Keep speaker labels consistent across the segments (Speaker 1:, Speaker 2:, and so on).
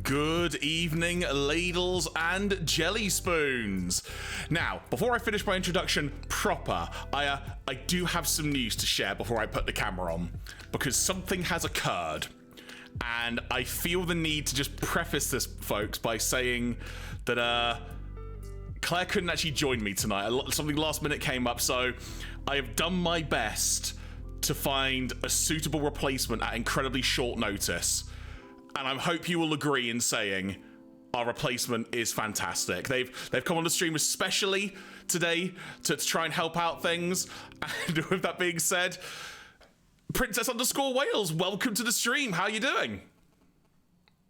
Speaker 1: Good evening, ladles and jelly spoons. Now, before I finish my introduction proper, I do have some news to share before I put the camera on, because something has occurred. And I feel the need to just preface this, folks, by saying that Claire couldn't actually join me tonight. Something last minute came up, so I have done my best to find a suitable replacement at incredibly short notice. And I hope you will agree in saying our replacement is fantastic. They've come on the stream especially today to try and help out things. And with that being said, Princess_Wales, welcome to the stream. How are you doing?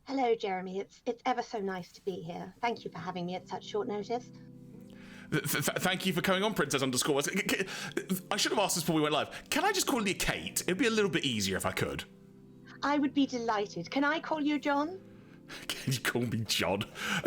Speaker 2: Hello, Jeremy. It's ever so nice to be here. Thank you for having me at such short notice.
Speaker 1: Thank you for coming on, Princess_Wales. I should have asked this before we went live. Can I just call you Kate? It'd be a little bit easier if I could.
Speaker 2: I would be delighted. Can I call you John?
Speaker 1: Can you call me John?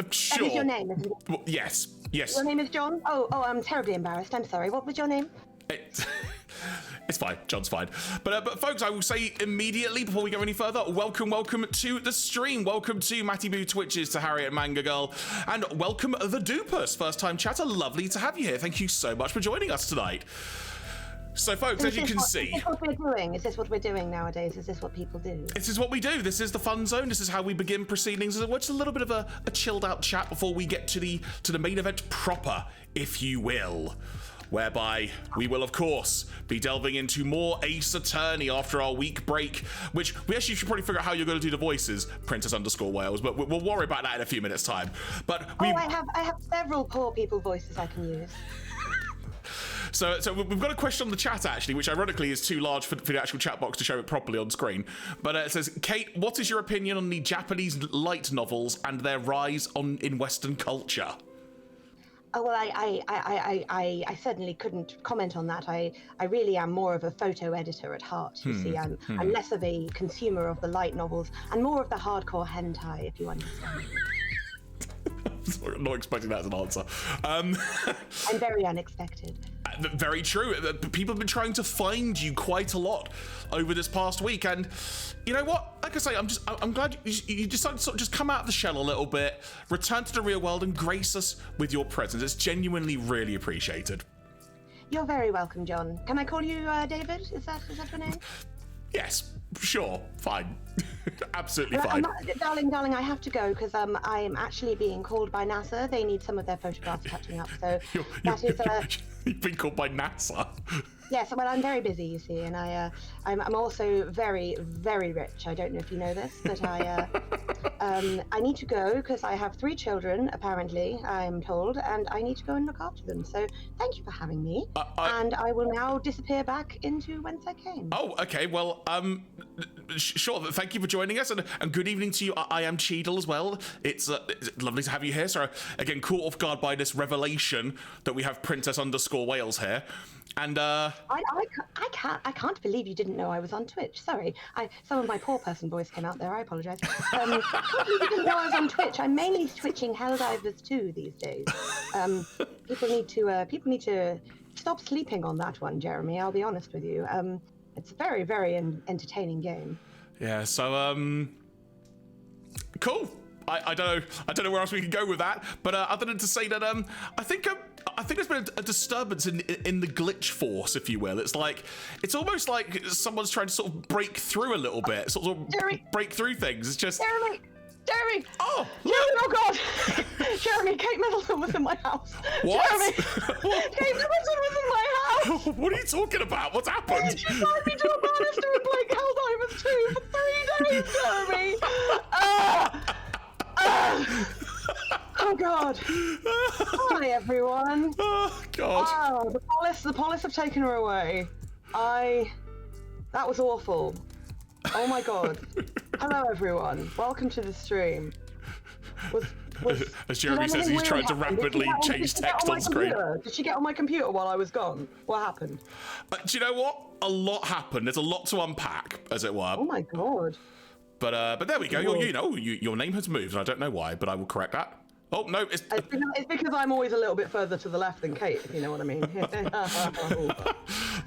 Speaker 1: Sure.
Speaker 2: That is your name, isn't it?
Speaker 1: Well, yes.
Speaker 2: Your name is John? Oh, I'm terribly embarrassed. I'm sorry. What was your name?
Speaker 1: It's fine. John's fine. But folks, I will say immediately before we go any further, welcome to the stream. Welcome to Matty Boo Twitches, to Harriet Manga Girl, and welcome the Dupus, first time chatter. Lovely to have you here. Thank you so much for joining us tonight. So, folks, as you can see...
Speaker 2: Is this what we're doing? Is this what we're doing nowadays? Is this what people do?
Speaker 1: This is what we do. This is the fun zone. This is how we begin proceedings. It's a little bit of a chilled out chat before we get to the main event proper, if you will. Whereby we will, of course, be delving into more Ace Attorney after our week break, which we actually should probably figure out how you're going to do the voices, Princess_Wales, but we'll worry about that in a few minutes' time. But
Speaker 2: I have several poor people voices I can use.
Speaker 1: So we've got a question on the chat, actually, which ironically is too large for the actual chat box to show it properly on screen. But it says, Kate, what is your opinion on the Japanese light novels and their rise in Western culture?
Speaker 2: Oh, well, I certainly couldn't comment on that. I really am more of a photo editor at heart. You see, I'm less of a consumer of the light novels and more of the hardcore hentai, if you understand.
Speaker 1: Sorry, I'm not expecting that as an answer.
Speaker 2: I'm very unexpected.
Speaker 1: Very true. People have been trying to find you quite a lot over this past week, and you know what? Like I say, I'm glad you decided to sort of just come out of the shell a little bit, return to the real world, and grace us with your presence. It's genuinely really appreciated.
Speaker 2: You're very welcome, John. Can I call you David? Is that your name?
Speaker 1: Yes, sure, fine. Absolutely fine.
Speaker 2: Darling, I have to go because I'm actually being called by NASA. They need some of their photographs touching up. So
Speaker 1: You've been called by NASA?
Speaker 2: Yes, well, I'm very busy, you see, and I'm also very, very rich. I don't know if you know this, but I need to go because I have 3 children, apparently, I'm told, and I need to go and look after them. So thank you for having me, and I will now disappear back into whence I came.
Speaker 1: Oh, okay, well, sure, thank you for joining us, and good evening to you. I am Cheadle as well. It's lovely to have you here. So, again, caught off guard by this revelation that we have Princess_Wales here. And
Speaker 2: I can't believe you didn't know I was on Twitch. Sorry, some of my poor person voice came out there. I apologise. I can't believe you didn't know I was on Twitch. I'm mainly twitching Helldivers 2 these days. People need to stop sleeping on that one, Jeremy. I'll be honest with you. It's a very, very entertaining game.
Speaker 1: Yeah. So cool. I don't know where else we can go with that, but other than to say that I think there's been a disturbance in the glitch force, if you will. It's almost like someone's trying to sort of break through a little bit, sort of break through things. It's just
Speaker 2: Jeremy!
Speaker 1: Oh!
Speaker 2: Jeremy, oh God! Jeremy, Kate Middleton was in my house.
Speaker 1: What?
Speaker 2: Jeremy! Kate Middleton was in my house!
Speaker 1: What are you talking about? What's happened?
Speaker 2: She signed me to a banister and playing Helldivers 2 for 3 days, Jeremy! Oh God! Hi everyone!
Speaker 1: Oh God!
Speaker 2: Oh, the police have taken her away. That was awful. Oh my God! Hello everyone. Welcome to the stream.
Speaker 1: As Jeremy says, he's trying to rapidly change text on screen.
Speaker 2: Did she get on my computer while I was gone? What happened?
Speaker 1: Do you know what? A lot happened. There's a lot to unpack, as it were.
Speaker 2: Oh my God!
Speaker 1: But there we go. Your name has moved, and I don't know why, but I will correct that. Oh no, it's
Speaker 2: because I'm always a little bit further to the left than Kate, if you know what I mean.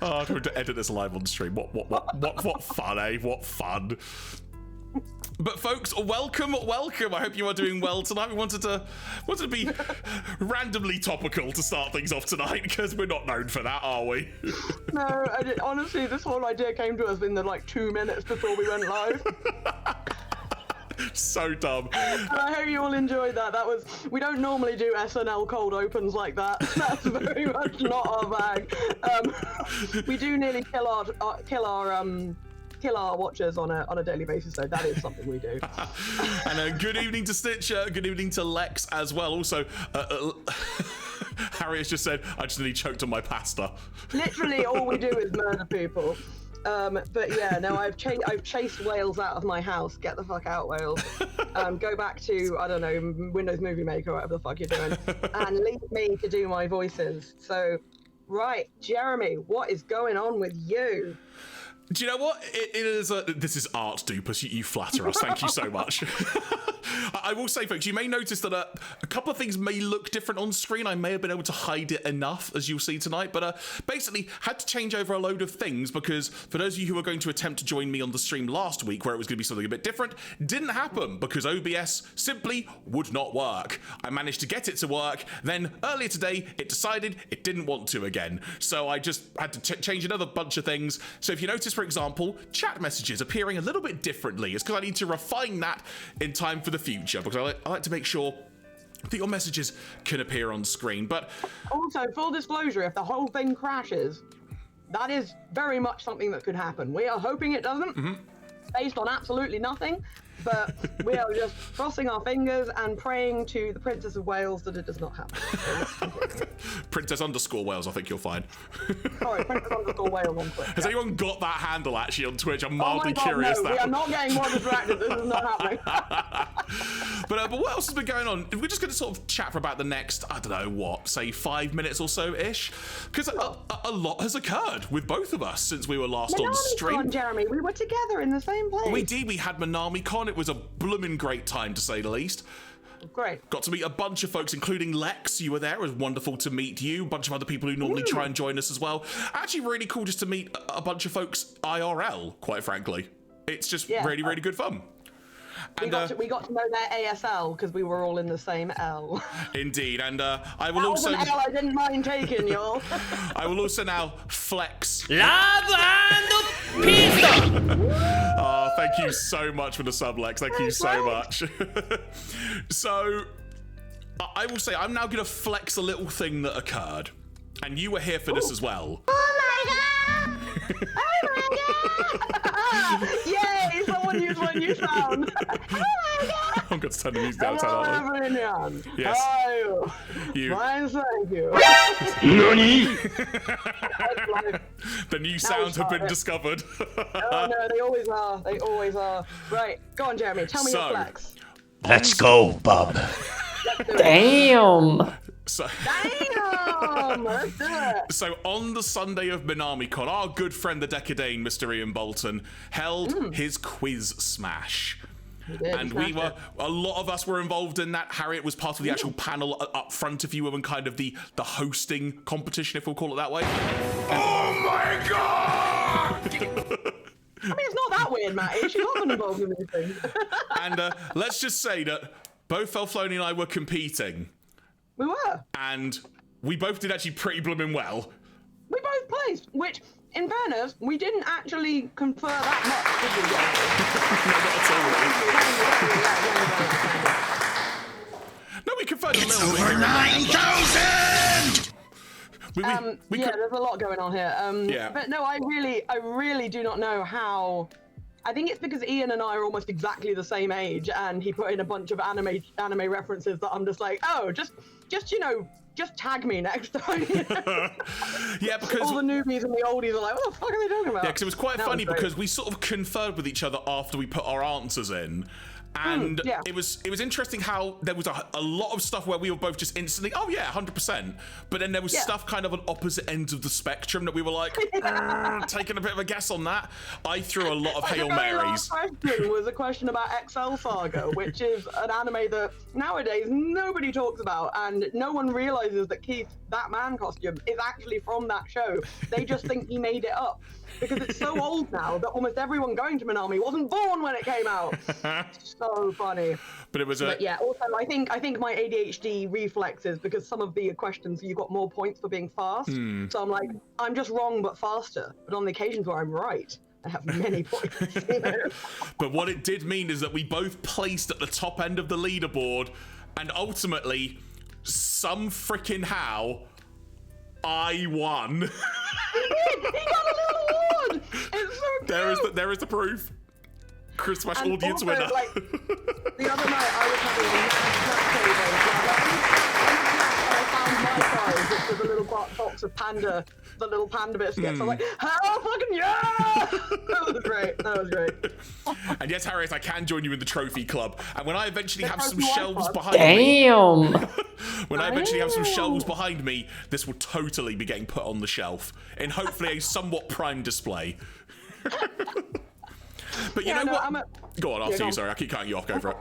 Speaker 1: Oh, I'm going to edit this live on stream. What fun, eh? What fun. But folks, welcome. I hope you are doing well tonight. We wanted to be randomly topical to start things off tonight because we're not known for that, are we?
Speaker 3: No, honestly, this whole idea came to us in the 2 minutes before we went live.
Speaker 1: So dumb.
Speaker 3: And I hope you all enjoyed that. We don't normally do SNL cold opens like that. That's very much not our bag. We do nearly kill our watchers on a daily basis, so that is something we do.
Speaker 1: And good evening to Stitcher, good evening to Lex as well. Also, Harry has just said, I just nearly choked on my pasta.
Speaker 3: Literally all we do is murder people. But yeah, no, I've chased whales out of my house. Get the fuck out, whales. Go back to, I don't know, Windows Movie Maker or whatever the fuck you're doing, and leave me to do my voices. So, right, Jeremy, what is going on with you?
Speaker 1: Do you know what? It is. This is art, Dupus. You flatter us. Thank you so much. I will say, folks, you may notice that a couple of things may look different on screen. I may have been able to hide it enough, as you'll see tonight. But basically, had to change over a load of things because for those of you who are going to attempt to join me on the stream last week, where it was going to be something a bit different, didn't happen because OBS simply would not work. I managed to get it to work. Then earlier today, it decided it didn't want to again. So I just had to change another bunch of things. So if you notice, for example, chat messages appearing a little bit differently. It's because I need to refine that in time for the future, because I like to make sure that your messages can appear on screen. But
Speaker 3: also, full disclosure, if the whole thing crashes, that is very much something that could happen. We are hoping it doesn't, based on absolutely nothing, but we are just crossing our fingers and praying to the Princess of Wales that it does not happen.
Speaker 1: Princess_Wales, I think you'll find.
Speaker 3: Sorry, Princess_Wales on Twitch.
Speaker 1: Has anyone got that handle actually on Twitch? I'm mildly curious.
Speaker 3: No, we are not getting more distracted. This is not happening.
Speaker 1: But what else has been going on? We're just going to sort of chat for about the next, I don't know what, say 5 minutes or so-ish, because a lot has occurred with both of us since we were last on stream.
Speaker 3: Minami-con, Jeremy, we were together in the same place.
Speaker 1: We did. We had Minami-con. It was a blooming great time, to say the least.
Speaker 3: Great.
Speaker 1: Got to meet a bunch of folks, including Lex. You were there. It was wonderful to meet you. A bunch of other people who normally try and join us as well. Actually, really cool just to meet a bunch of folks IRL, quite frankly. It's just really, really good fun.
Speaker 3: We got to know their ASL because we were all in the same L.
Speaker 1: Indeed, and I will
Speaker 3: that
Speaker 1: also.
Speaker 3: Was an L I didn't mind taking, y'all.
Speaker 1: I will also now flex.
Speaker 4: Love and pizza.
Speaker 1: Oh, thank you so much for the sub, Lex. Thank you so much. So, I will say I'm now going to flex a little thing that occurred, and you were here for this as well.
Speaker 3: Oh my god! Oh my god! Yay! Someone used my new sound. Oh my god!
Speaker 1: I'm going to turn the music down.
Speaker 3: Hello, everyone.
Speaker 1: Yes.
Speaker 3: How are you?
Speaker 1: You.
Speaker 3: Fine, thank you.
Speaker 4: Nani?
Speaker 1: The new sounds have been discovered.
Speaker 3: Oh no, they always are. They always are. Right, go on, Jeremy. Tell me your flex.
Speaker 4: Let's go, bub.
Speaker 5: Damn.
Speaker 1: So,
Speaker 3: Damn! Let's do it.
Speaker 1: So on the Sunday of Minami-con, our good friend the Decadane, Mr. Ian Bolton, held his quiz smash. And a lot of us were involved in that. Harriet was part of the actual panel up front, if you will, and kind of the hosting competition, if we'll call it that way.
Speaker 4: Oh my god!
Speaker 3: I mean, it's not that weird, Matty. She's not been involved in these things.
Speaker 1: And let's just say that both Felflowne and I were competing.
Speaker 3: We were.
Speaker 1: And we both did actually pretty blooming well.
Speaker 3: We both placed, which, in fairness, we didn't actually confer that
Speaker 1: much, did we? No, we conferred a little bit.
Speaker 4: It's over 9,000!
Speaker 3: Yeah, there's a lot going on here.
Speaker 1: Yeah.
Speaker 3: But no, I really do not know how. I think it's because Ian and I are almost exactly the same age, and he put in a bunch of anime references that I'm just like, oh, just tag me next time.
Speaker 1: Yeah, because
Speaker 3: all the newbies and the oldies are like, what the fuck are they talking about?
Speaker 1: Yeah, because it was quite funny because we sort of conferred with each other after we put our answers in. And it was interesting how there was a lot of stuff where we were both just instantly, oh yeah, 100%. But then there was stuff kind of on opposite ends of the spectrum that we were like, taking a bit of a guess on that. I threw a lot of Hail Marys.
Speaker 3: The question was a question about XL Saga, which is an anime that nowadays nobody talks about, and no one realizes that Keith, that man costume, is actually from that show. They just think he made it up. Because it's so old now that almost everyone going to Minami wasn't born when it came out. So funny.
Speaker 1: But it was
Speaker 3: But yeah, also I think my ADHD reflexes, because some of the questions you got more points for being fast. So I'm like, I'm just wrong but faster. But on the occasions where I'm right, I have many points. You know?
Speaker 1: But what it did mean is that we both placed at the top end of the leaderboard, and ultimately, some freaking how, I won.
Speaker 3: He got a little award. It's so cute.
Speaker 1: There is the proof. Chris Smash
Speaker 3: And
Speaker 1: audience
Speaker 3: also,
Speaker 1: winner.
Speaker 3: like, the other night I was having a snack table, and I found my prize, which was a little box of panda, the little panda biscuits. I'm like, hell fucking yeah! That was great. That was great.
Speaker 1: And yes, Harriet, I can join you in the trophy club. And when I eventually have some
Speaker 3: trophy
Speaker 1: shelves
Speaker 3: club?
Speaker 1: behind me, when I eventually have some
Speaker 3: Damn.
Speaker 1: shelves behind me, this will totally be getting put on the shelf in hopefully a somewhat prime display. But you know what? Go on, after you. Sorry, I keep cutting you off. Go for it.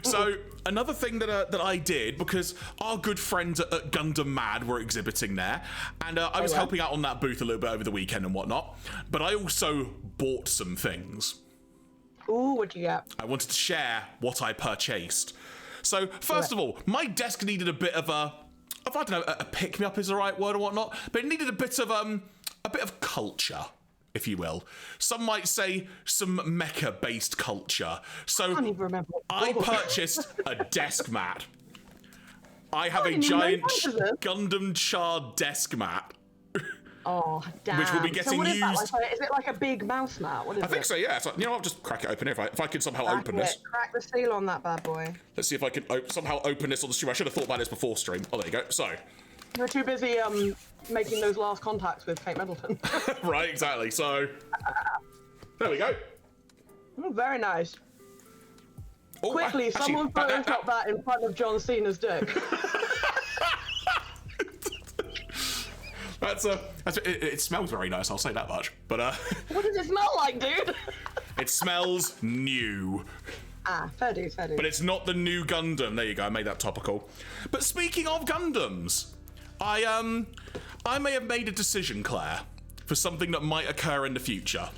Speaker 1: So another thing that I did, because our good friends at Gundam Mad were exhibiting there, and I was helping out on that booth a little bit over the weekend and whatnot. But I also bought some things.
Speaker 3: Ooh, what'd you get?
Speaker 1: I wanted to share what I purchased. So first of all, my desk needed a bit of I don't know, a pick me up is the right word or whatnot, but it needed a bit of culture, if you will. Some might say some mecha-based culture. So
Speaker 3: I can't even remember.
Speaker 1: I purchased a desk mat. I have a giant Gundam Char desk mat.
Speaker 3: Oh, damn.
Speaker 1: Which will be getting used.
Speaker 3: Like? Is it like a big mouse mat? What is it?
Speaker 1: I think so, yeah. So, you know, I'll just crack it open here. If I can somehow open this.
Speaker 3: Crack the seal on that bad boy.
Speaker 1: Let's see if I can somehow open this on the stream. I should have thought about this before stream. Oh, there you go. So.
Speaker 3: You're too busy making those last contacts with Kate Middleton.
Speaker 1: Right, exactly. So, there we go.
Speaker 3: Oh, very nice.
Speaker 1: Oh,
Speaker 3: Quickly, someone photoshopped that in front of John Cena's dick.
Speaker 1: It smells very nice, I'll say that much. But
Speaker 3: What does it smell like, dude?
Speaker 1: It smells new.
Speaker 3: Ah, fair dues, fair dues.
Speaker 1: But it's not the new Gundam. There you go, I made that topical. But speaking of Gundams, I may have made a decision, Claire, for something that might occur in the future.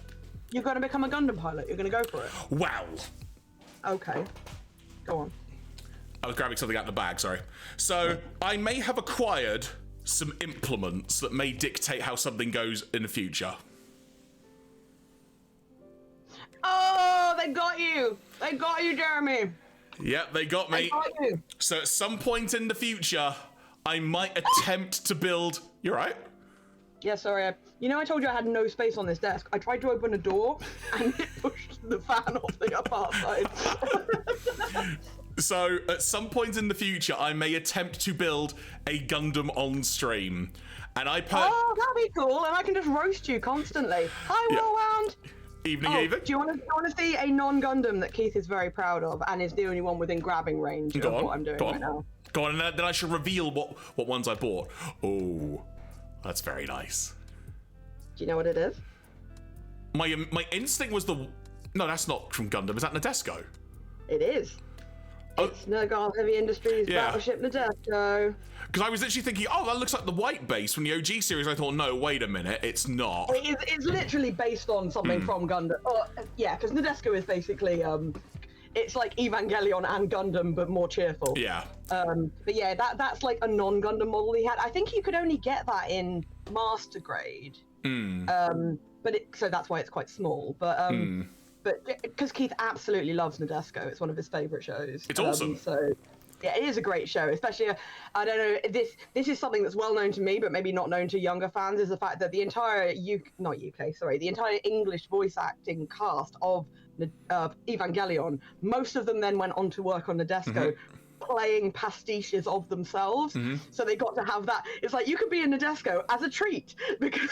Speaker 3: You're going to become a Gundam pilot? You're going to go for it?
Speaker 1: Well.
Speaker 3: Okay. Go on.
Speaker 1: I was grabbing something out of the bag, sorry. So, I may have acquired some implements that may dictate how something goes in the future.
Speaker 3: Oh, they got you! They got you, Jeremy!
Speaker 1: Yep, they got me.
Speaker 3: They got you.
Speaker 1: So at some point in the future, I might attempt to build... You're right?
Speaker 3: Yeah, sorry. You know I told you I had no space on this desk? I tried to open a door, and it pushed the fan off the upper side.
Speaker 1: So, at some point in the future, I may attempt to build a Gundam on stream. And I
Speaker 3: Oh, that'd be cool, and I can just roast you constantly. Hi, Whirlwound!
Speaker 1: Evening, Eva.
Speaker 3: Do you want to see a non-Gundam that Keith is very proud of, and is the only one within grabbing range of what I'm doing right now?
Speaker 1: Go on, and then I should reveal what ones I bought. Oh, that's very nice.
Speaker 3: Do you know what it is?
Speaker 1: My instinct was No, that's not from Gundam. Is that Nadesco?
Speaker 3: It is. It's Nergal Heavy Industries Battleship Nadesco.
Speaker 1: Because I was literally thinking, oh, that looks like the white base from the OG series. I thought, no, wait a minute, it's not.
Speaker 3: It's literally based on something from Gundam. Yeah, because Nadesco is basically, it's like Evangelion and Gundam, but more cheerful.
Speaker 1: Yeah.
Speaker 3: But yeah, that's like a non-Gundam model he had. I think you could only get that in Master Grade. So that's why it's quite small. But because Keith absolutely loves Nadesco, it's one of his favorite shows.
Speaker 1: It's awesome.
Speaker 3: So yeah, it is a great show. Especially, I don't know, this is something that's well known to me, but maybe not known to younger fans. Is the fact that the entire the entire English voice acting cast of Evangelion, most of them then went on to work on Nadesco. playing pastiches of themselves. So they got to have that. It's like you could be in Nadesco as a treat because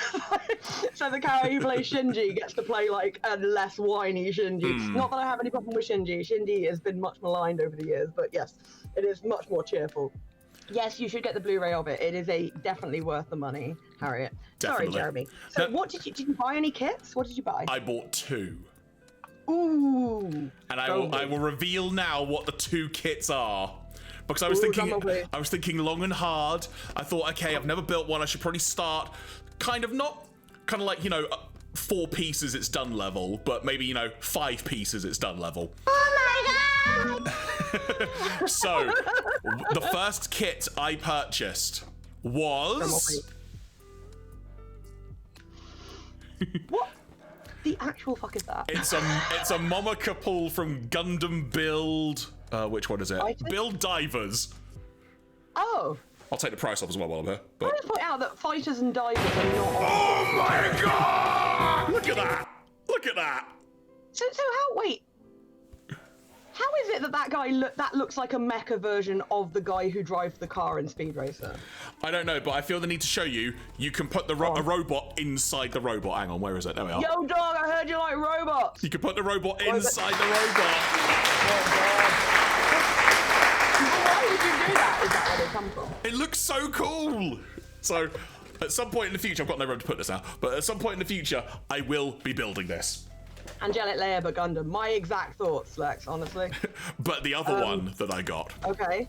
Speaker 3: so the character who plays Shinji gets to play like a less whiny Shinji. Not that I have any problem with Shinji. Shinji has been much maligned over the years, but yes, it is much more cheerful. Yes, you should get the Blu-ray of it. It is definitely worth the money, Harriet.
Speaker 1: Definitely.
Speaker 3: Sorry, Jeremy. So what did you buy any kits? What did you buy?
Speaker 1: I bought 2.
Speaker 3: Ooh.
Speaker 1: And I will reveal now what the 2 kits are. Because I was thinking long and hard. I thought, okay, I've never built one. I should probably start kind of 4 pieces it's done level, but maybe 5 pieces it's done level.
Speaker 2: Oh my god!
Speaker 1: So, the first kit I purchased was...
Speaker 3: What the actual fuck is that?
Speaker 1: It's a Momoko pull from Gundam Build... which one is it? Build Divers.
Speaker 3: Oh.
Speaker 1: I'll take the price off as well while I'm here.
Speaker 3: Can I just point out that fighters and divers are not...
Speaker 4: Oh my god!
Speaker 1: Look at that! Look at that!
Speaker 3: So wait. How is it that guy that looks like a mecha version of the guy who drives the car in Speed Racer?
Speaker 1: I don't know, but I feel the need to show you. You can put a robot inside the robot. Hang on, where is it? There we are.
Speaker 3: Yo, dog, I heard you like robots.
Speaker 1: You can put the robot inside the robot.
Speaker 3: Oh, God. Why would you do that? Is that where they come from?
Speaker 1: It looks so cool. So, at some point in the future, I've got no room to put this now, but at some point in the future, I will be building this.
Speaker 3: Angelic Leia but Gundam. My exact thoughts, Lex, honestly.
Speaker 1: But the other one that I got.
Speaker 3: Okay.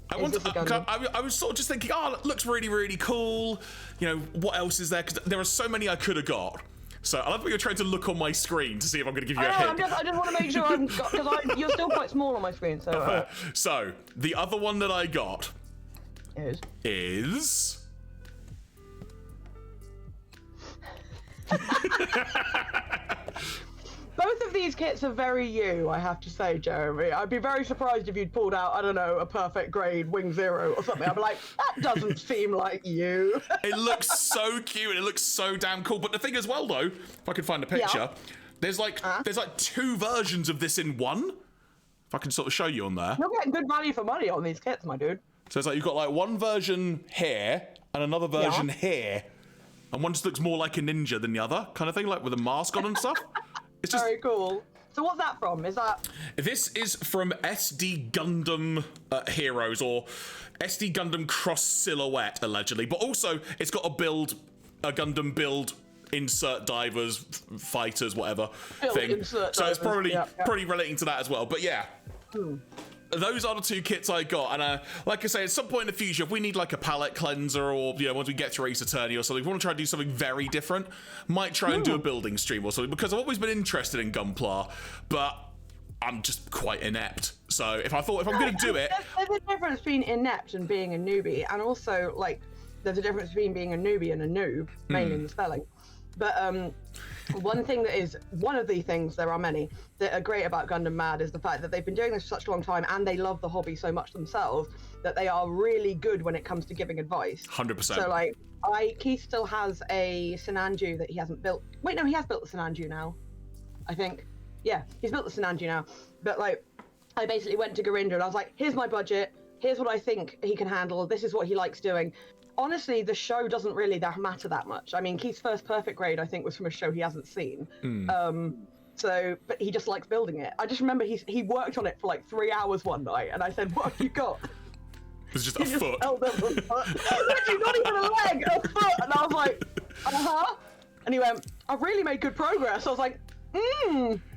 Speaker 1: I was sort of just thinking, oh, it looks really, really cool. What else is there? Because there are so many I could have got. So I love that you're trying to look on my screen to see if I'm going to give you a hint.
Speaker 3: I just want to make sure because you're still quite small on my screen. So.
Speaker 1: So the other one that I got is.
Speaker 3: Both of these kits are very you, I have to say, Jeremy. I'd be very surprised if you'd pulled out, I don't know, a perfect grade Wing Zero or something. I'd be like, that doesn't seem like you.
Speaker 1: It looks so cute and it looks so damn cool. But the thing as well, though, if I can find a picture, there's like 2 versions of this in one. If I can sort of show you on there.
Speaker 3: You're getting good value for money on these kits, my dude.
Speaker 1: So it's like you've got like one version here and another version here. And one just looks more like a ninja than the other, kind of thing, like with a mask on and stuff. It's just
Speaker 3: very cool. So what's that from? Is that...
Speaker 1: This is from SD Gundam Heroes, or SD Gundam Cross Silhouette, allegedly. But also, it's got a Gundam build, insert divers, fighters, whatever thing. So it's probably relating to that as well. But yeah. Those are the 2 kits I got, and like I say, at some point in the future, if we need like a palette cleanser, or once we get to Ace Attorney or something, if we want to try to do something very different, might try and do a building stream or something, because I've always been interested in Gunpla, but I'm just quite inept. So if I'm going to do it,
Speaker 3: there's a difference between inept and being a newbie, and also like there's a difference between being a newbie and a noob, mainly in the spelling. But one of the things, there are many, that are great about Gundam Mad is the fact that they've been doing this for such a long time and they love the hobby so much themselves that they are really good when it comes to giving advice.
Speaker 1: 100%.
Speaker 3: So like, Keith still has a Sinanju that he hasn't built. Wait, no, he has built the Sinanju now, I think. Yeah, he's built the Sinanju now. But like, I basically went to Gurinder and I was like, here's my budget, here's what I think he can handle, this is what he likes doing. Honestly, the show doesn't really matter that much. I mean, Keith's first perfect grade, I think, was from a show he hasn't seen. But he just likes building it. I just remember he worked on it for like 3 hours one night, and I said, "What have you got?"
Speaker 1: It was just a foot.
Speaker 3: Held up a foot. Literally, not even a leg, a foot. And I was like, And he went, "I've really made good progress." I was like,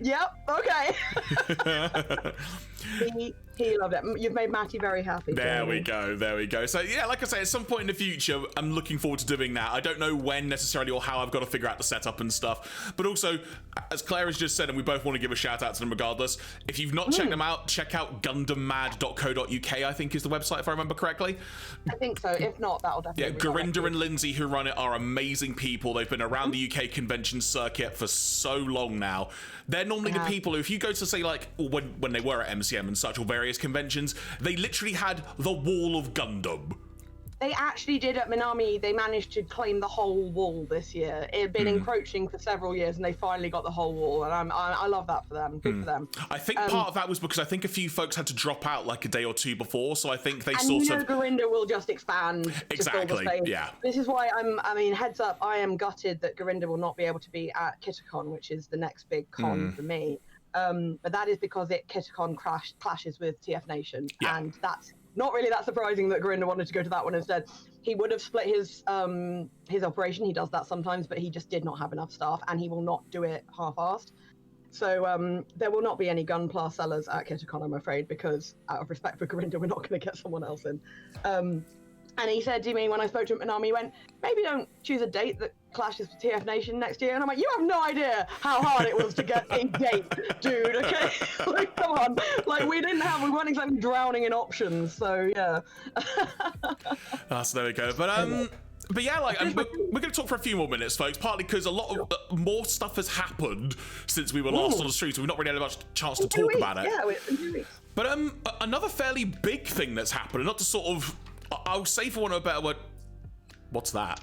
Speaker 3: yep, okay. He loved it. You've made Matty very happy.
Speaker 1: There we go. So yeah, like I say, at some point in the future, I'm looking forward to doing that. I don't know when necessarily or how. I've got to figure out the setup and stuff. But also, as Claire has just said, and we both want to give a shout out to them regardless, if you've not checked them out, check out gundammad.co.uk, I think is the website, if I remember correctly.
Speaker 3: I think so. If not, that'll definitely be
Speaker 1: Gurinder and Lindsay, who run it, are amazing people. They've been around the UK convention circuit for so long now. They're normally the people who, if you go to, say, like, when they were at MCM and such, or various conventions, they literally had the wall of Gundam.
Speaker 3: They actually did at Minami. They managed to claim the whole wall this year. It had been encroaching for several years, and they finally got the whole wall. And I love that for them. Good for them.
Speaker 1: I think part of that was because I think a few folks had to drop out like a day or two before, so I think they
Speaker 3: And
Speaker 1: sort of
Speaker 3: Garinda will just expand.
Speaker 1: exactly. Yeah.
Speaker 3: This is why I mean, heads up. I am gutted that Garinda will not be able to be at Kitacon, which is the next big con for me. But that is because Kitacon clashes with TF Nation, and that's not really that surprising that Garinda wanted to go to that one instead. He would have split his operation. He does that sometimes, but he just did not have enough staff, and he will not do it half-assed. So there will not be any Gunpla sellers at Kitacon, I'm afraid, because out of respect for Garinda, we're not going to get someone else in. And he said to me when I spoke to him at Minami, he went, maybe don't choose a date that clashes with TF Nation next year. And I'm like, you have no idea how hard it was to get a date, dude, okay? Like, come on. Like, we weren't exactly drowning in options, so yeah.
Speaker 1: So there we go. But yeah, like we're going to talk for a few more minutes, folks. Partly because a lot of more stuff has happened since we were last on the street, so we've not really had much chance to talk about it.
Speaker 3: Yeah, in 2 weeks.
Speaker 1: But another fairly big thing that's happened, and not to sort of, I'll say for want of a better word, what's that?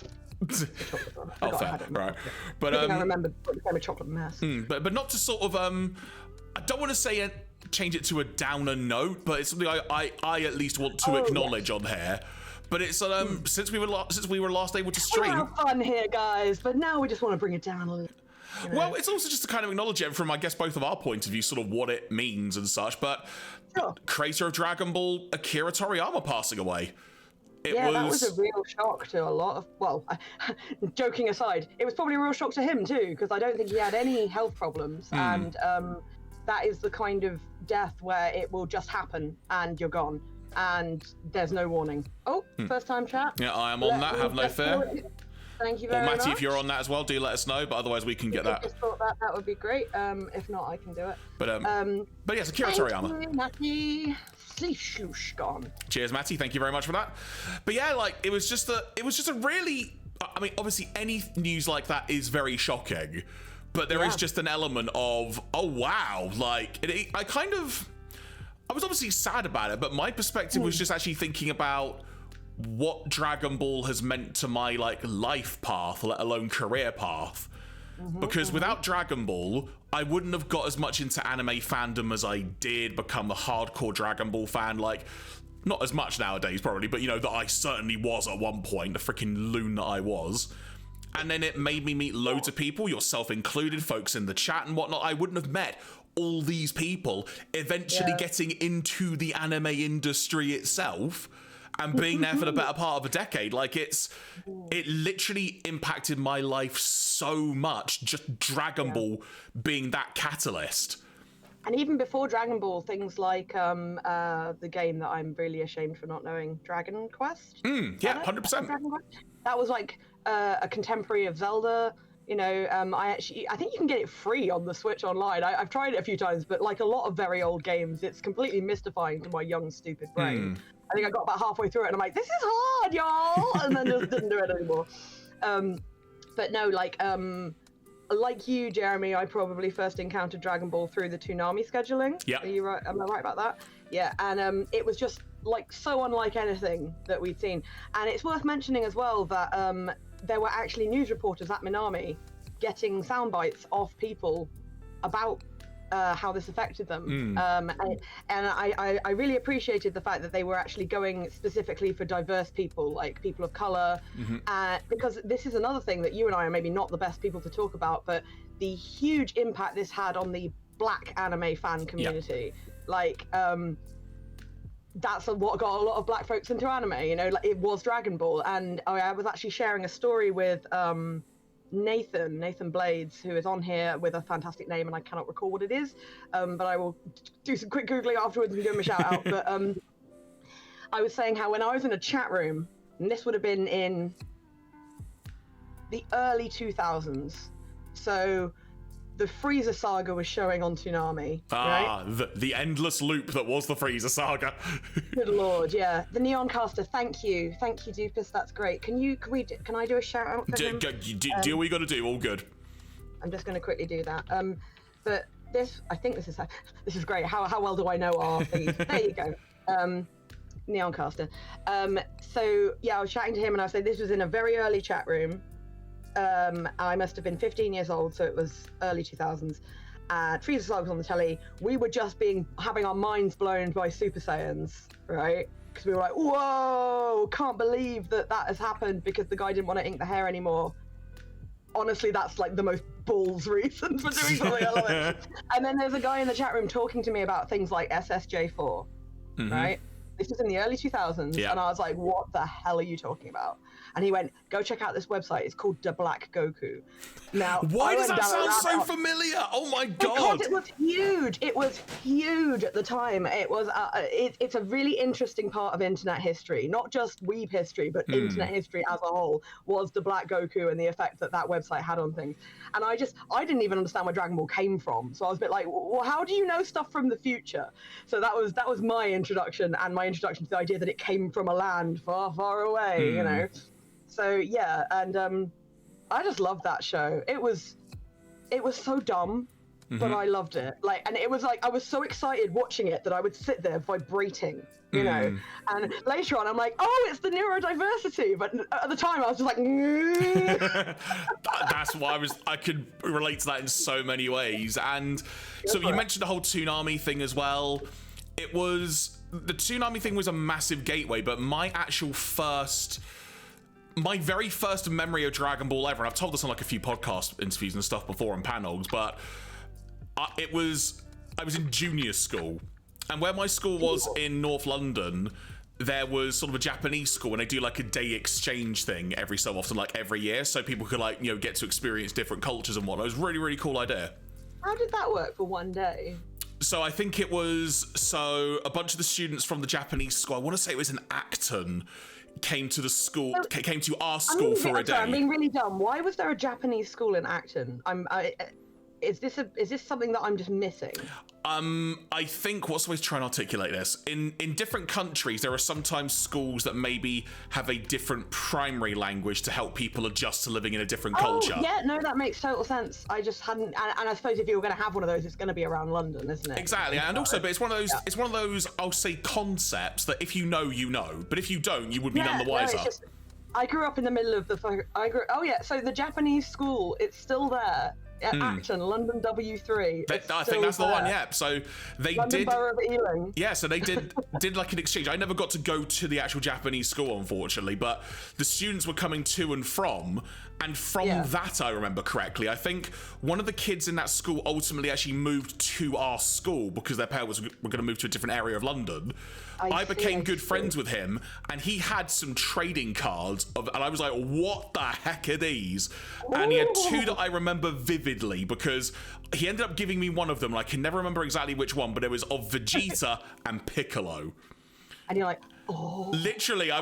Speaker 1: Oh, fair, right. But
Speaker 3: I remember it became a chocolate mess.
Speaker 1: But not to sort of I don't want to say change it to a downer note, but it's something I at least want to acknowledge on here. But it's since we were last able to stream.
Speaker 3: We'll have fun here, guys. But now we just want to bring it down a little. You know?
Speaker 1: Well, it's also just to kind of acknowledge it from, I guess, both of our point of view, sort of what it means and such. But creator of Dragon Ball, Akira Toriyama, passing away.
Speaker 3: That was a real shock to a lot of, well, joking aside, it was probably a real shock to him too, because I don't think he had any health problems. And that is the kind of death where it will just happen and you're gone. And there's no warning. Oh, first time chat.
Speaker 1: Yeah, I am on that, have no fear.
Speaker 3: Thank you very much.
Speaker 1: Or Matty, if you're on that as well, do let us know, but otherwise we can get that.
Speaker 3: I just thought that would be great. If not, I can do it.
Speaker 1: But yes, Akira Toriyama.
Speaker 3: Thank you, Matty. Gone.
Speaker 1: Cheers, Matty. Thank you very much for that. But yeah, like it was just a really, I mean, obviously any news like that is very shocking, but there is just an element of, oh wow, like I was obviously sad about it, but my perspective was just actually thinking about what Dragon Ball has meant to my like life path, let alone career path. Because without Dragon Ball, I wouldn't have got as much into anime fandom as I did, become a hardcore Dragon Ball fan, like, not as much nowadays probably, but you know, that I certainly was at one point, the freaking loon that I was. And then it made me meet loads of people, yourself included, folks in the chat and whatnot. I wouldn't have met all these people eventually getting into the anime industry itself and being there for the better part of a decade. Like it literally impacted my life so much, just Dragon Ball being that catalyst.
Speaker 3: And even before Dragon Ball, things like the game that I'm really ashamed for not knowing, Dragon Quest.
Speaker 1: Yeah, 100%.
Speaker 3: That was like a contemporary of Zelda. You know, I think you can get it free on the Switch online. I've tried it a few times, but like a lot of very old games, it's completely mystifying to my young, stupid brain. I think I got about halfway through it and I'm like, this is hard, y'all! And then just didn't do it anymore. But no, like you, Jeremy, I probably first encountered Dragon Ball through the Toonami scheduling.
Speaker 1: Yeah.
Speaker 3: Are you right? Am I right about that? Yeah, and it was just like so unlike anything that we'd seen. And it's worth mentioning as well that there were actually news reporters at Minami getting sound bites of people about how this affected them. And I really appreciated the fact that they were actually going specifically for diverse people, like people of color, because this is another thing that you and I are maybe not the best people to talk about, but the huge impact this had on the Black anime fan community. Like, that's what got a lot of Black folks into anime, you know, like it was Dragon Ball. And I was actually sharing a story with Nathan Blades, who is on here with a fantastic name, and I cannot recall what it is, but I will do some quick Googling afterwards and give him a shout out. But I was saying how when I was in a chat room, and this would have been in the early 2000s, so the Frieza saga was showing on Toonami, right?
Speaker 1: The endless loop that was the Frieza saga.
Speaker 3: Good lord, yeah. The Neon Caster, thank you, Doofus, that's great. Can I do a shout out for him?
Speaker 1: Do what you got to do. All good.
Speaker 3: I'm just going to quickly do that. But this, I think this is great. How well do I know our things? There you go. Neoncaster. So yeah, I was chatting to him and I said this was in a very early chat room. I must have been 15 years old, so it was early 2000s. Frieza Saga was on the telly. We were just having our minds blown by Super Saiyans, right? Because we were like, whoa, can't believe that has happened because the guy didn't want to ink the hair anymore. Honestly, that's like the most balls reason for doing something. I love it. And then there's a guy in the chat room talking to me about things like SSJ4, right? This was in the early 2000s, and I was like, what the hell are you talking about? And he went, go check out this website. It's called The Black Goku. Now,
Speaker 1: why does that sound so familiar? Oh my God.
Speaker 3: Because it was huge. It was huge at the time. It was. It's a really interesting part of internet history, not just weeb history, but internet history as a whole, was The Black Goku and the effect that website had on things. And I didn't even understand where Dragon Ball came from. So I was a bit like, well, how do you know stuff from the future? So that was my introduction, and my introduction to the idea that it came from a land far, far away, you know. So yeah, and I just loved that show. It was so dumb, but I loved it. Like, and it was like I was so excited watching it that I would sit there vibrating, you know. And later on, I'm like, oh, it's the neurodiversity. But at the time, I was just like,
Speaker 1: that's why I could relate to that in so many ways. And so you mentioned the whole Toonami thing as well. The Toonami thing was a massive gateway, but my very first memory of Dragon Ball ever, and I've told this on like a few podcast interviews and stuff before and panels, but I was in junior school, and where my school was in North London, there was sort of a Japanese school, and they do like a day exchange thing every so often, like every year, so people could like, you know, get to experience different cultures and whatnot. It was a really, really cool idea.
Speaker 3: How did that work for one day?
Speaker 1: So I think it was, a bunch of the students from the Japanese school, I want to say it was in Acton, came to our school for a day.
Speaker 3: I'm being really dumb. Why was there a Japanese school in Acton? Is this something that I'm just missing?
Speaker 1: I think, what's the way to try and articulate this? In different countries, there are sometimes schools that maybe have a different primary language to help people adjust to living in a different culture.
Speaker 3: Yeah, no, that makes total sense. I just hadn't, and I suppose if you were going to have one of those, it's going to be around London, isn't it?
Speaker 1: Exactly, and also, but it's one of those, I'll say, concepts that if you know, you know, but if you don't, you would be none the wiser.
Speaker 3: No, I grew up in the middle of so the Japanese school, it's still there. Acton, London W3.
Speaker 1: I think that's the one, yeah. So they
Speaker 3: London Borough of Ealing.
Speaker 1: Yeah, so they did like an exchange. I never got to go to the actual Japanese school, unfortunately, but the students were coming to and from that, I remember correctly, I think one of the kids in that school ultimately actually moved to our school because their parents were going to move to a different area of London. I became good friends with him, and he had some trading cards and I was like, what the heck are these? And he had two that I remember vividly because he ended up giving me one of them, and I can never remember exactly which one, but it was of Vegeta and Piccolo.
Speaker 3: And you're like, oh.
Speaker 1: Literally, I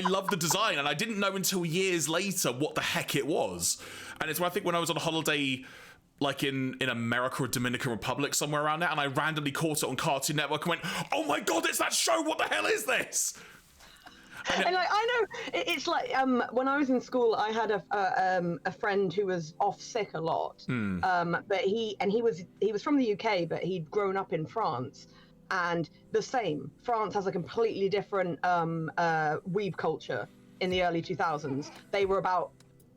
Speaker 1: love the design, and I didn't know until years later what the heck it was. And it's where I think when I was on a holiday, like in America or Dominican Republic, somewhere around there, and I randomly caught it on Cartoon Network and went, oh my God, it's that show, what the hell is this?
Speaker 3: And like, I know, it's like, when I was in school, I had a friend who was off sick a lot, but he was from the UK, but he'd grown up in France. And the same, France has a completely different weeb culture in the early 2000s. They were about,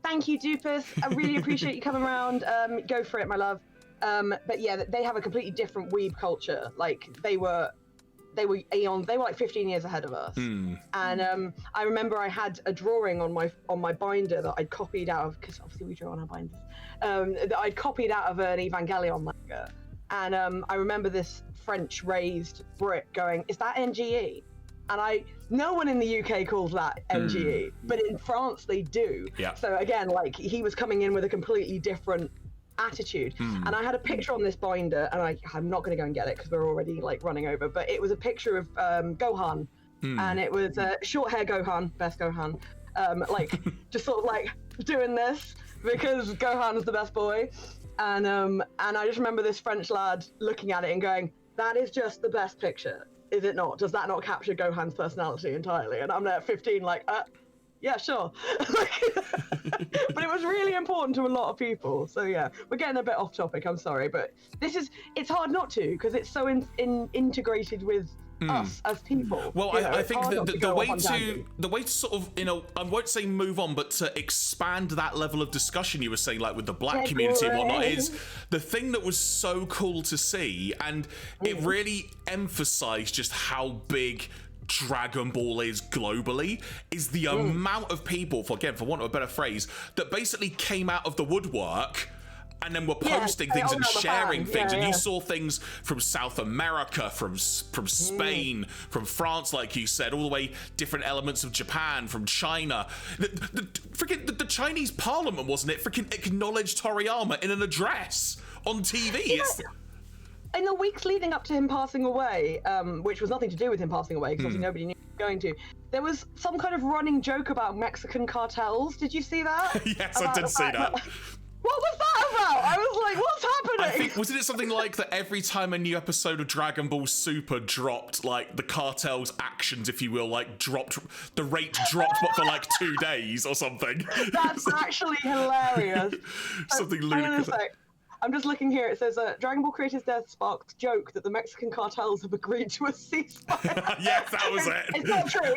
Speaker 3: thank you, Dupus. I really appreciate you coming around. Go for it, my love. But yeah, they have a completely different weeb culture. Like they were like 15 years ahead of us. And I remember I had a drawing on my binder that I'd copied out of, because obviously we draw on our binders, that I'd copied out of an Evangelion manga. And I remember this French raised Brit going, is that NGE? And no one in the UK calls that NGE, but in France they do.
Speaker 1: Yeah.
Speaker 3: So again, like he was coming in with a completely different attitude. And I had a picture on this binder, and I'm not going to go and get it because we're already like running over, but it was a picture of Gohan, and it was short hair Gohan, best Gohan, like just sort of like doing this because Gohan is the best boy. And I just remember this French lad looking at it and going, that is just the best picture, is it not? Does that not capture Gohan's personality entirely? And I'm there at 15 like, yeah, sure. But it was really important to a lot of people. So yeah, we're getting a bit off topic, I'm sorry, but it's hard not to, because it's so integrated with us as people.
Speaker 1: Well,
Speaker 3: You know,
Speaker 1: I
Speaker 3: it's
Speaker 1: think
Speaker 3: hard
Speaker 1: that
Speaker 3: not to
Speaker 1: the
Speaker 3: go
Speaker 1: way
Speaker 3: off on
Speaker 1: to
Speaker 3: tangents.
Speaker 1: sort of, you know, I won't say move on, but to expand that level of discussion you were saying, like with the black community and whatnot, is the thing that was so cool to see, and it really emphasized just how big Dragon Ball is globally, is the amount of people, for want of a better phrase, that basically came out of the woodwork and then we're posting things and sharing things, and you saw things from South America, from Spain, from France, like you said, all the way different elements of Japan, from China. The Chinese Parliament, wasn't it? Freaking acknowledged Toriyama in an address on TV.
Speaker 3: In the weeks leading up to him passing away, which was nothing to do with him passing away, because obviously nobody knew he was going to, there was some kind of running joke about Mexican cartels. Did you see that?
Speaker 1: Yes, I did see that.
Speaker 3: What was that about? I was like, what's happening?
Speaker 1: I think, wasn't it something like that every time a new episode of Dragon Ball Super dropped, like the cartel's actions, if you will, like the rate dropped for like 2 days or something?
Speaker 3: That's actually hilarious.
Speaker 1: Something
Speaker 3: Hang on a
Speaker 1: ludicrous.
Speaker 3: sec. I'm just looking here. It says, Dragon Ball Creators Death sparked joke that the Mexican cartels have agreed to a ceasefire.
Speaker 1: Yes, that was it.
Speaker 3: It's not true.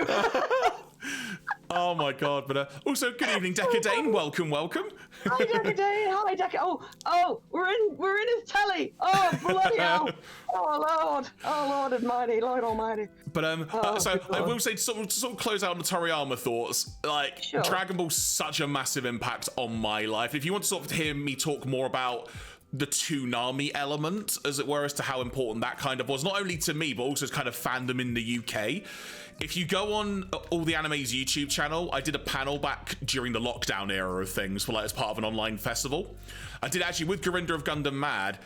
Speaker 1: Oh my god, but also good evening, Decadane. Welcome.
Speaker 3: Hi, Decadane. Hi, Decadane. Oh, we're in his telly. Oh, bloody hell. Oh, Lord Almighty, Lord Almighty.
Speaker 1: But so I will say, sort of close out on the Toriyama thoughts. Like,
Speaker 3: Sure.
Speaker 1: Dragon Ball's such a massive impact on my life. If you want to sort of hear me talk more about the Toonami element, as it were, as to how important that kind of was, not only to me, but also as kind of fandom in the UK. If you go on All the Anime's YouTube channel, I did a panel back during the lockdown era of things for like as part of an online festival. I did actually with Gurinder of Gundam Mad,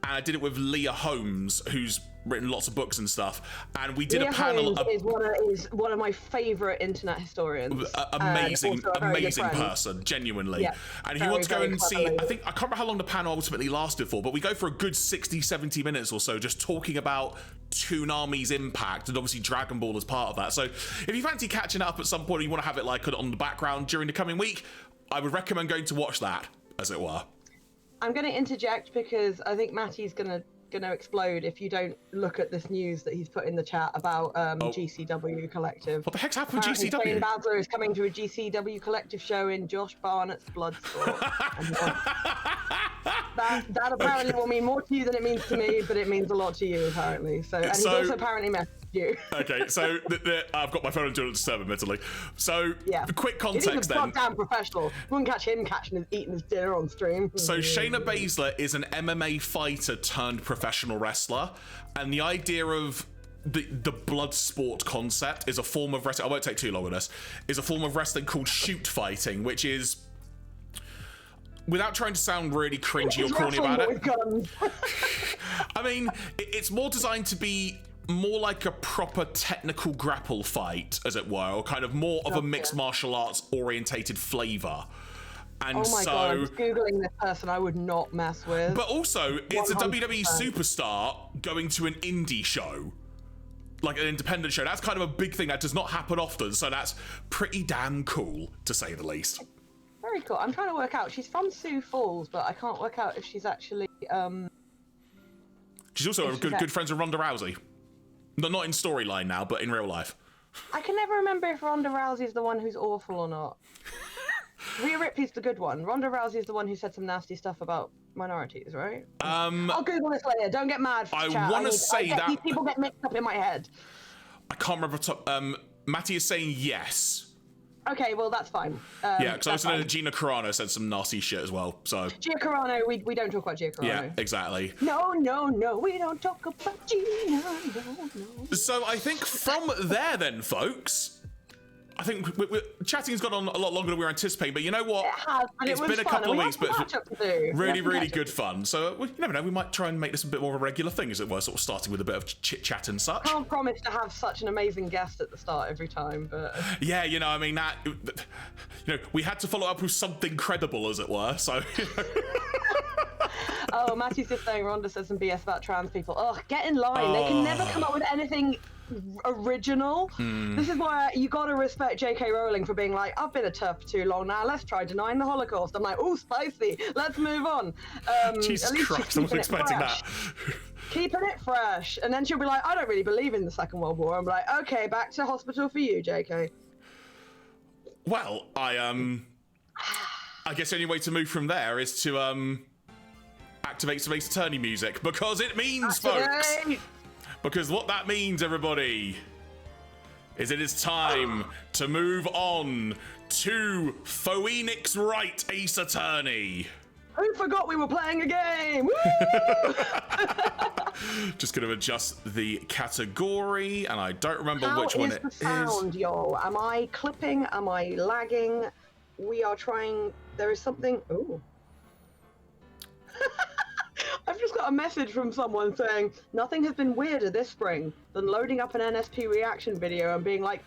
Speaker 1: and I did it with Leah Holmes, who's written lots of books and stuff, and we did
Speaker 3: Leah
Speaker 1: a panel.
Speaker 3: Holmes is one of my favourite internet historians.
Speaker 1: Amazing
Speaker 3: friend.
Speaker 1: person, genuinely.
Speaker 3: Yeah,
Speaker 1: and if you want to go and see, I can't remember how long the panel ultimately lasted for, but we go for a good 60-70 minutes or so just talking about Toonami's impact, and obviously Dragon Ball as part of that. So if you fancy catching up at some point, or you want to have it like on the background during the coming week, I would recommend going to watch that, as it were.
Speaker 3: I'm going to interject because I think Matty's going to explode if you don't look at this news that he's put in the chat about GCW Collective.
Speaker 1: What the heck's happened with
Speaker 3: Apparently,
Speaker 1: GCW?
Speaker 3: Shane Basler is coming to a GCW Collective show in Josh Barnett's Bloodsport. that apparently will mean more to you than it means to me, but it means a lot to you apparently. So, and he's also apparently messaged you.
Speaker 1: Okay, so I've got my phone on Do Not Disturb, admittedly. So, quick context
Speaker 3: He's a
Speaker 1: then.
Speaker 3: goddamn professional. Wouldn't catch him eating his dinner on stream.
Speaker 1: So Shayna Baszler is an MMA fighter turned professional wrestler, and the idea of the blood sport concept is a form of wrestling. I won't take too long on this. Is a form of wrestling called shoot fighting, which is, without trying to sound really cringy or corny about it, I mean, it's more designed to be more like a proper technical grapple fight, as it were, or kind of more of a mixed martial arts orientated flavor. And
Speaker 3: oh my god, I'm just Googling this person I would not mess with.
Speaker 1: But also, it's
Speaker 3: 100%.
Speaker 1: a WWE superstar going to an indie show. Like an independent show. That's kind of a big thing that does not happen often, so that's pretty damn cool, to say the least.
Speaker 3: Very cool. I'm trying to work out. She's from Sioux Falls, but I can't work out if she's actually...
Speaker 1: She's also good friends with Ronda Rousey. Not in storyline now, but in real life.
Speaker 3: I can never remember if Ronda Rousey's the one who's awful or not. Rhea Ripley's the good one. Ronda Rousey's the one who said some nasty stuff about minorities, right? I'll Google this later. Don't get mad.
Speaker 1: I want to say that...
Speaker 3: These people get mixed up in my head.
Speaker 1: I can't remember... Matty is saying yes.
Speaker 3: Okay, well, that's fine.
Speaker 1: Yeah, because I also know that Gina Carano said some nasty shit as well, so...
Speaker 3: Gia Carano, we don't talk about Gia Carano.
Speaker 1: Yeah, exactly.
Speaker 3: No, we don't talk about Gina, no.
Speaker 1: So I think from there then, folks... I think chatting has gone on a lot longer than we were anticipating, but you know what?
Speaker 3: It has, and
Speaker 1: it's
Speaker 3: it was
Speaker 1: been a
Speaker 3: fun,
Speaker 1: couple of
Speaker 3: and
Speaker 1: weeks,
Speaker 3: we
Speaker 1: but
Speaker 3: have some catch-up to do.
Speaker 1: really good fun. So you never know, we might try and make this a bit more of a regular thing, as it were, sort of starting with a bit of chit-chat and such.
Speaker 3: Can't promise to have such an amazing guest at the start every time, but...
Speaker 1: Yeah, you know, I mean, that... You know, we had to follow up with something credible, as it were, so...
Speaker 3: Oh, Matthew's just saying Rhonda says some BS about trans people. Oh, get in line. They can never come up with anything original. This is why you gotta respect J.K. Rowling for being like, I've been a TERF for too long now, let's try denying the Holocaust. I'm like, oh, spicy, let's move on.
Speaker 1: Jesus Christ, I wasn't expecting that.
Speaker 3: Keeping it fresh. And then she'll be like, I don't really believe in the Second World War. I'm like, okay, back to hospital for you, JK.
Speaker 1: Well, I guess the only way to move from there is to activate some Ace Attorney music, because it means, folks, because what that means, everybody, is it is time to move on to Phoenix Wright Ace Attorney.
Speaker 3: Who forgot we were playing a game? Woo!
Speaker 1: Just going to adjust the category, and I don't remember which one it is.
Speaker 3: How is the sound, y'all? Am I clipping? Am I lagging? We are trying. There is something. Ooh. I've just got a message from someone saying nothing has been weirder this spring than loading up an NSP reaction video and being like,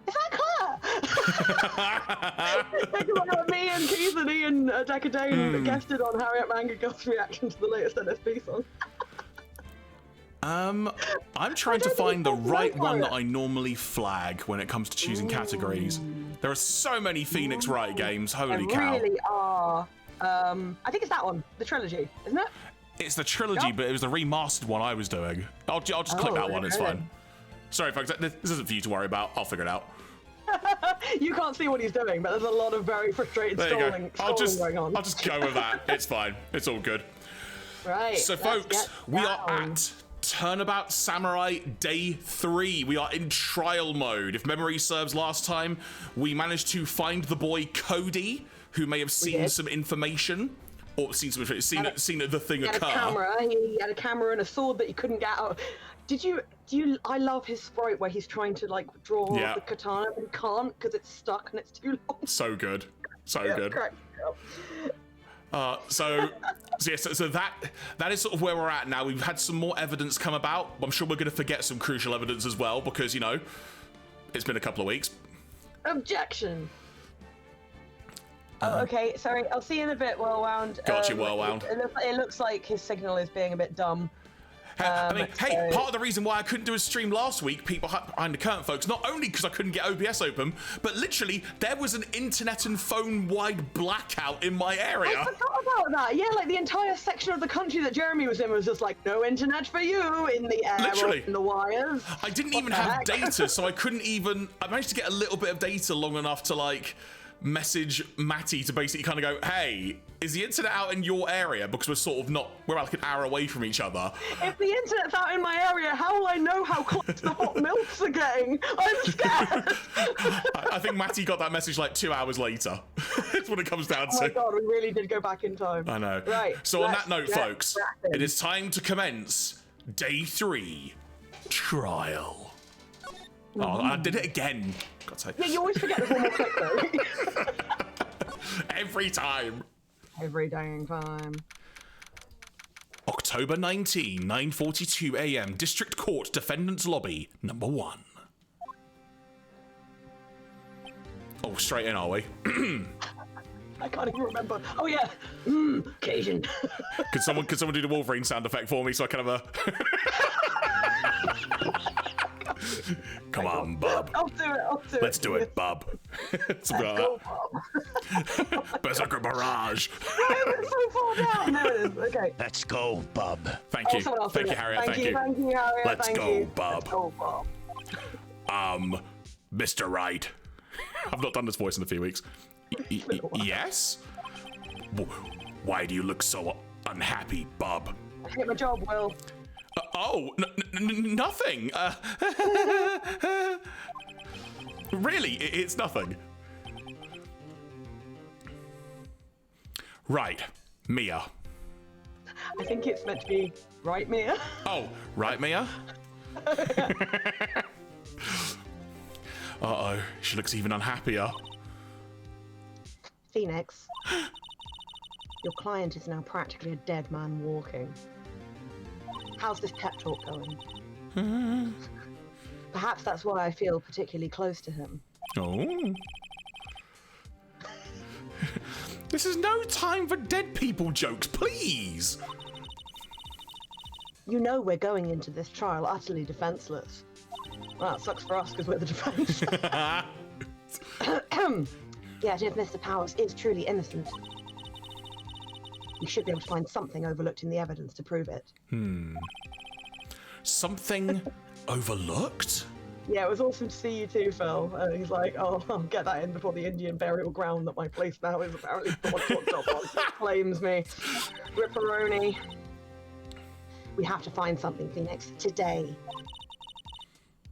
Speaker 3: "Is that Claire?" Me and Keith and Ian Decadane guested on Harriet Mangagul's reaction to the latest NSP song.
Speaker 1: I'm trying to find the right one that I normally flag when it comes to choosing categories. There are so many Phoenix Wright games, holy cow.
Speaker 3: There really are. I think it's that one, the trilogy, isn't it?
Speaker 1: It's the trilogy, but it was the remastered one I was doing. I'll just click that one, it's fine. Sorry folks, this isn't for you to worry about, I'll figure it out.
Speaker 3: You can't see what he's doing, but there's a lot of very frustrated stalling going on.
Speaker 1: I'll just go with that, it's fine, it's all good.
Speaker 3: Right.
Speaker 1: So folks, we are at Turnabout Samurai Day 3. We are in trial mode. If memory serves last time, we managed to find the boy Cody, who may have seen some information, or seen the thing occur.
Speaker 3: He had a camera and a sword that he couldn't get out. I love his sprite where he's trying to like draw the katana and can't because it's stuck and it's too long.
Speaker 1: So good. So good. So that is sort of where we're at now. We've had some more evidence come about. I'm sure we're going to forget some crucial evidence as well because, you know, it's been a couple of weeks.
Speaker 3: Objection. Oh, okay, sorry. I'll see you in a bit, Whirlwound.
Speaker 1: Got you, Whirlwound.
Speaker 3: It looks like his signal is being a bit dumb.
Speaker 1: Hey, part of the reason why I couldn't do a stream last week, people behind the curtain, folks, not only because I couldn't get OBS open, but literally there was an internet and phone-wide blackout in my area.
Speaker 3: I forgot about that. Yeah, like the entire section of the country that Jeremy was in was just like, no internet for you in the air,
Speaker 1: literally,
Speaker 3: in the wires.
Speaker 1: I didn't even have data, so I couldn't even. I managed to get a little bit of data long enough to like message Matty to basically kind of go, hey, is the internet out in your area? Because we're like an hour away from each other.
Speaker 3: If the internet's out in my area, how will I know how close the hot milks are getting? I'm scared.
Speaker 1: I think Matty got that message like 2 hours later. That's what it comes down to.
Speaker 3: Oh my God, we really did go back in time.
Speaker 1: I know.
Speaker 3: Right.
Speaker 1: So on that note, folks, it is time to commence Day 3 Trial. Oh, I did it again. God's sake.
Speaker 3: Yeah, you always forget there's one more click though.
Speaker 1: Every time.
Speaker 3: Every dang time.
Speaker 1: October 19, 9:42 a.m. District Court Defendant's Lobby, number 1. Oh, straight in, are we?
Speaker 3: I can't even remember. Oh yeah. Cajun.
Speaker 1: Could someone do the Wolverine sound effect for me so I can have a Come on, Bub.
Speaker 3: I'll do it.
Speaker 1: Let's do it, Bub. Something like that. Berserker Barrage.
Speaker 3: No, it's so far down. There it is. Okay.
Speaker 4: Let's go, Bub.
Speaker 1: Thank you. Thank you, Harriet. Thank you.
Speaker 3: Thank you, Harriet.
Speaker 1: Let's go, Bub.
Speaker 3: Let's go, Bub.
Speaker 1: Mr. Wright. I've not done this voice in a few weeks. Yes? Why do you look so unhappy, Bub?
Speaker 3: I hit my job, Will.
Speaker 1: Nothing. Really, it's nothing. Right, Mia.
Speaker 3: I think it's meant to be right, Mia.
Speaker 1: Oh, right, Mia? Uh-oh, she looks even unhappier.
Speaker 2: Phoenix, your client is now practically a dead man walking. How's this pep talk going? Perhaps that's why I feel particularly close to him.
Speaker 1: Oh. This is no time for dead people jokes, please.
Speaker 2: You know we're going into this trial utterly defenseless. Well, that sucks for us because we're the defense. Yet if Mr. Powers is truly innocent, We should be able to find something overlooked in the evidence to prove it.
Speaker 1: Something overlooked?
Speaker 3: Yeah, it was awesome to see you too, Phil. He's like, oh, I'll get that in before the Indian burial ground that my place now is apparently fucked up on. Claims me. Ripperoni.
Speaker 2: We have to find something, Phoenix, today.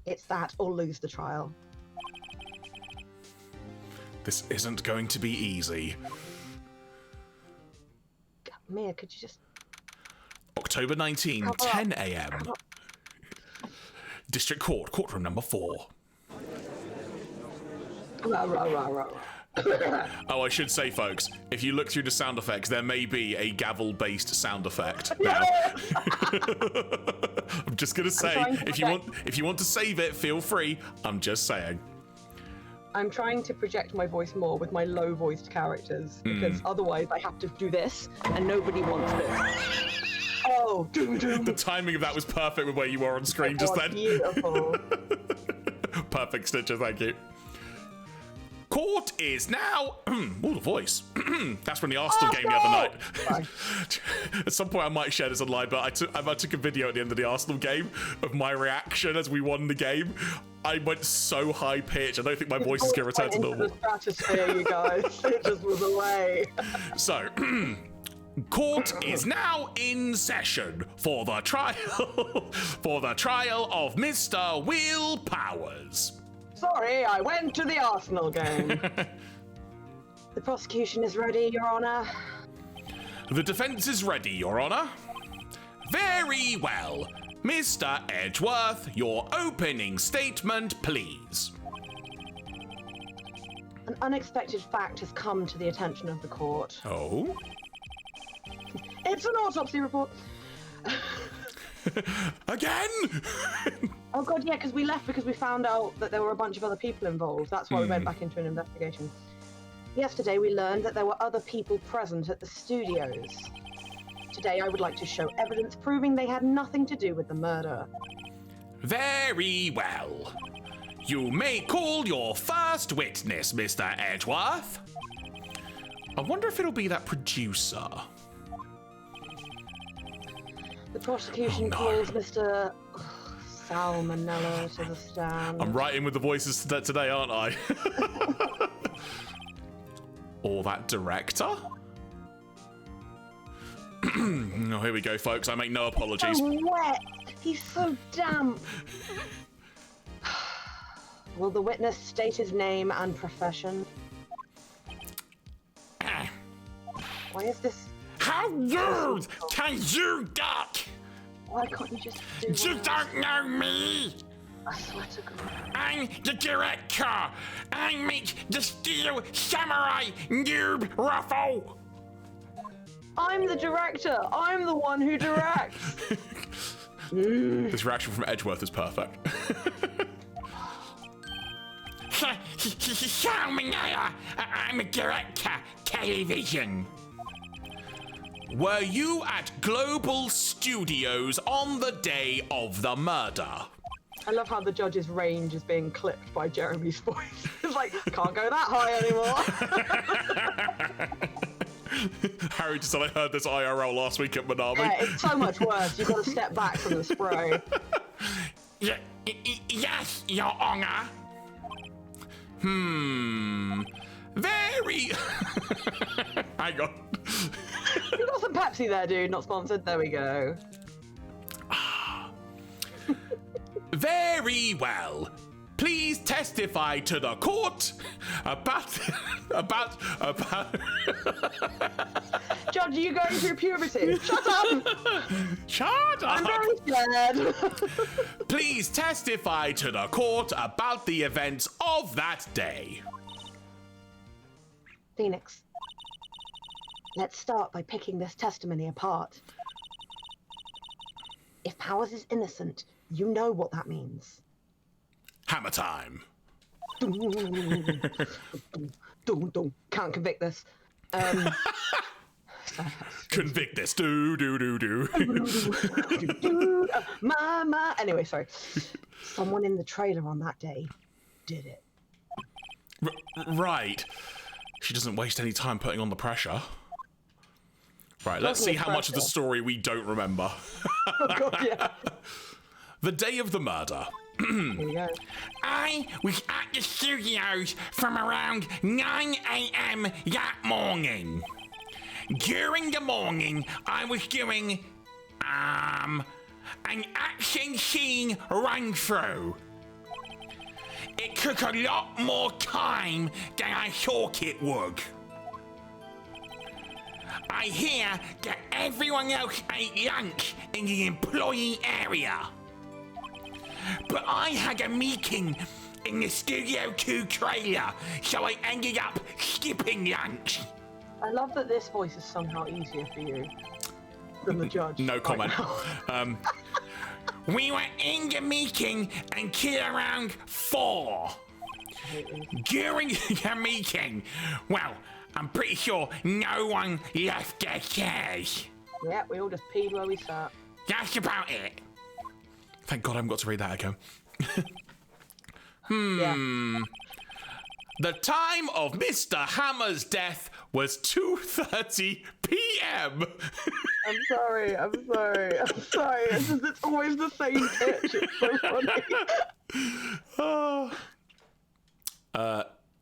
Speaker 2: It's that or lose the trial.
Speaker 1: This isn't going to be easy.
Speaker 2: Mia, could you just...
Speaker 1: October 19, 10 a.m. District Court, courtroom number 4.
Speaker 3: Rah, rah, rah, rah, rah.
Speaker 1: Oh, I should say, folks, if you look through the sound effects, there may be a gavel-based sound effect now. I'm just gonna say, if you want to save it, feel free. I'm just saying.
Speaker 3: I'm trying to project my voice more with my low-voiced characters, because otherwise I have to do this, and nobody wants this. Oh, doom doom.
Speaker 1: The timing of that was perfect with where you were on screen just then.
Speaker 3: Beautiful.
Speaker 1: Perfect, Stitcher, thank you. Court is now... oh, the voice. That's from the Arsenal game the other night. At some point I might share this online, but I took a video at the end of the Arsenal game of my reaction as we won the game. I went so high pitched. I don't think my voice is going to return to normal.
Speaker 3: The stratosphere, you guys. It just was away.
Speaker 1: So... court is now in session for the trial of Mr. Will Powers.
Speaker 3: Sorry, I went to the Arsenal game.
Speaker 2: The prosecution is ready, Your Honor.
Speaker 1: The defense is ready, Your Honor. Very well. Mr. Edgeworth, your opening statement, please.
Speaker 2: An unexpected fact has come to the attention of the court.
Speaker 1: Oh?
Speaker 3: It's an autopsy report.
Speaker 1: Again?
Speaker 2: Oh god, yeah, because we left because we found out that there were a bunch of other people involved. That's why we went back into an investigation. Yesterday we learned that there were other people present at the studios. Today I would like to show evidence proving they had nothing to do with the murder.
Speaker 1: Very well. You may call your first witness, Mr. Edgeworth. I wonder if it'll be that producer.
Speaker 2: The prosecution calls Mr. Salmonella to the stand.
Speaker 1: I'm writing with the voices today, aren't I? Or that director? Oh, here we go, folks. I make no apologies.
Speaker 2: So wet. He's so damp. Will the witness state his name and profession? Why is this...
Speaker 1: How rude can you get?
Speaker 2: Why can't you just do
Speaker 1: You
Speaker 2: it?
Speaker 1: don't know me.
Speaker 2: I swear to God.
Speaker 1: I'm the director. I make the steel samurai noob ruffle.
Speaker 2: I'm the director. I'm the one who directs.
Speaker 1: This reaction from Edgeworth is perfect. I'm a director, television. Were you at Global Studios on the day of the murder?
Speaker 3: I love how the judge's range is being clipped by Jeremy's voice. It's like, can't go that high anymore.
Speaker 1: Harry just said I heard this IRL last week at Minami.
Speaker 3: Yeah, it's so much worse. You've got to step back from the spray.
Speaker 1: Yes, Your Honor. Very... Hang on.
Speaker 3: You got some Pepsi there, dude. Not sponsored. There we go.
Speaker 1: Very well. Please testify to the court about...
Speaker 3: Judge, are you going through puberty? Shut up!
Speaker 1: Shut up!
Speaker 3: I'm very scared.
Speaker 1: Please testify to the court about the events of that day.
Speaker 2: Phoenix, let's start by picking this testimony apart. If Powers is innocent, you know what that means.
Speaker 1: Hammer time.
Speaker 3: Can't convict this.
Speaker 1: Convict this. Do.
Speaker 3: Mama. Anyway, sorry.
Speaker 2: Someone in the trailer on that day did it.
Speaker 1: Right. She doesn't waste any time putting on the pressure. Right, let's see how much of the story we don't remember.
Speaker 3: Oh, God, yeah.
Speaker 1: The day of the murder.
Speaker 3: Here we go.
Speaker 5: I was at the studios from around 9 a.m. that morning. During the morning, I was doing, an action scene run-through. It took a lot more time than I thought it would. I hear that everyone else ate lunch in the employee area. But I had a meeting in the Studio 2 trailer, so I ended up skipping lunch.
Speaker 3: I love that this voice is somehow easier for you than the judge.
Speaker 1: No comment.
Speaker 5: We were in the meeting until around 4. During the meeting, well, I'm pretty sure no one left their chairs.
Speaker 3: Yeah, we all just peed where we sat.
Speaker 5: That's about it.
Speaker 1: Thank God I haven't got to read that again.
Speaker 3: Yeah.
Speaker 1: The time of Mr. Hammer's death was 2:30 p.m.
Speaker 3: I'm sorry. It's always the same pitch. It's so funny.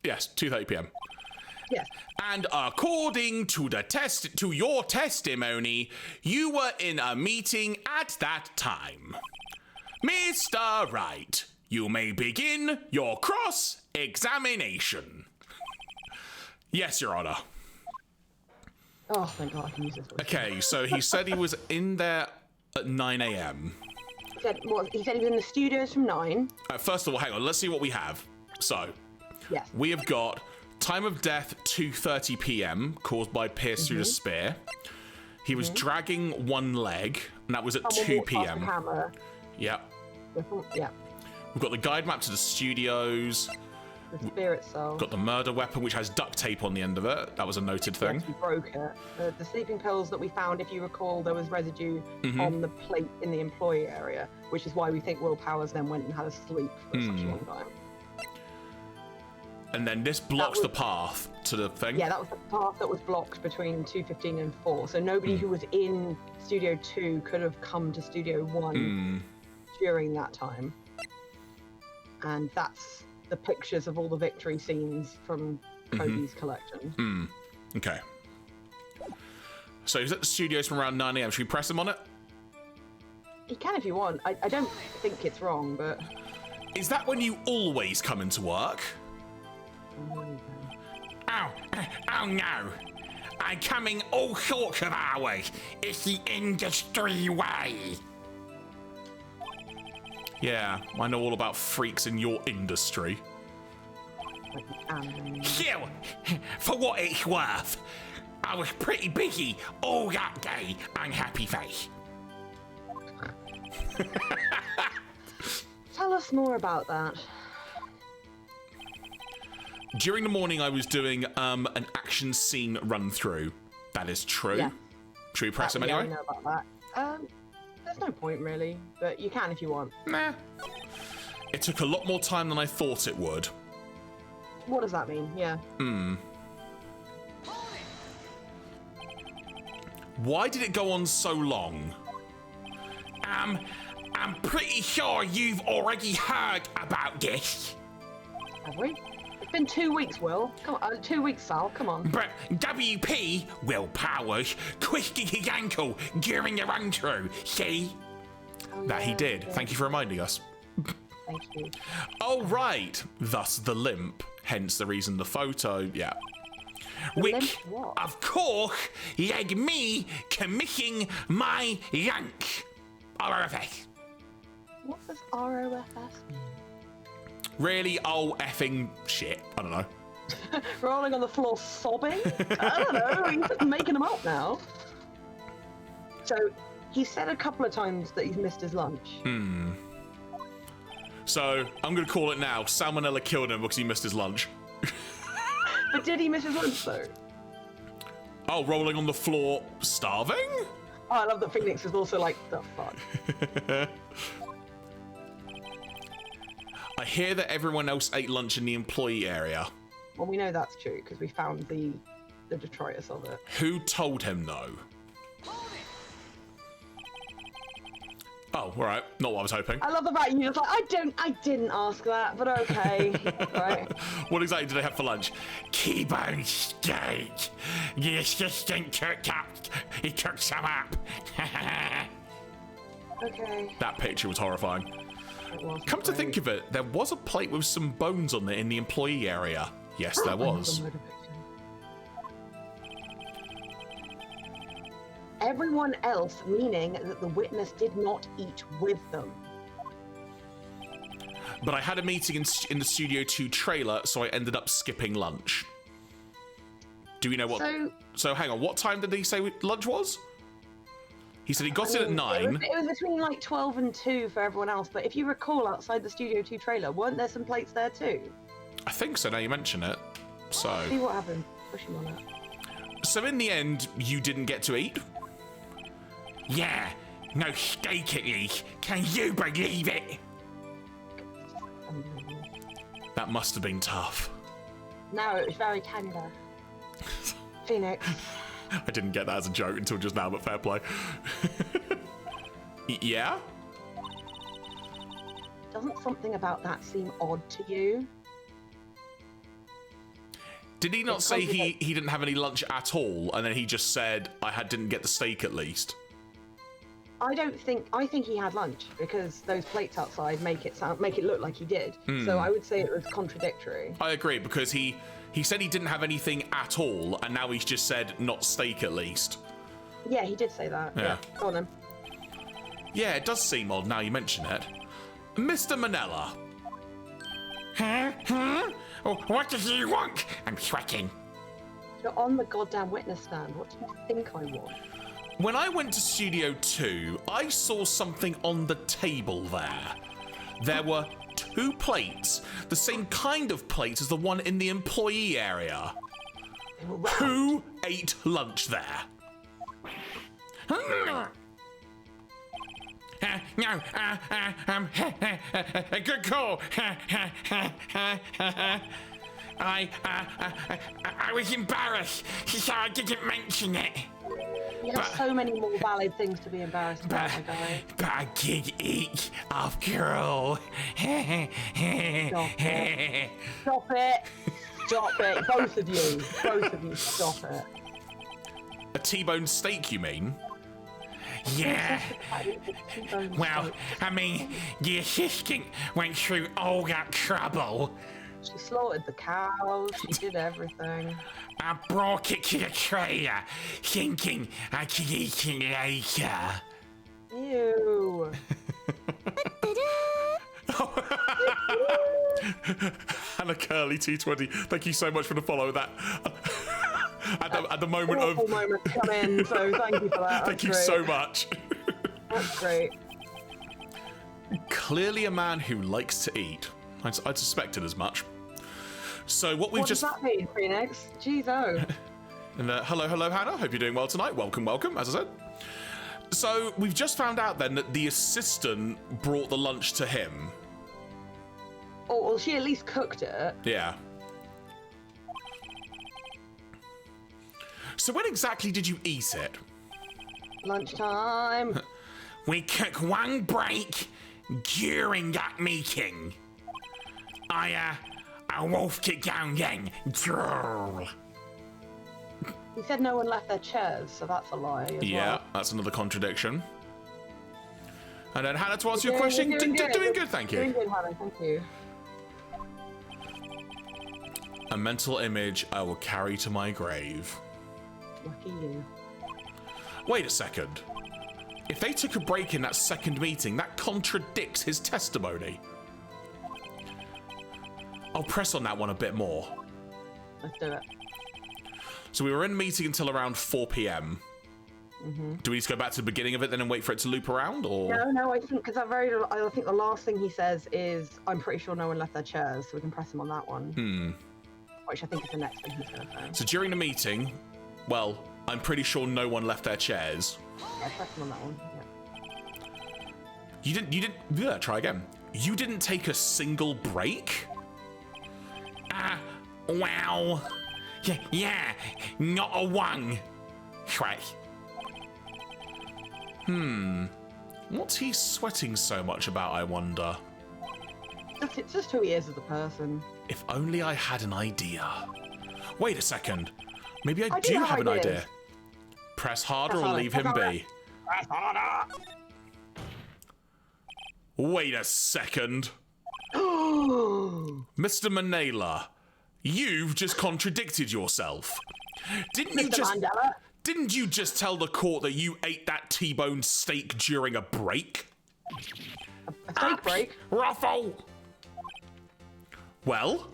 Speaker 1: Yes, 2:30 p.m.
Speaker 3: Yes.
Speaker 1: And according to your testimony, you were in a meeting at that time. Mr. Wright, you may begin your cross-examination. Yes, Your Honor.
Speaker 3: Oh, thank God I can use this voice.
Speaker 1: Okay, so he said he was in there at 9 a.m.
Speaker 3: He said he was in the studios from 9.
Speaker 1: First of all, hang on, let's see what we have. So,
Speaker 3: Yes.
Speaker 1: we have got time of death 2:30 p.m. caused by pierce through the spear. He was dragging one leg, and that was at 2 p.m.
Speaker 3: Hammer.
Speaker 1: Yeah.
Speaker 3: Yeah.
Speaker 1: We've got the guide map to the studios.
Speaker 3: The spear itself.
Speaker 1: Got the murder weapon, which has duct tape on the end of it. That was a noted thing.
Speaker 3: Yes, we broke it. The sleeping pills that we found, if you recall, there was residue on the plate in the employee area, which is why we think Will Powers then went and had a sleep for such a long time.
Speaker 1: And then this blocks the path to the thing.
Speaker 3: Yeah, that was the path that was blocked between 2:15 and 4. So nobody who was in Studio 2 could have come to Studio 1 during that time. And that's the pictures of all the victory scenes from Cody's collection.
Speaker 1: Okay. So he's at the studios from around 9 a.m. Should we press him on it?
Speaker 3: You can if you want. I don't think it's wrong, but...
Speaker 1: Is that when you always come into work?
Speaker 5: Oh no. I'm coming all sorts of hours. It's the industry way.
Speaker 1: Yeah, I know all about freaks in your industry.
Speaker 5: Still, for what it's worth, I was pretty busy all that day, unhappy face.
Speaker 3: Tell us more about that.
Speaker 1: During the morning, I was doing an action scene run through. That is true.
Speaker 3: Yeah.
Speaker 1: Should we press him
Speaker 3: Yeah,
Speaker 1: anyway?
Speaker 3: I know about that. There's no point really, but you can if you want.
Speaker 1: Nah. It took a lot more time than I thought it would.
Speaker 3: What does that mean? Yeah.
Speaker 1: Why did it go on so long?
Speaker 5: I'm pretty sure you've already heard about this.
Speaker 3: Have we? It's been 2 weeks, Will. Come on, 2 weeks, Sal. Come on.
Speaker 5: But WP, Will Powers, twisted his ankle during the run-through, see?
Speaker 1: That he did. Thank you for reminding us.
Speaker 3: Thank you.
Speaker 1: Oh, right. Thus the limp. Hence the reason the photo, yeah.
Speaker 5: Which,
Speaker 3: limp what?
Speaker 5: of course, led me to missing my lunch. RFS.
Speaker 3: What does ROFS mean?
Speaker 1: Really? Oh, effing shit. I don't know.
Speaker 3: Rolling on the floor sobbing? I don't know. He's just making them up now. So, he said a couple of times that he's missed his lunch.
Speaker 1: So, I'm going to call it now. Salmonella killed him because he missed his lunch.
Speaker 3: But did he miss his lunch, though?
Speaker 1: Oh, rolling on the floor, starving?
Speaker 3: Oh, I love that Phoenix is also like, the fuck.
Speaker 1: I hear that everyone else ate lunch in the employee area.
Speaker 3: Well, we know that's true, because we found the detritus of it.
Speaker 1: Who told him, though? Oh, all right. Not what I was hoping.
Speaker 3: I love the fact you're just like, I didn't ask that, but okay. Right.
Speaker 1: What exactly did they have for lunch?
Speaker 5: T-bone steak. The assistant he cooked some up.
Speaker 3: Okay.
Speaker 1: That picture was horrifying.
Speaker 3: It wasn't
Speaker 1: Come to
Speaker 3: great.
Speaker 1: think of it, there was a plate with some bones on it in the employee area. Yes, there was.
Speaker 3: Everyone else, meaning that the witness did not eat with them.
Speaker 1: But I had a meeting in the Studio 2 trailer, so I ended up skipping lunch. Do we know what... So hang on, what time did he say lunch was? He said he got in at 9.
Speaker 3: It was between like 12 and 2 for everyone else, but if you recall outside the Studio 2 trailer, weren't there some plates there too?
Speaker 1: I think so, now you mention it. So...
Speaker 3: See what happened. Push him on it.
Speaker 1: So in the end, you didn't get to eat?
Speaker 5: Yeah, no steak at least. Can you believe it?
Speaker 1: That must have been tough.
Speaker 3: No, it was very tender. Phoenix.
Speaker 1: I didn't get that as a joke until just now, but fair play. Yeah?
Speaker 3: Doesn't something about that seem odd to you?
Speaker 1: Did he not say he didn't have any lunch at all, and then he just said, didn't get the steak at least?
Speaker 3: I think he had lunch because those plates outside make it look like he did. So I would say it was contradictory.
Speaker 1: I agree, because he said he didn't have anything at all, and now he's just said not steak at least.
Speaker 3: Yeah, he did say that.
Speaker 1: Yeah.
Speaker 3: Go on then.
Speaker 1: Yeah, it does seem odd now you mention it. Mr. Manella.
Speaker 5: Huh? Oh, what does he want? I'm sweating.
Speaker 3: You're on the goddamn witness stand. What do you think I want?
Speaker 1: When I went to Studio 2, I saw something on the table there. There were 2 plates, the same kind of plate as the one in the employee area. Who ate lunch there?
Speaker 5: No, good call. I was embarrassed, so I didn't mention it.
Speaker 3: You have so many more valid things to be embarrassed about, my guy.
Speaker 5: But I did eat after all.
Speaker 3: Stop it. Stop it. Stop it. Both of you, stop it.
Speaker 1: A T-bone steak, you mean?
Speaker 5: Yeah. Well, I mean, the assistant went through all that trouble.
Speaker 3: She slaughtered the cows, she did everything.
Speaker 5: I brought it to the trailer, thinking I could eat it later.
Speaker 3: Ew.
Speaker 1: Hannah Curly T20, thank you so much for the follow. That at the moment
Speaker 3: Awful
Speaker 1: of
Speaker 3: moment to come in, so thank you for that.
Speaker 1: thank you
Speaker 3: That's
Speaker 1: so
Speaker 3: great.
Speaker 1: much.
Speaker 3: That's great.
Speaker 1: Clearly a man who likes to eat. I suspected as much. So what we've
Speaker 3: What
Speaker 1: just
Speaker 3: does that mean, Phoenix? Jeez, oh.
Speaker 1: and hello Hannah, hope you're doing well tonight. Welcome, as I said. So we've just found out then that the assistant brought the lunch to him.
Speaker 3: Oh, well, she at least cooked it.
Speaker 1: Yeah. So when exactly did you eat it?
Speaker 3: Lunchtime.
Speaker 5: We took one break during that meeting. I wolfed it down then. Drool.
Speaker 3: He said no one left their chairs, so that's a lie as
Speaker 1: Yeah,
Speaker 3: well.
Speaker 1: that's another contradiction. And then Hannah, to answer your
Speaker 3: You're
Speaker 1: question,
Speaker 3: doing good.
Speaker 1: doing good, thank
Speaker 3: Doing
Speaker 1: you.
Speaker 3: good, Hannah, thank you.
Speaker 1: A mental image I will carry to my grave.
Speaker 3: Lucky you.
Speaker 1: Wait a second. If they took a break in that second meeting, that contradicts his testimony. I'll press on that one a bit more.
Speaker 3: Let's do it.
Speaker 1: So we were in a meeting until around 4 p.m. Do we just go back to the beginning of it then and wait for it to loop around, or?
Speaker 3: No, I think because I think the last thing he says is, "I'm pretty sure no one left their chairs," so we can press him on that one. Which I think is the next thing he's going to say.
Speaker 1: So during the meeting, well, I'm pretty sure no one left their chairs.
Speaker 3: Yeah, press him on that one. Yeah.
Speaker 1: You didn't. Yeah, try again. You didn't take a single break?
Speaker 5: Well, yeah, not a one. Right.
Speaker 1: What's he sweating so much about, I wonder?
Speaker 3: It's just who he is as a person.
Speaker 1: If only I had an idea. Wait a second. Maybe I do
Speaker 3: have
Speaker 1: have an
Speaker 3: ideas.
Speaker 1: idea. Press harder
Speaker 3: Press
Speaker 1: or
Speaker 3: harder,
Speaker 1: leave
Speaker 3: press
Speaker 1: him
Speaker 3: harder.
Speaker 1: be. Wait a second. Mr. Manila, you've just contradicted yourself. Didn't you just tell the court that you ate that T-bone steak during a break?
Speaker 3: A steak break?
Speaker 5: Ruffle!
Speaker 1: Well,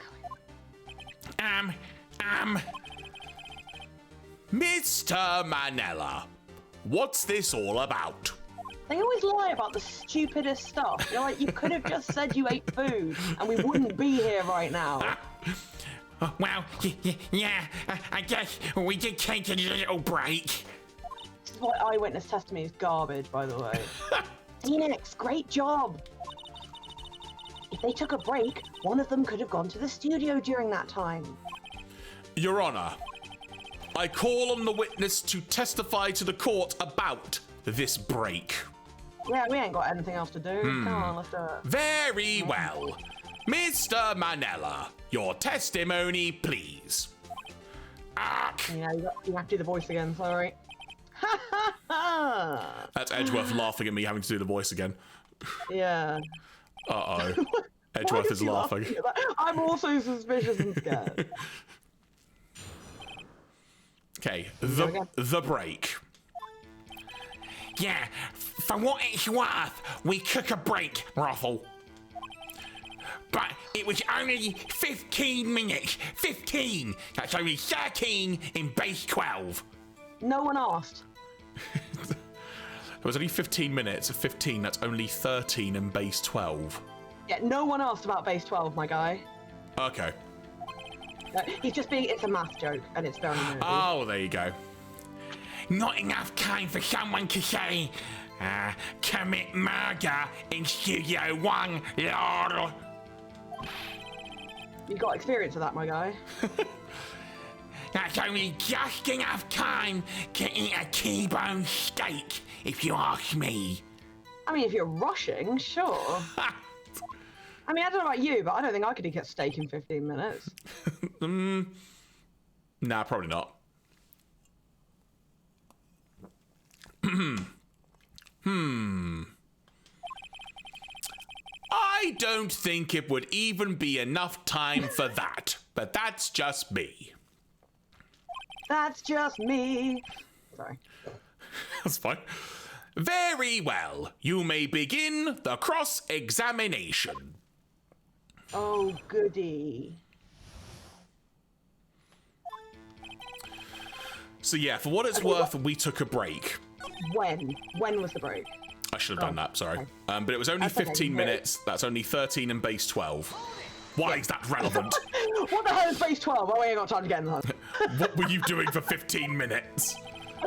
Speaker 1: Mr. Manila, what's this all about?
Speaker 3: They always lie about the stupidest stuff. You're like, you could have just said you ate food and we wouldn't be here right now.
Speaker 5: Well, yeah, I guess we did take a little break.
Speaker 3: This is why eyewitness testimony is garbage, by the way. Phoenix, great job. If they took a break, one of them could have gone to the studio during that time.
Speaker 1: Your Honor, I call on the witness to testify to the court about this break.
Speaker 3: Yeah, we ain't got anything else to do. Come on, let's do it.
Speaker 1: Very well. Mr. Manila, your testimony, please.
Speaker 3: Yeah, you have to do the voice again, sorry. Ha ha ha!
Speaker 1: That's Edgeworth laughing at me having to do the voice again.
Speaker 3: Yeah.
Speaker 1: Uh-oh.
Speaker 3: Why
Speaker 1: Edgeworth is
Speaker 3: you
Speaker 1: laughing.
Speaker 3: at that? I'm also suspicious and scared.
Speaker 1: Okay, the break.
Speaker 5: Yeah, for what it's worth, we took a break, Ruffle. But it was only 15 minutes. 15! That's only 13 in base 12.
Speaker 3: No one asked.
Speaker 1: It was only 15 minutes. 15, that's only 13 in base 12.
Speaker 3: Yeah, no one asked about base 12, my guy.
Speaker 1: Okay.
Speaker 3: He's just being, it's a math joke, and it's very movie.
Speaker 1: Oh, there you go.
Speaker 5: Not enough time for someone to say, commit murder in Studio 1, lol.
Speaker 3: You got experience of that, my guy.
Speaker 5: That's only just enough time to eat a T-bone steak, if you ask me.
Speaker 3: I mean, if you're rushing, sure. I mean, I don't know about you, but I don't think I could eat a steak in 15 minutes.
Speaker 1: Nah, probably not. I don't think it would even be enough time for that, but that's just me.
Speaker 3: That's just me. Sorry.
Speaker 1: That's fine. Very well. You may begin the cross-examination.
Speaker 3: Oh, goody.
Speaker 1: So yeah, for what it's worth, we took a break.
Speaker 3: When? When was the break?
Speaker 1: I should have done that, sorry.
Speaker 3: okay.
Speaker 1: But it was only
Speaker 3: That's okay,
Speaker 1: 15
Speaker 3: no.
Speaker 1: minutes. That's only 13 in base 12. Why is that relevant?
Speaker 3: What the hell is base 12? Oh, we ain't got time to get in that.
Speaker 1: What were you doing for 15 minutes?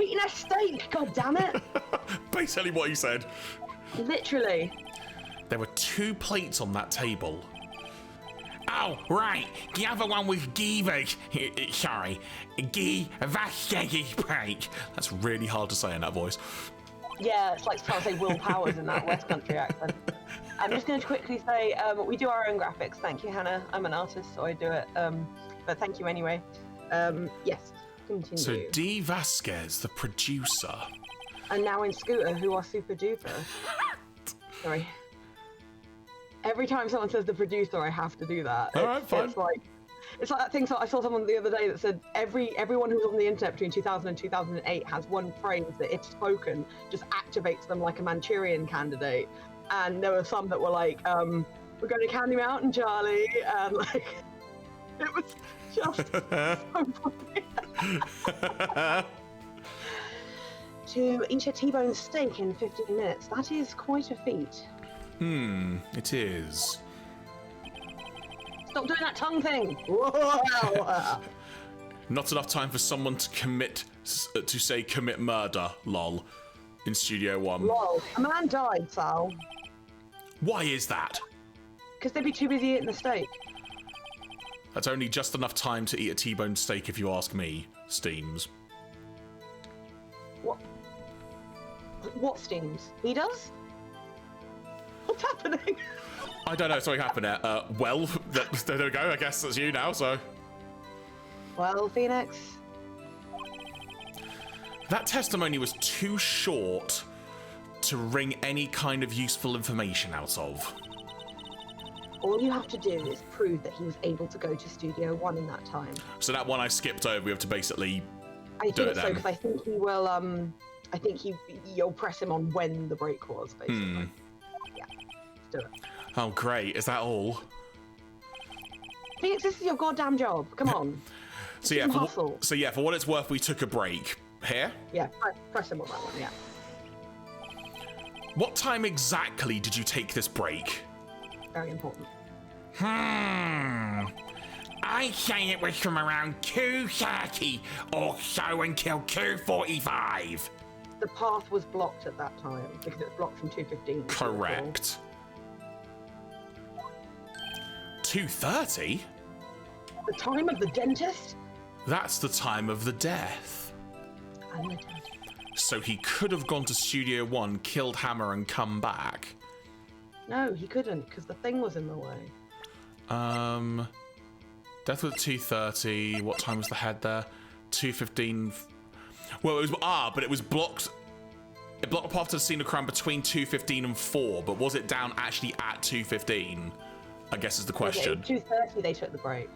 Speaker 3: Eating a steak, god damn it.
Speaker 1: Basically what he said.
Speaker 3: Literally.
Speaker 1: There were 2 plates on that table.
Speaker 5: Oh, right. The other one was Diva's. Sorry. Guy Vasquez's break.
Speaker 1: That's really hard to say in that voice.
Speaker 3: Yeah, it's like trying to say Will Powers in that West Country accent. I'm just going to quickly say, we do our own graphics. Thank you, Hannah. I'm an artist, so I do it. But thank you anyway. Yes, continue.
Speaker 1: So D. Vasquez, the producer.
Speaker 3: And now in Scooter, who are super duper. Sorry. Every time someone says the producer, I have to do that.
Speaker 1: All right, fine.
Speaker 3: It's like that thing. So I saw someone the other day that said everyone who's on the internet between 2000 and 2008 has one phrase that, if spoken, just activates them like a Manchurian candidate. And there were some that were like, "We're going to Candy Mountain, Charlie," and like, it was just so funny. To eat a T-bone steak in 15 minutes—that is quite a feat.
Speaker 1: It is.
Speaker 3: Stop doing that tongue thing!
Speaker 1: Not enough time for someone to commit murder, lol, in Studio 1.
Speaker 3: Lol, a man died, Sal.
Speaker 1: Why is that?
Speaker 3: Because they'd be too busy eating the steak.
Speaker 1: That's only just enough time to eat a T-bone steak if you ask me, Steams.
Speaker 3: What? What steams? He does? What's happening?
Speaker 1: I don't know. Something happened there. Well, there we go. I guess that's you now. So
Speaker 3: Well, Phoenix.
Speaker 1: that testimony was too short to wring any kind of useful information out of.
Speaker 3: All you have to do is prove that he was able to go to Studio One in that time.
Speaker 1: So that one I skipped over. We have to basically
Speaker 3: I
Speaker 1: do
Speaker 3: think
Speaker 1: it
Speaker 3: so
Speaker 1: then.
Speaker 3: because I think he will. I think you'll press him on when the break was, basically. Yeah, let's do it.
Speaker 1: Oh, great. Is that all?
Speaker 3: Phoenix, this is your goddamn job. Come on.
Speaker 1: So yeah,
Speaker 3: Some
Speaker 1: for
Speaker 3: hustle.
Speaker 1: for what it's worth, we took a break here.
Speaker 3: Yeah, press him on that one. Yeah.
Speaker 1: What time exactly did you take this break?
Speaker 3: Very important.
Speaker 5: I say it was from around 2:30 or so until 2:45.
Speaker 3: The path was blocked at that time because it was blocked from 2:15.
Speaker 1: Correct. 2:30?
Speaker 3: The time of the dentist?
Speaker 1: That's the time of the death.
Speaker 3: And the dentist.
Speaker 1: So he could have gone to Studio One, killed Hammer, and come back.
Speaker 3: No, he couldn't because the thing was in the way.
Speaker 1: Death was at 2:30. What time was the head there? 2:15. Well, it was but it was blocked. It blocked the path to the scene of crime between 2:15 and 4. But was it down actually at 2:15? I guess is the question.
Speaker 3: Okay, 2:30 they took the break.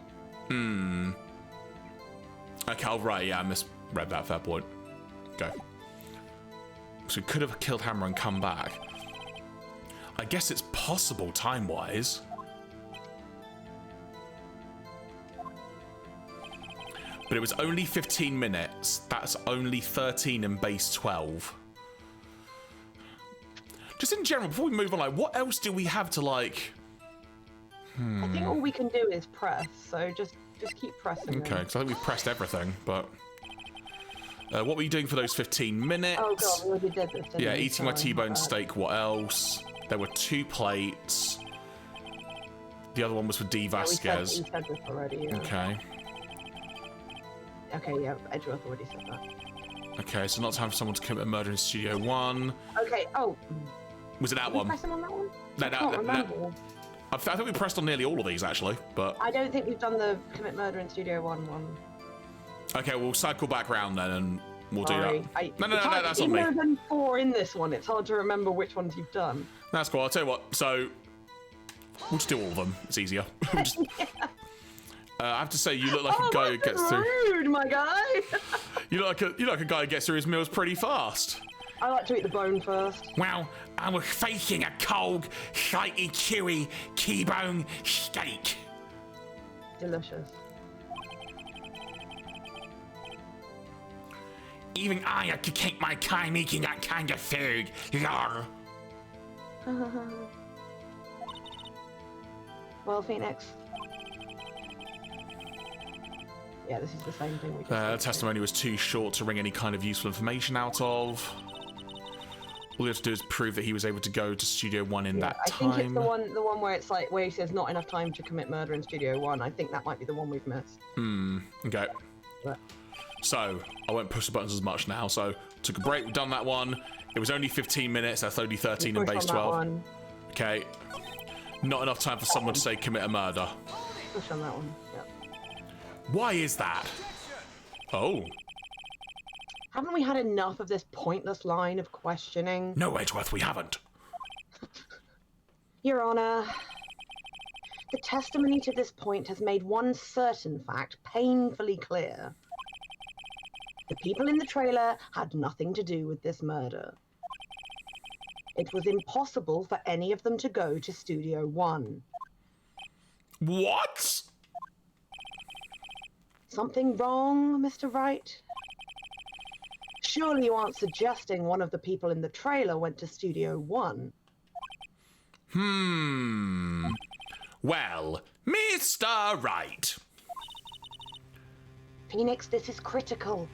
Speaker 1: Okay, oh, right, yeah, I misread that. Fair point. Go. So he could have killed Hammer and come back. I guess it's possible time-wise. But it was only 15 minutes. That's only 13 in base 12. Just in general, before we move on, like, what else do we have to, like...
Speaker 3: I think all we can do is press, so just keep pressing.
Speaker 1: Okay, because I think we've pressed everything, but... what were you doing for those 15 minutes?
Speaker 3: Oh god, we already did this. didn't
Speaker 1: Yeah,
Speaker 3: we?
Speaker 1: eating my
Speaker 3: Sorry,
Speaker 1: T-bone
Speaker 3: bad.
Speaker 1: steak. What else? There were 2 plates. The other one was for D.
Speaker 3: Yeah,
Speaker 1: Vasquez.
Speaker 3: we said this already. Yeah.
Speaker 1: Okay.
Speaker 3: Okay, yeah, Edgeworth already said that.
Speaker 1: Okay, so not time for someone to commit a murder in Studio 1.
Speaker 3: Okay, oh.
Speaker 1: Was it that
Speaker 3: Did we
Speaker 1: one?
Speaker 3: press him on that one?
Speaker 1: No,
Speaker 3: I can't
Speaker 1: no.
Speaker 3: remember.
Speaker 1: I think we pressed on nearly all of these, actually, but...
Speaker 3: I don't think we've done the commit murder in Studio 1 one.
Speaker 1: Okay, we'll cycle back round then, and we'll do
Speaker 3: Sorry.
Speaker 1: that. No, that's on me.
Speaker 3: Even though there's 4 in this one, it's hard to remember which ones you've done.
Speaker 1: That's cool. I'll tell you what, so... We'll just do all of them. It's easier. We'll just- I have to say, you look like a guy who gets through...
Speaker 3: rude, my guy!
Speaker 1: You look like a guy who gets through his meals pretty fast.
Speaker 3: I like to eat the bone first.
Speaker 5: Well, I was facing a cold, slightly chewy T-bone steak.
Speaker 3: Delicious.
Speaker 5: Even I had to take my time eating that kind of food. Lol.
Speaker 3: Well, Phoenix. Yeah, this is the same thing we just
Speaker 1: The
Speaker 3: did.
Speaker 1: testimony was too short to wring any kind of useful information out of. All we have to do is prove that he was able to go to Studio 1 in that
Speaker 3: I
Speaker 1: time.
Speaker 3: think it's the one where it's like where he says not enough time to commit murder in Studio 1. I think that might be the one we've missed.
Speaker 1: Okay.
Speaker 3: But
Speaker 1: So, I won't push the buttons as much now. So, took a break, we've done that one. It was only 15 minutes, that's only 13 in
Speaker 3: push
Speaker 1: base
Speaker 3: on that
Speaker 1: 12.
Speaker 3: one.
Speaker 1: Okay. Not enough time for someone to say commit a murder.
Speaker 3: Push on that one. Yep.
Speaker 1: Why is that? Oh.
Speaker 3: Haven't we had enough of this pointless line of questioning?
Speaker 1: No, Edgeworth, we haven't.
Speaker 3: Your Honor, the testimony to this point has made one certain fact painfully clear. The people in the trailer had nothing to do with this murder. It was impossible for any of them to go to Studio 1.
Speaker 1: What?
Speaker 3: Something wrong, Mr. Wright? Surely you aren't suggesting one of the people in the trailer went to Studio 1?
Speaker 1: Well, Mr. Wright.
Speaker 3: Phoenix, this is critical.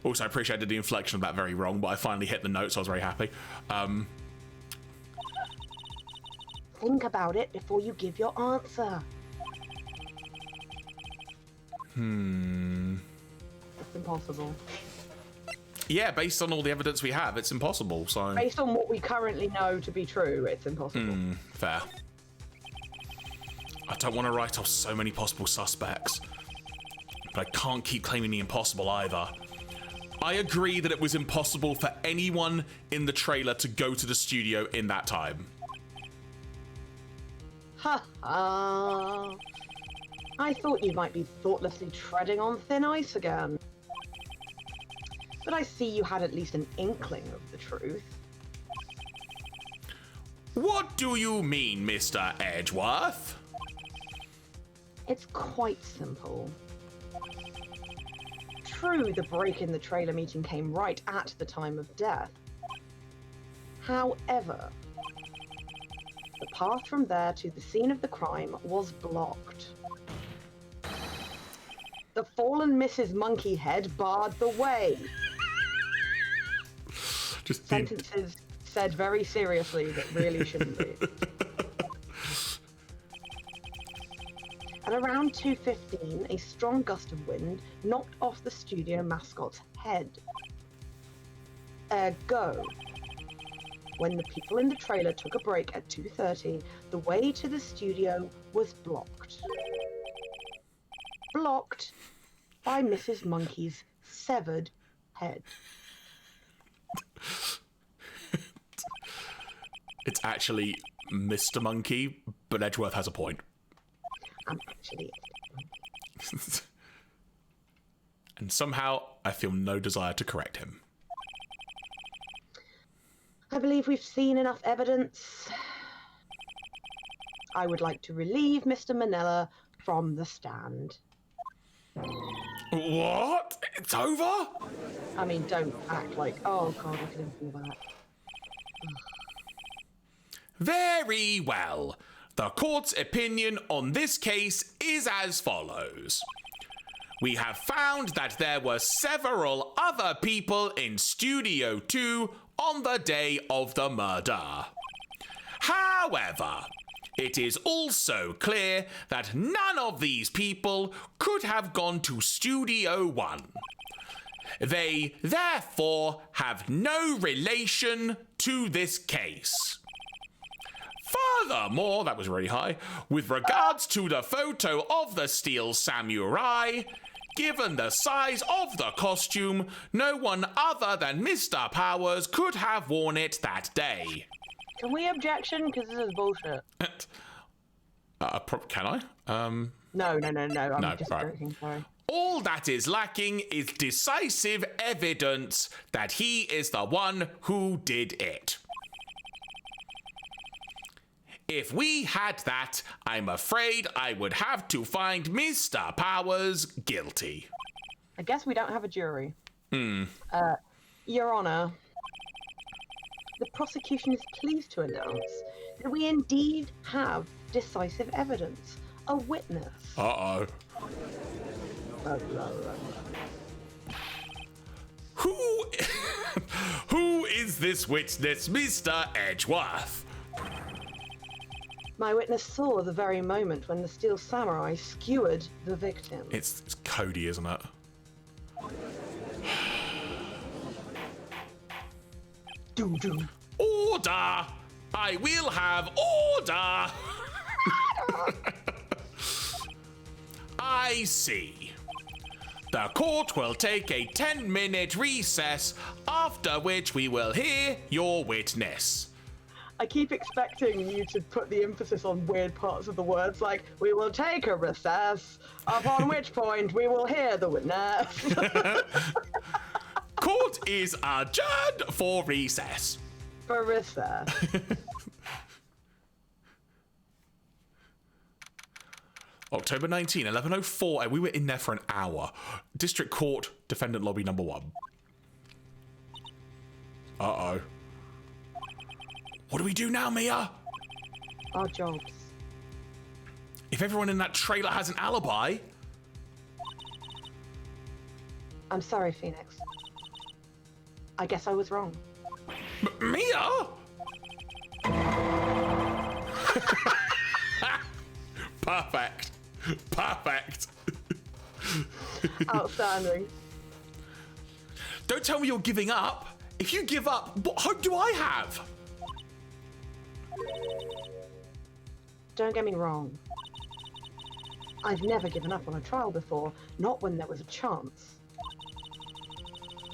Speaker 1: Also, I appreciate I did the inflection of that very wrong, but I finally hit the notes, so I was very happy.
Speaker 3: Think about it before you give your answer. It's impossible.
Speaker 1: Yeah, based on all the evidence we have, it's impossible, so...
Speaker 3: Based on what we currently know to be true, it's impossible.
Speaker 1: Fair. I don't want to write off so many possible suspects, but I can't keep claiming the impossible either. I agree that it was impossible for anyone in the trailer to go to the studio in that time.
Speaker 3: Ha ha. I thought you might be thoughtlessly treading on thin ice again. But I see you had at least an inkling of the truth.
Speaker 1: What do you mean, Mr. Edgeworth?
Speaker 3: It's quite simple. True, the break in the trailer meeting came right at the time of death. However, the path from there to the scene of the crime was blocked. The fallen Mrs. Monkeyhead barred the way.
Speaker 1: Just
Speaker 3: Sentences said very seriously that really shouldn't be. At around 2:15, a strong gust of wind knocked off the studio mascot's head. Ergo, when the people in the trailer took a break at 2:30, the way to the studio was blocked. Blocked by Mrs. Monkey's severed head.
Speaker 1: It's actually Mr. Monkey, but Edgeworth has a point.
Speaker 3: I'm actually...
Speaker 1: And somehow, I feel no desire to correct him.
Speaker 3: I believe we've seen enough evidence. I would like to relieve Mr. Manella from the stand.
Speaker 1: What? It's over?
Speaker 3: I mean, don't act like, oh god, look at him fall back.
Speaker 1: Very well. The court's opinion on this case is as follows. We have found that there were several other people in Studio 2 on the day of the murder. However, it is also clear that none of these people could have gone to Studio 1. They, therefore, have no relation to this case. Furthermore, that was really high, with regards to the photo of the Steel Samurai, given the size of the costume, no one other than Mr. Powers could have worn it that day.
Speaker 3: Can we objection? Because this is bullshit.
Speaker 1: Can I?
Speaker 3: No. I'm just
Speaker 1: right.
Speaker 3: joking, sorry.
Speaker 1: All that is lacking is decisive evidence that he is the one who did it. If we had that, I'm afraid I would have to find Mr. Powers guilty.
Speaker 3: I guess we don't have a jury. Your Honour, the prosecution is pleased to announce that we indeed have decisive evidence. A witness.
Speaker 1: Uh-oh. Who is this witness, Mr. Edgeworth?
Speaker 3: My witness saw the very moment when the Steel Samurai skewered the victim.
Speaker 1: It's Cody, isn't it?
Speaker 3: Doo-doo.
Speaker 1: Order! I will have order! I see. The court will take a 10-minute recess, after which we will hear your witness.
Speaker 3: I keep expecting you to put the emphasis on weird parts of the words, like, we will take a recess, upon which point we will hear the witness.
Speaker 1: Court is adjourned for recess.
Speaker 3: For recess.
Speaker 1: October 19, 11:04, and we were in there for an hour. District Court, Defendant Lobby number 1. Uh-oh. What do we do now, Mia?
Speaker 3: Our jobs.
Speaker 1: If everyone in that trailer has an alibi...
Speaker 3: I'm sorry, Phoenix. I guess I was wrong.
Speaker 1: Mia? Perfect. Perfect.
Speaker 3: Outstanding.
Speaker 1: Don't tell me you're giving up. If you give up, what hope do I have?
Speaker 2: Don't get me wrong. I've never given up on a trial before, not when there was a chance.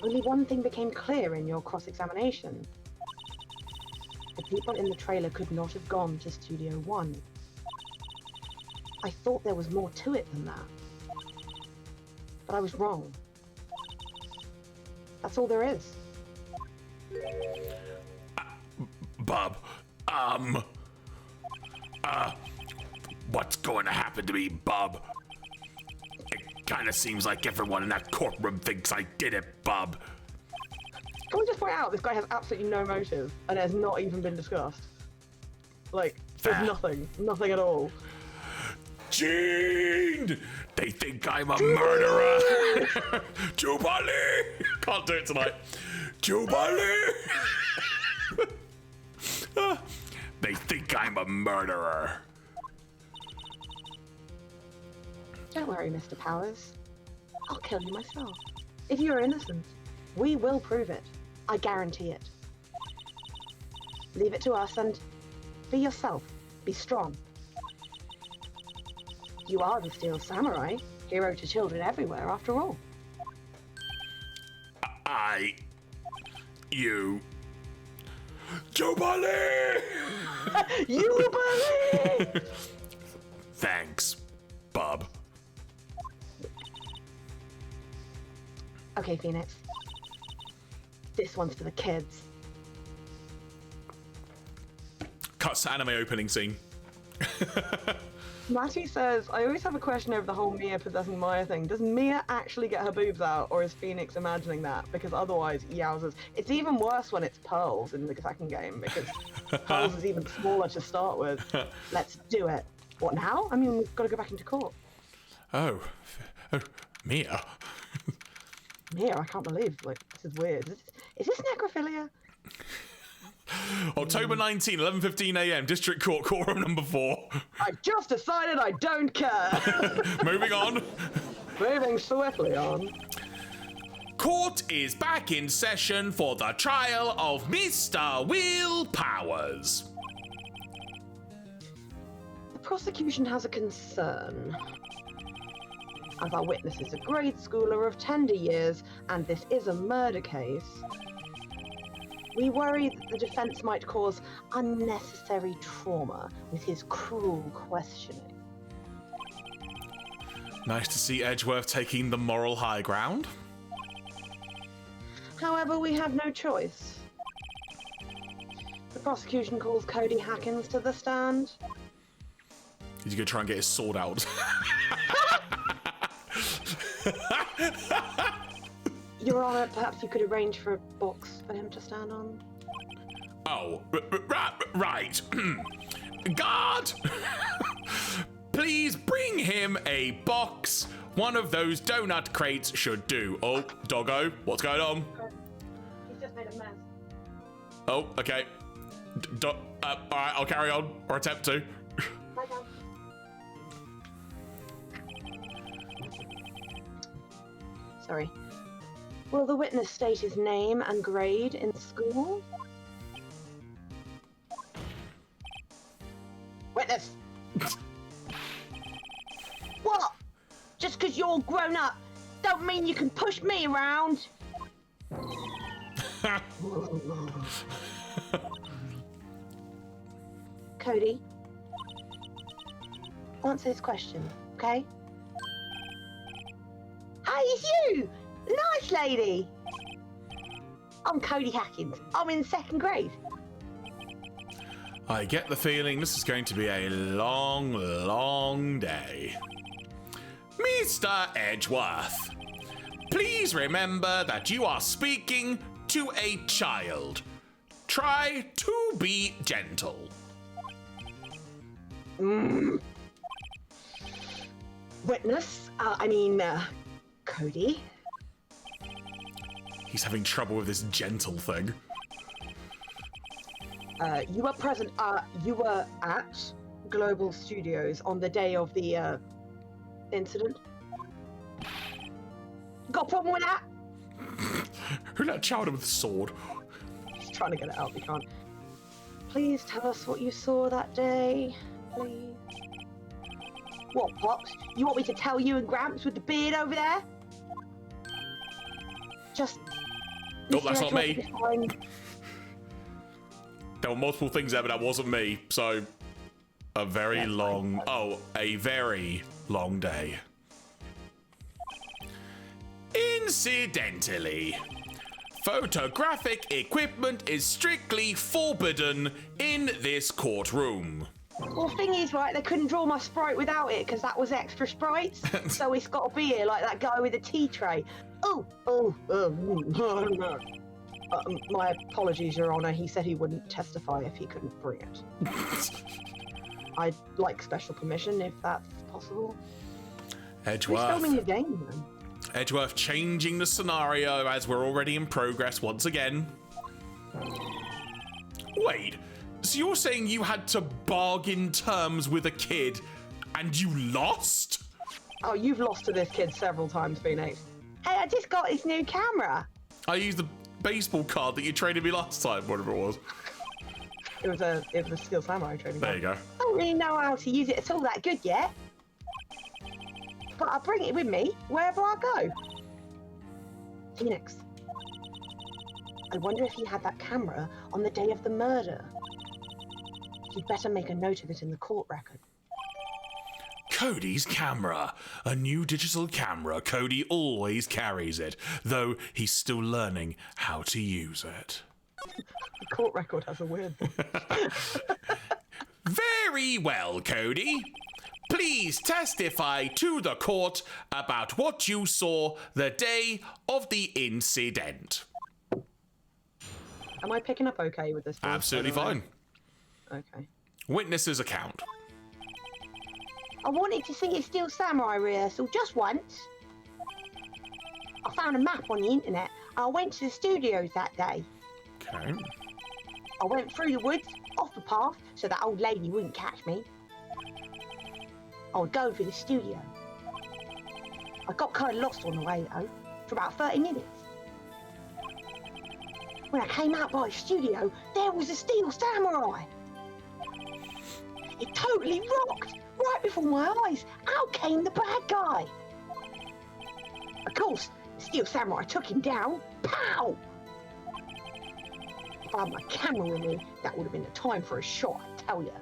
Speaker 2: Only one thing became clear in your cross-examination. The people in the trailer could not have gone to Studio One. I thought there was more to it than that. But I was wrong. That's all there is.
Speaker 5: Bub, what's going to happen to me, Bub? It kind of seems like everyone in that courtroom thinks I did it, Bub.
Speaker 3: Can we just point out this guy has absolutely no motive and it has not even been discussed? Like, there's nothing at all.
Speaker 5: Gene! They think I'm a murderer! Jubilee!
Speaker 1: Can't do it tonight.
Speaker 5: Jubilee! They think I'm a murderer.
Speaker 2: Don't worry, Mr. Powers. I'll kill you myself. If you're innocent, we will prove it. I guarantee it. Leave it to us and be yourself. Be strong. You are the Steel Samurai, hero to children everywhere, after all.
Speaker 5: You. Jubilee!
Speaker 3: You believe!
Speaker 5: Thanks, Bub.
Speaker 2: Okay, Phoenix. This one's for the kids.
Speaker 1: Cuts to anime opening scene.
Speaker 3: Matty says, I always have a question over the whole Mia possessing Maya thing. Does Mia actually get her boobs out, or is Phoenix imagining that? Because otherwise, yowzers. It's even worse when it's Pearls in the second game, because Pearls is even smaller to start with. Let's do it. What now? I mean, we've got to go back into court.
Speaker 1: Oh, Mia.
Speaker 3: Mia, I can't believe, like, this is weird. Is this necrophilia?
Speaker 1: October 19, 11:15 a.m. District Court, Courtroom number 4.
Speaker 3: I've just decided I don't care.
Speaker 1: Moving on.
Speaker 3: Moving swiftly on.
Speaker 1: Court is back in session for the trial of Mr. Will Powers.
Speaker 2: The prosecution has a concern. As our witness is a grade schooler of tender years, and this is a murder case, we worry that the defense might cause unnecessary trauma with his cruel questioning.
Speaker 1: Nice to see Edgeworth taking the moral high ground.
Speaker 2: However, we have no choice. The prosecution calls Cody Hackins to the stand.
Speaker 1: He's gonna try and get his sword out.
Speaker 2: Your Honor, perhaps you could arrange for a box for him to stand on.
Speaker 1: Oh, right. Guard! Please bring him a box. One of those donut crates should do. Oh, doggo, what's going on?
Speaker 2: He's just made a mess.
Speaker 1: Oh, okay. All right, I'll carry on, or attempt to.
Speaker 2: Lie down. Sorry. Will the witness state his name and grade in school? Witness! What? Just because you're grown up, don't mean you can push me around. Cody, answer this question, okay? Hey, it's you! Nice lady! I'm Cody Hackins. I'm in 2nd grade.
Speaker 1: I get the feeling this is going to be a long, long day. Mr. Edgeworth, please remember that you are speaking to a child. Try to be gentle.
Speaker 2: Witness, Cody.
Speaker 1: He's having trouble with this gentle thing.
Speaker 2: You were present, you were at Global Studios on the day of the, incident? Got a problem with that?
Speaker 1: Who let a child in with a sword?
Speaker 3: Just trying to get it out, we can't. Please tell us what you saw that day, please.
Speaker 2: What, Pops? You want me to tell you and Gramps with the beard over there? Just...
Speaker 1: Nope, that's not me.
Speaker 2: Edgeworth is fine.
Speaker 1: There were multiple things there, but that wasn't me. So, a very long day. Incidentally, photographic equipment is strictly forbidden in this courtroom.
Speaker 2: Well, thing is, right, they couldn't draw my sprite without it because that was extra sprites. So it's got to be here like that guy with the tea tray.
Speaker 3: My apologies, Your Honor. He said he wouldn't testify if he couldn't bring it. I'd like special permission if that's possible. Who's
Speaker 1: Edgeworth.
Speaker 3: filming the game then?
Speaker 1: Edgeworth changing the scenario as we're already in progress once again. Wait, so you're saying you had to bargain terms with a kid and you lost?
Speaker 3: Oh, you've lost to this kid several times, Phoenix.
Speaker 2: Hey, I just got this new camera.
Speaker 1: I used the baseball card that you traded me last time, whatever it was.
Speaker 3: It was a Steel Samurai trading
Speaker 1: There you
Speaker 3: card.
Speaker 1: go.
Speaker 2: I don't really know how to use it at all that good yet. But I'll bring it with me wherever I go.
Speaker 3: Phoenix, I wonder if he had that camera on the day of the murder. You'd better make a note of it in the court record.
Speaker 1: Cody's camera. A new digital camera. Cody always carries it, though he's still learning how to use it.
Speaker 3: The court record has a weird one.
Speaker 1: Very well, Cody. Please testify to the court about what you saw the day of the incident.
Speaker 3: Am I picking up okay with this?
Speaker 1: Absolutely fine.
Speaker 3: Okay.
Speaker 1: Witness's account.
Speaker 2: I wanted to see a Steel Samurai rehearsal just once. I found a map on the internet. I went to the studios that day.
Speaker 1: Okay.
Speaker 2: I went through the woods, off the path, so that old lady wouldn't catch me. I was going for the studio. I got kind of lost on the way, though, for about 30 minutes. When I came out by the studio, there was a Steel Samurai. It totally rocked, right before my eyes. Out came the bad guy. Of course, the Steel Samurai took him down. Pow! If I had my camera with me, that would have been the time for a shot, I tell you.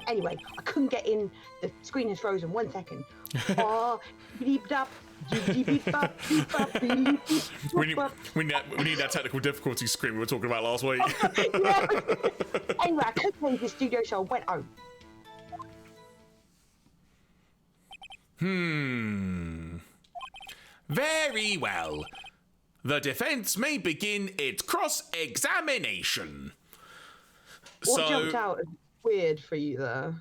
Speaker 2: Anyway, I couldn't get in. The screen is frozen. 1 second.
Speaker 1: We need that technical difficulty screen we were talking about last week.
Speaker 2: Yeah. Anyway, I couldn't leave the studio, so I went home.
Speaker 1: Very well. The defense may begin its cross-examination.
Speaker 3: What jumped out as weird for you there?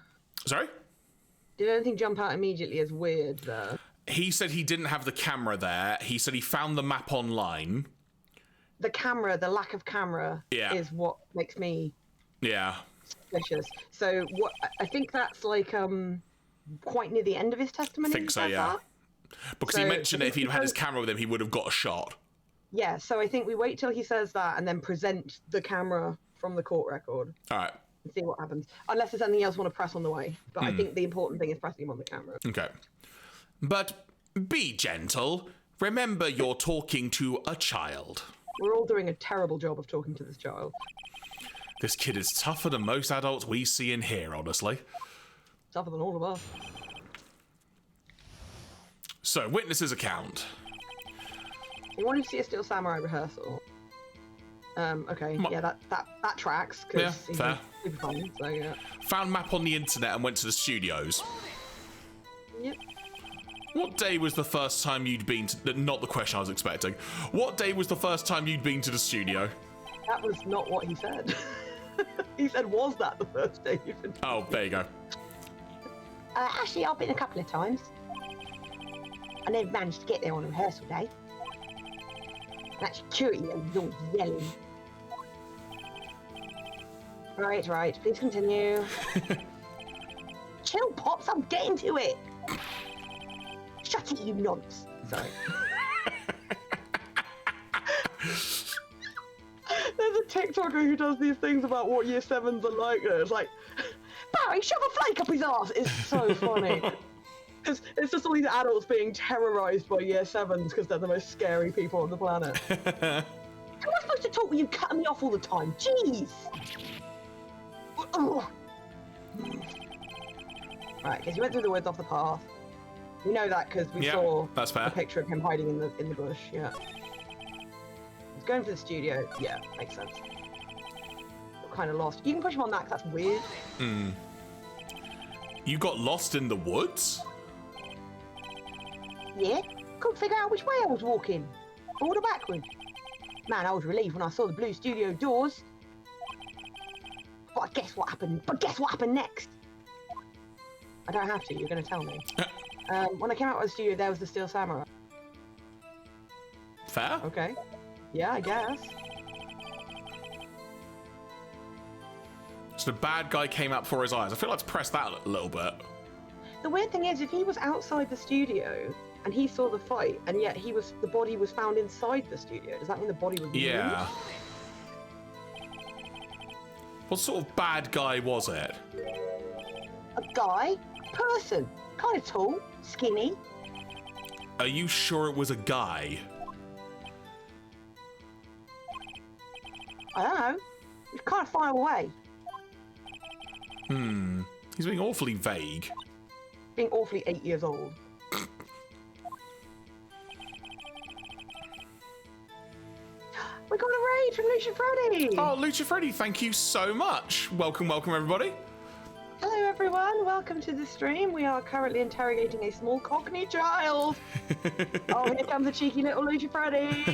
Speaker 1: Sorry?
Speaker 3: Did anything jump out immediately as weird there?
Speaker 1: He said he didn't have the camera there. He said he found the map online.
Speaker 3: The camera, the lack of camera,
Speaker 1: Yeah.
Speaker 3: is what makes me
Speaker 1: Yeah.
Speaker 3: suspicious. So what? I think that's like quite near the end of his testimony.
Speaker 1: I think so,
Speaker 3: that's
Speaker 1: yeah.
Speaker 3: that.
Speaker 1: Because he
Speaker 3: So,
Speaker 1: mentioned that if he'd had his camera with him, he would have got a shot.
Speaker 3: Yeah, so I think we wait till he says that and then present the camera from the court record
Speaker 1: All right.
Speaker 3: and see what happens. Unless there's anything else you want to press on the way. But I think the important thing is pressing him on the camera.
Speaker 1: Okay. But be gentle. Remember, you're talking to a child.
Speaker 3: We're all doing a terrible job of talking to this child.
Speaker 1: This kid is tougher than most adults we see and hear, honestly.
Speaker 3: Tougher than all of us.
Speaker 1: So, witness's account.
Speaker 3: He wanted to see a Steel Samurai rehearsal. Okay, yeah, that tracks.
Speaker 1: Yeah,
Speaker 3: Cause he's
Speaker 1: fair.
Speaker 3: super fun, so yeah.
Speaker 1: Found map on the internet and went to the studios.
Speaker 3: Yep.
Speaker 1: What day was the first time you'd been to... Not the question I was expecting. What day was the first time you'd been to the studio?
Speaker 3: That was not what he said. He said, was that the first day you've been?
Speaker 1: Oh, there you go.
Speaker 2: Actually, I've been a couple of times. I never managed to get there on rehearsal day. And that security was all yelling. Right, please continue. Chill, Pops, I'm getting to it. Shut it, you nonce.
Speaker 3: Sorry. There's a TikToker who does these things about what year 7s are like. And it's like, Barry, shove a flake up his ass. It's so funny. It's just all these adults being terrorized by year 7s because they're the most scary people on the planet. How am I supposed to talk with you cutting me off all the time? Jeez. Ugh. Right, because he went through the woods off the path. We know that because we saw
Speaker 1: that's fair.
Speaker 3: a picture of him hiding in the bush. Yeah. He's going for the studio. Yeah, makes sense. Got kind of lost. You can push him on that 'cause that's weird.
Speaker 1: You got lost in the woods?
Speaker 3: Yeah. Couldn't figure out which way I was walking. Forward or backward. Man, I was relieved when I saw the blue studio doors. But guess what happened? Next? I don't have to. You're going to tell me. When I came out of the studio, there was the Steel Samurai.
Speaker 1: Fair.
Speaker 3: Okay. Yeah, I guess.
Speaker 1: So the bad guy came out before his eyes. I feel like to press that a little bit.
Speaker 3: The weird thing is, if he was outside the studio and he saw the fight, and yet the body was found inside the studio, does that mean the body was moved?
Speaker 1: Yeah. What sort of bad guy was it?
Speaker 3: A guy, person, kind of tall, skinny.
Speaker 1: Are you sure it was a guy?
Speaker 3: I don't know. He's kind of far away.
Speaker 1: He's being awfully vague.
Speaker 3: Being awfully 8 years old. We got a raid from Lucia Freddy!
Speaker 1: Oh, Lucha Freddy, thank you so much. Welcome, welcome, everybody.
Speaker 3: Hello everyone, welcome to the stream. We are currently interrogating a small Cockney child. Oh, here comes a cheeky little Lucia Freddy.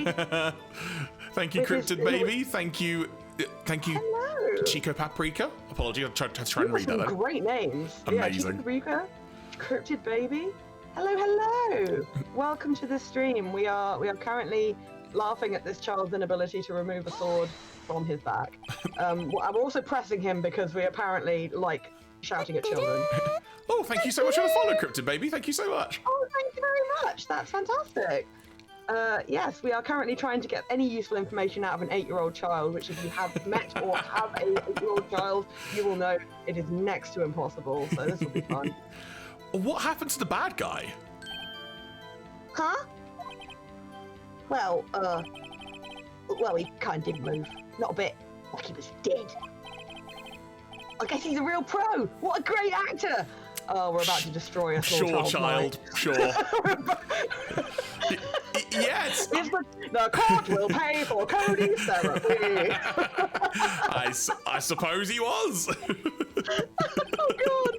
Speaker 1: Thank you, Cryptid Baby. Thank you,
Speaker 3: Hello.
Speaker 1: Chico Paprika. Apologies, I tried to try and read that
Speaker 3: Some
Speaker 1: then.
Speaker 3: great names.
Speaker 1: Amazing.
Speaker 3: Yeah, Chico Paprika, Cryptid Baby. Hello, hello. Welcome to the stream. We are currently laughing at this child's inability to remove a sword from his back. I'm also pressing him because we apparently like shouting at children.
Speaker 1: Oh, thank you so much for the follow, Cryptid Baby. Thank you so much.
Speaker 3: Oh, thank you very much. That's fantastic. Yes, we are currently trying to get any useful information out of an 8-year-old child, which if you have met or have a 8-year-old child, you will know it is next to impossible, so this will be fun.
Speaker 1: What happened to the bad guy?
Speaker 3: Huh? Well, he kind of didn't move. Not a bit. Like he was dead. I guess he's a real pro. What a great actor. Oh, we're about to destroy a small
Speaker 1: Child. Sure. Yes.
Speaker 3: The court will pay for Cody's therapy.
Speaker 1: I suppose he was.
Speaker 3: Oh, God.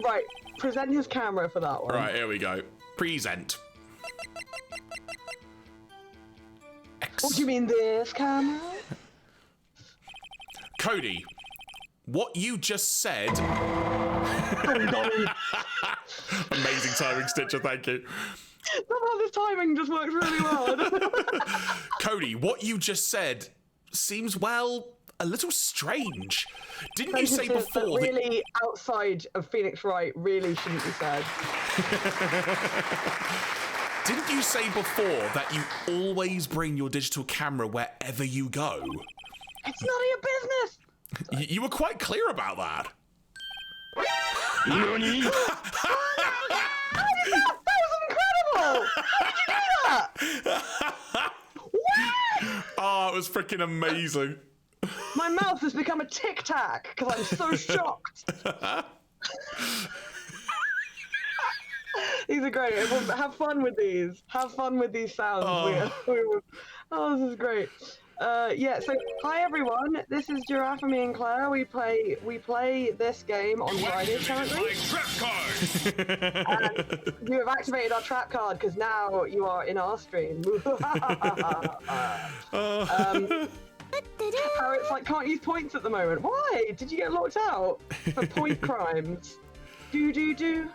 Speaker 3: Right, present his camera for that one.
Speaker 1: Right, here we go. Present.
Speaker 3: What do you mean, this camera?
Speaker 1: Cody, what you just said... Amazing timing, Stitcher, thank you.
Speaker 3: Somehow this timing just works really well.
Speaker 1: Cody, what you just said seems, well, a little strange. Didn't you say before
Speaker 3: that really outside of Phoenix Wright really shouldn't be said?
Speaker 1: Didn't you say before that you always bring your digital camera wherever you go?
Speaker 3: It's none of your business!
Speaker 1: You were quite clear about that.
Speaker 4: Nani?
Speaker 3: That was incredible! How did you do that? What?
Speaker 1: Oh, it was freaking amazing.
Speaker 3: My mouth has become a tic tac because I'm so shocked. These are great. Have fun with these. Have fun with these sounds. Oh, this is great. Yeah, so hi everyone. This is Jeraffemy and Claire. We play this game on Friday currently.
Speaker 4: Trap card.
Speaker 3: And you have activated our trap card because now you are in our stream. Parrots can't use points at the moment. Why? Did you get locked out for point crimes? Do.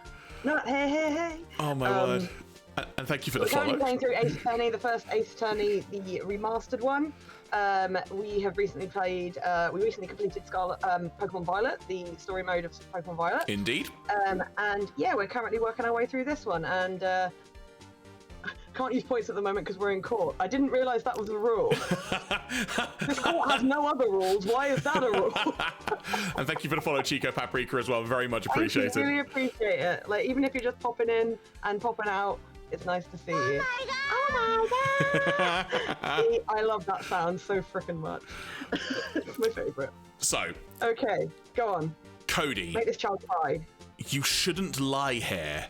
Speaker 3: Not hey.
Speaker 1: Oh my word. And thank you for the
Speaker 3: We're
Speaker 1: follow.
Speaker 3: currently playing through Ace Attorney, the first Ace Attorney, the remastered one. We have recently played, we recently completed Pokemon Violet, the story mode of Pokemon Violet.
Speaker 1: Indeed.
Speaker 3: And yeah, we're currently working our way through this one. And can't use points at the moment because we're in court. I didn't realise that was a rule. This court has no other rules. Why is that a rule?
Speaker 1: And thank you for the follow, Chico Paprika, as well. Very much appreciated.
Speaker 3: I really appreciate it. Like, even if you're just popping in and popping out, it's nice to see you. Oh my god! See, I love that sound so freaking much. It's my favourite.
Speaker 1: So.
Speaker 3: Okay, go on.
Speaker 1: Cody.
Speaker 3: Make this child cry.
Speaker 1: You shouldn't lie here.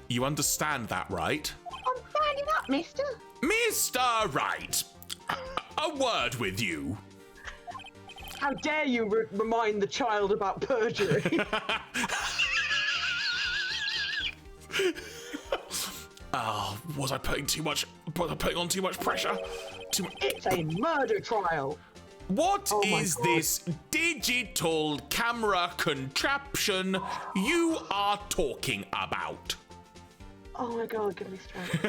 Speaker 1: You understand that, right?
Speaker 2: I'm standing up, mister.
Speaker 1: Mr. Wright, a word with you.
Speaker 3: How dare you remind the child about perjury?
Speaker 1: Was I putting on too much pressure?
Speaker 3: It's a murder trial.
Speaker 1: What is this digital camera contraption you are talking about?
Speaker 3: Oh my god, give me strength.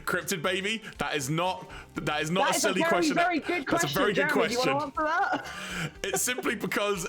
Speaker 1: Cryptid baby, that is not a silly question.
Speaker 3: Very good question.
Speaker 1: That's a very good
Speaker 3: Jeremy,
Speaker 1: question.
Speaker 3: Do you want to answer that?
Speaker 1: It's simply because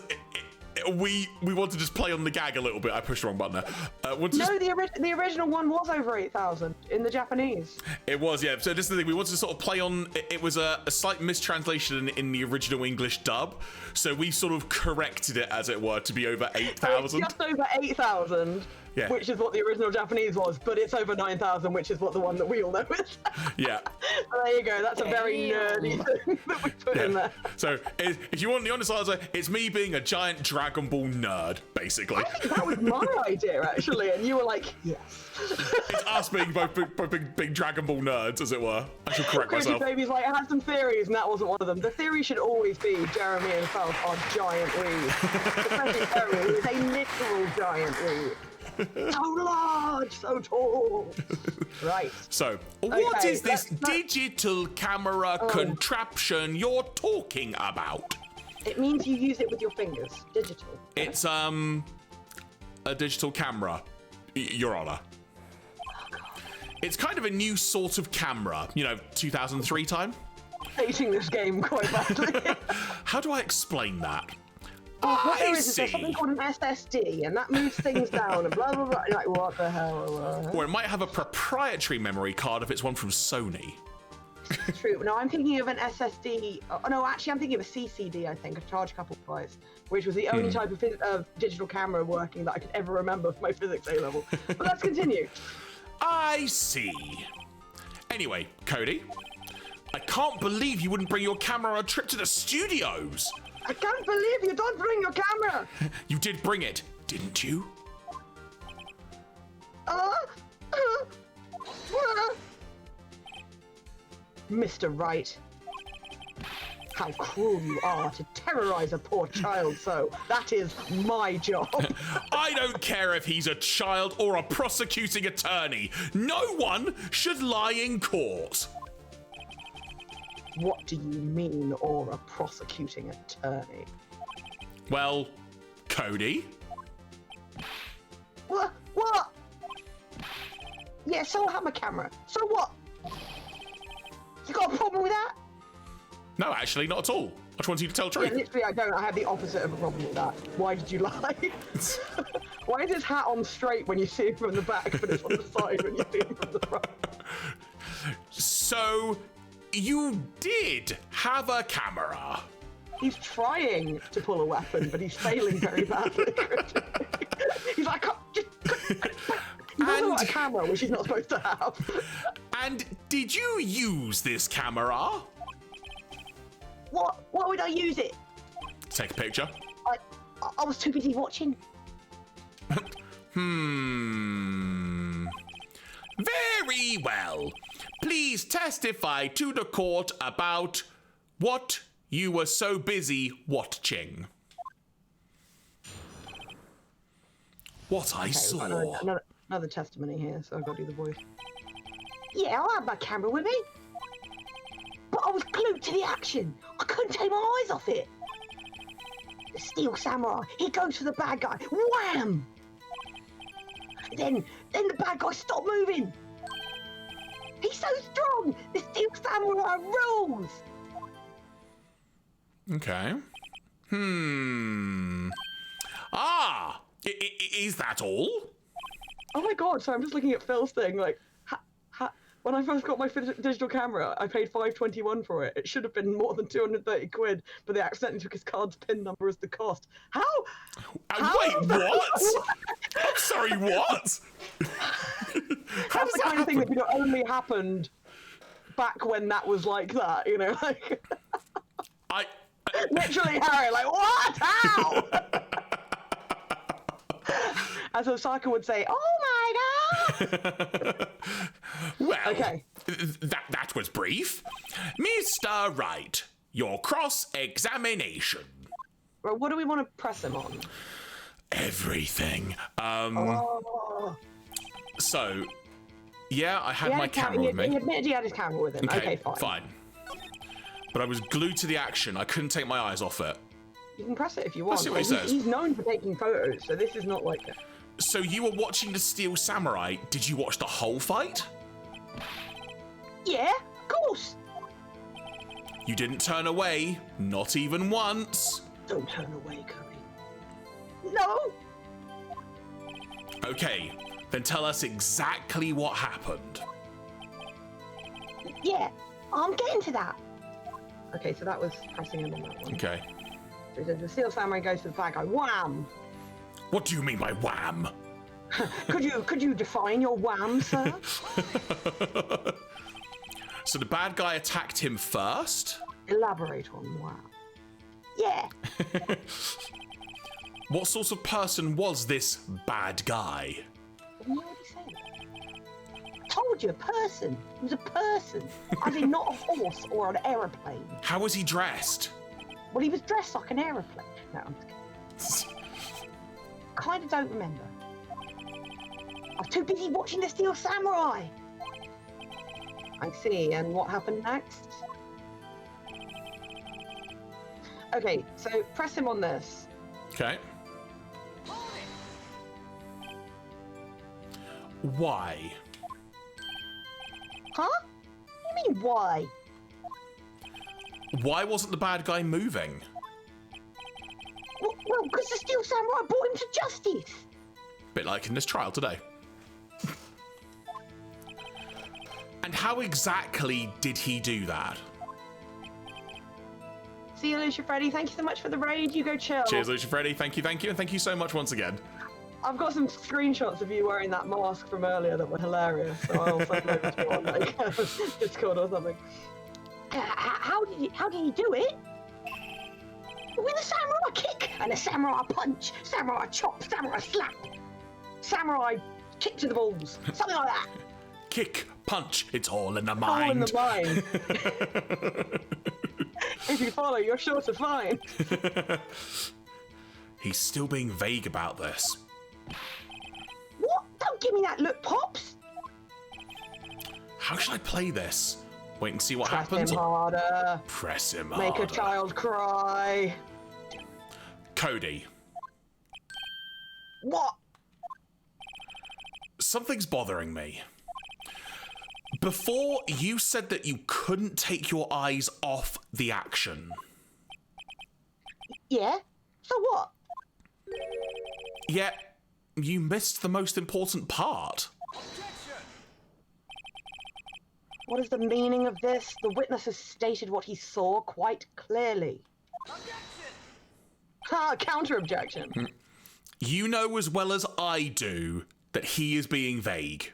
Speaker 1: we want to just play on the gag a little bit. I pushed the wrong button there.
Speaker 3: The original one was over 8,000 in the Japanese.
Speaker 1: It was, yeah. So this is the thing. We wanted to sort of play on. It was a slight mistranslation in the original English dub. So we sort of corrected it, as it were, to be over 8,000.
Speaker 3: Just over 8,000.
Speaker 1: Yeah.
Speaker 3: Which is what the original Japanese was, but it's over 9,000, which is what the one that we all know is.
Speaker 1: Yeah.
Speaker 3: So there you go. That's a very nerdy thing that we put in there.
Speaker 1: So if you want the honest answer, it's me being a giant Dragon Ball nerd, basically.
Speaker 3: I think that was my idea, actually, and you were like, yes.
Speaker 1: It's us being both big Dragon Ball nerds, as it were. I should correct myself.
Speaker 3: Baby's like, I had some theories, and that wasn't one of them. The theory should always be Jeremy and Felf are giant weeds. Especially Jeremy, who is a literal giant weed. So large, so tall. Right.
Speaker 1: So, what is this digital camera contraption you're talking about?
Speaker 3: It means you use it with your fingers. Digital.
Speaker 1: It's a digital camera, Your Honor. It's kind of a new sort of camera. 2003 time.
Speaker 3: Hating this game quite badly.
Speaker 1: How do I explain that?
Speaker 3: What there is there's something called an SSD, and that moves things down and blah blah blah. You're like, what the hell?
Speaker 1: Or it might have a proprietary memory card if it's one from Sony.
Speaker 3: True. No, I'm thinking of an SSD. Oh, no, actually, I'm thinking of a CCD. I think a charge coupled device, which was the only type of digital camera working that I could ever remember for my physics A level. But let's continue.
Speaker 1: I see. Anyway, Cody, I can't believe you wouldn't bring your camera on a trip to the studios.
Speaker 3: I can't believe you don't bring your camera!
Speaker 1: You did bring it, didn't you?
Speaker 3: Mr. Wright, how cruel you are to terrorize a poor child so. That is my job.
Speaker 1: I don't care if he's a child or a prosecuting attorney. No one should lie in court.
Speaker 3: What do you mean, or a prosecuting attorney?
Speaker 1: Well, Cody?
Speaker 3: What? Yeah, so I have my camera. So what? You got a problem with that?
Speaker 1: No, actually, not at all. I just wanted you to tell the truth.
Speaker 3: Yeah, literally, I don't. I have the opposite of a problem with that. Why did you lie? Why is his hat on straight when you see him from the back, but it's on the side when you see him from the front?
Speaker 1: So, you did have a camera.
Speaker 3: He's trying to pull a weapon, but he's failing very badly. He's like, he doesn't want a camera, which he's not supposed to have.
Speaker 1: And did you use this camera?
Speaker 2: What would I use it?
Speaker 1: Take a picture.
Speaker 2: I was too busy watching.
Speaker 1: Very well. Please testify to the court about what you were so busy watching. What I saw.
Speaker 3: Another testimony here, so I've got to do the voice.
Speaker 2: Yeah, I had my camera with me. But I was glued to the action. I couldn't take my eyes off it. The Steel Samurai, he goes for the bad guy. Wham! Then the bad guy stopped moving. He's so strong. The Steel Samurai rules.
Speaker 1: Okay. Is that all?
Speaker 3: Oh my god, so I'm just looking at Phil's thing, like, When I first got my digital camera, I paid $5.21 for it. It should have been more than 230 quid, but they accidentally took his card's PIN number as the cost. How?
Speaker 1: Wait, what? I'm sorry, what?
Speaker 3: That's the kind of thing that only happened back when that was like that, you know? Like, literally, Harry, like, what? How? As Osaka would say, oh my god!
Speaker 1: Well,
Speaker 3: okay.
Speaker 1: That was brief. Mr. Wright, your cross-examination.
Speaker 3: Well, what do we want to press him on?
Speaker 1: Everything.
Speaker 3: Oh.
Speaker 1: So, yeah, I had my camera with me.
Speaker 3: He admitted he had his camera with him. Okay, fine.
Speaker 1: But I was glued to the action. I couldn't take my eyes off it.
Speaker 3: You can press it if you want.
Speaker 1: Let's see what he says.
Speaker 3: He's known for taking photos, so this is not like...
Speaker 1: So you were watching the Steel Samurai. Did you watch the whole fight?
Speaker 3: Yeah, of course.
Speaker 1: You didn't turn away, not even once.
Speaker 3: Don't turn away, Cody. No.
Speaker 1: Okay, then tell us exactly what happened.
Speaker 2: Yeah, I'm getting to that.
Speaker 3: Okay, so that was pressing him on that one.
Speaker 1: Okay.
Speaker 3: So the Steel Samurai goes to the bad guy. Wham!
Speaker 1: What do you mean by wham?
Speaker 3: Could you define your wham, sir?
Speaker 1: So the bad guy attacked him first?
Speaker 3: Elaborate on wham.
Speaker 2: Yeah.
Speaker 1: What sort of person was this bad guy?
Speaker 2: You already said. Told you, a person. He was a person. As in not a horse or an aeroplane.
Speaker 1: How was he dressed?
Speaker 2: Well, he was dressed like an aeroplane. No, I'm just kidding. Kind of don't remember. I was too busy watching the Steel Samurai.
Speaker 3: I see, and what happened next? Okay, so press him on this.
Speaker 1: Okay. Why?
Speaker 2: Huh? What do you mean, why?
Speaker 1: Why wasn't the bad guy moving?
Speaker 2: Well, because the Steel Samurai brought him to justice.
Speaker 1: Bit like in this trial today. And how exactly did he do that?
Speaker 3: See you, Lucia Freddy. Thank you so much for the raid. You go chill.
Speaker 1: Cheers, Lucia Freddy. Thank you, and thank you so much once again.
Speaker 3: I've got some screenshots of you wearing that mask from earlier that were hilarious, so I'll send them over to you on like, Discord or something.
Speaker 2: How did he do it? With a samurai kick and a samurai punch, samurai chop, samurai slap, samurai kick to the balls, something like that.
Speaker 1: Kick, punch, it's all in the mind.
Speaker 3: All in the mind. If you follow, you're sure to find.
Speaker 1: He's still being vague about this.
Speaker 2: What? Don't give me that look, Pops.
Speaker 1: How should I play this? Wait and see what
Speaker 3: Press
Speaker 1: happens.
Speaker 3: him harder.
Speaker 1: Press him
Speaker 3: Make
Speaker 1: harder.
Speaker 3: a child cry.
Speaker 1: Cody.
Speaker 3: What?
Speaker 1: Something's bothering me. Before, you said that you couldn't take your eyes off the action.
Speaker 2: Yeah? So what?
Speaker 1: Yet, you missed the most important part.
Speaker 3: What is the meaning of this? The witness has stated what he saw quite clearly. Ha! Counter objection.
Speaker 1: You know as well as I do that he is being vague.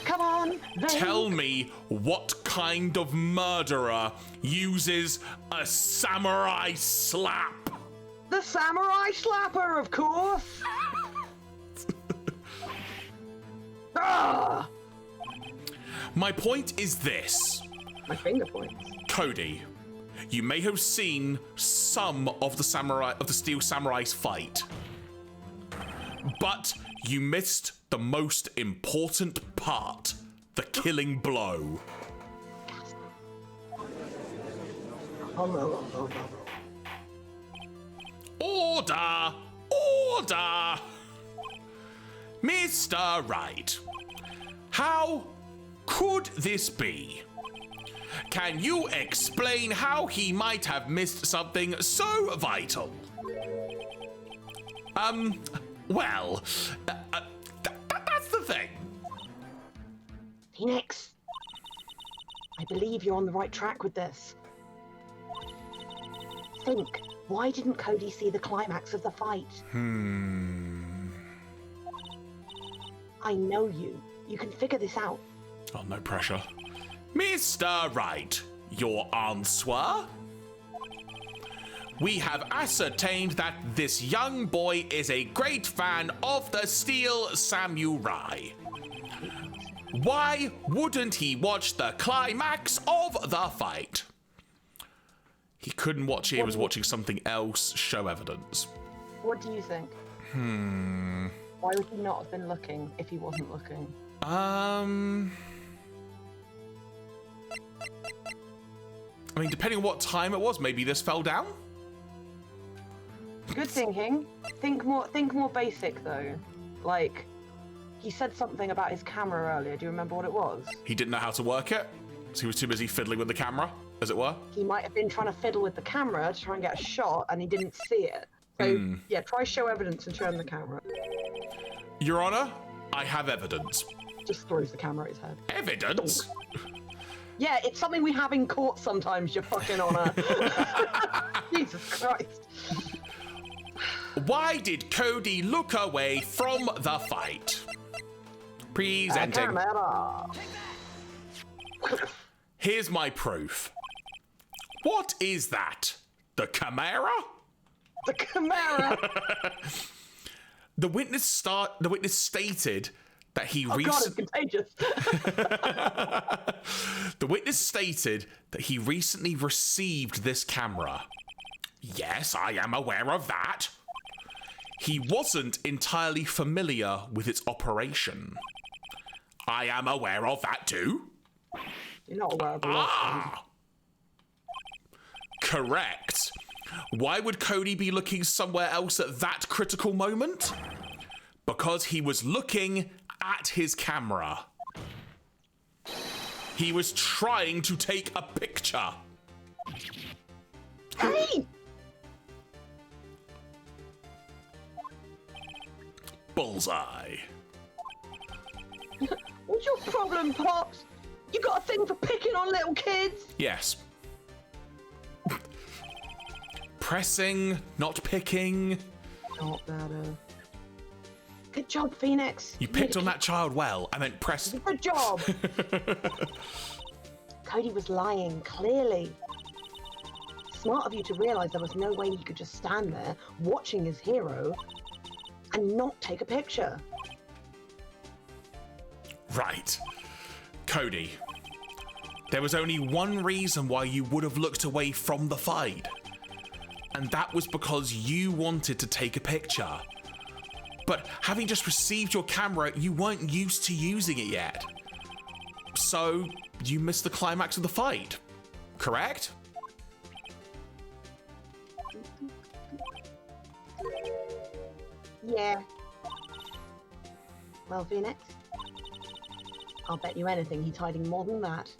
Speaker 2: Come on, then.
Speaker 1: Tell me what kind of murderer uses a samurai slap?
Speaker 3: The samurai slapper, of course. Ah!
Speaker 1: My point is this.
Speaker 3: My finger points.
Speaker 1: Cody, you may have seen some of the Steel Samurai's fight, but you missed the most important part, the killing blow. Order! Order! Mr. Wright, how could this be? Can you explain how he might have missed something so vital? Well, that's the thing.
Speaker 2: Phoenix, I believe you're on the right track with this. Think, why didn't Cody see the climax of the fight? I know you. You can figure this out.
Speaker 1: Oh, no pressure. Mr. Wright, your answer? We have ascertained that this young boy is a great fan of the Steel Samurai. Why wouldn't he watch the climax of the fight? He couldn't watch it, he was watching something else. Show evidence.
Speaker 2: What do you think? Why would he not have been looking if he wasn't looking?
Speaker 1: I mean, depending on what time it was, maybe this fell down?
Speaker 2: Good thinking. Think more basic though. Like, he said something about his camera earlier. Do you remember what it was?
Speaker 1: He didn't know how to work it, so he was too busy fiddling with the camera, as it were.
Speaker 2: He might have been trying to fiddle with the camera to try and get a shot, and he didn't see it. So, yeah, try show evidence and show him the camera.
Speaker 1: Your Honor, I have evidence.
Speaker 2: Just throws the camera at his head.
Speaker 1: Evidence?
Speaker 2: Yeah, it's something we have in court sometimes, your fucking Honor. Jesus Christ.
Speaker 1: Why did Cody look away from the fight? Presenting.
Speaker 2: Camera.
Speaker 1: Here's my proof. What is that? The Chimera?
Speaker 2: The camera.
Speaker 1: The witness stated that he
Speaker 2: God, it's contagious.
Speaker 1: The witness stated that he recently received this camera. Yes, I am aware of that. He wasn't entirely familiar with its operation. I am aware of that too.
Speaker 2: You're not aware of the last one.
Speaker 1: Correct. Why would Cody be looking somewhere else at that critical moment? Because he was looking at his camera. He was trying to take a picture.
Speaker 2: Hey!
Speaker 1: Bullseye.
Speaker 2: What's your problem, Pops? You got a thing for picking on little kids?
Speaker 1: Yes. Pressing, not picking.
Speaker 2: Not better. Good job, Phoenix.
Speaker 1: You picked on that child well. I meant press.
Speaker 2: Good job. Cody was lying, clearly. Smart of you to realize there was no way he could just stand there watching his hero and not take a picture.
Speaker 1: Right. Cody, there was only one reason why you would have looked away from the fight. And that was because you wanted to take a picture. But having just received your camera, you weren't used to using it yet. So you missed the climax of the fight, correct?
Speaker 2: Yeah. Well, Phoenix, I'll bet you anything he's hiding more than that.